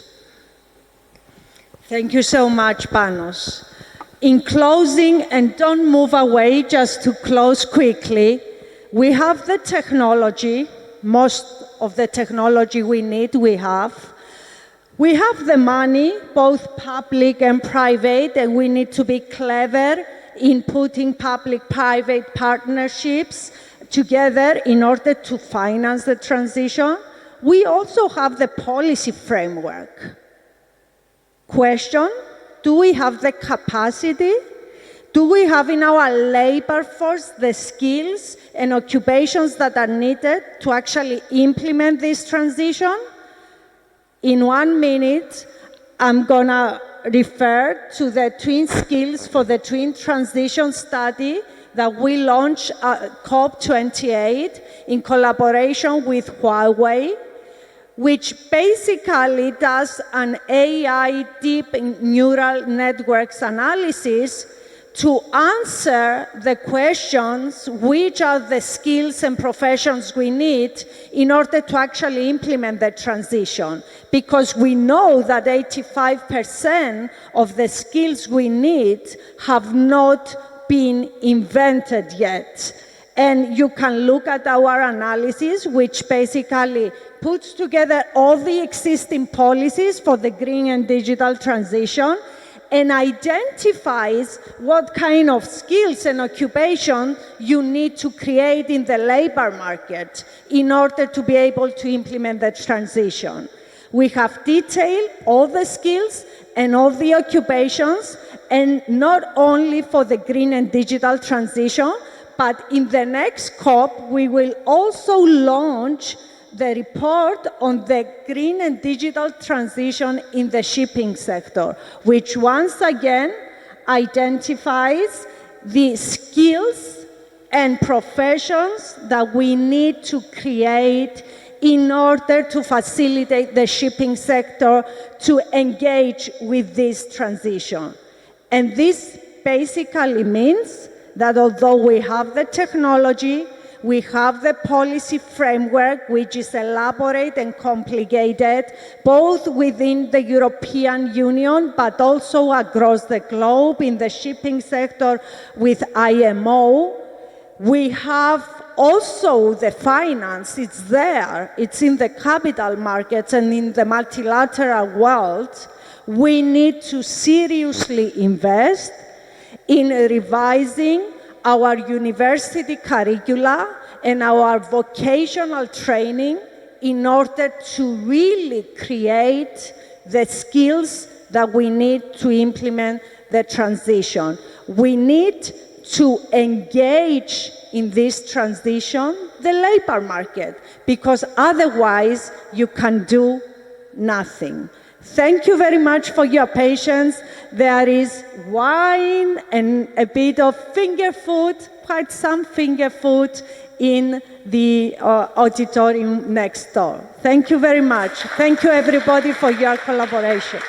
Thank you so much, Panos. In closing, and don't move away, just to close quickly, we have the technology, most of the technology we need, we have. We have the money, both public and private, and we need to be clever in putting public-private partnerships together in order to finance the transition. We also have the policy framework. Question, do we have the capacity? Do we have in our labor force the skills and occupations that are needed to actually implement this transition? In 1 minute, I'm gonna refer to the twin skills for the twin transition study that we launched at COP28 in collaboration with Huawei, which basically does an AI deep neural networks analysis to answer the questions, which are the skills and professions we need in order to actually implement the transition. Because we know that 85% of the skills we need have not been invented yet. And you can look at our analysis, which basically puts together all the existing policies for the green and digital transition and identifies what kind of skills and occupation you need to create in the labor market in order to be able to implement the transition. We have detailed all the skills and all the occupations, and not only for the green and digital transition, but in the next COP, we will also launch the report on the green and digital transition in the shipping sector, which once again identifies the skills and professions that we need to create in order to facilitate the shipping sector to engage with this transition. And this basically means that although we have the technology, we have the policy framework, which is elaborate and complicated, both within the European Union, but also across the globe in the shipping sector with IMO. We have also the finance, it's there, it's in the capital markets and in the multilateral world. We need to seriously invest in revising our university curricula and our vocational training in order to really create the skills that we need to implement the transition. We need to engage in this transition the labor market, because otherwise you can do nothing. Thank you very much for your patience. There is wine and a bit of finger food, quite some finger food in the auditorium next door. Thank you very much. Thank you everybody for your collaboration.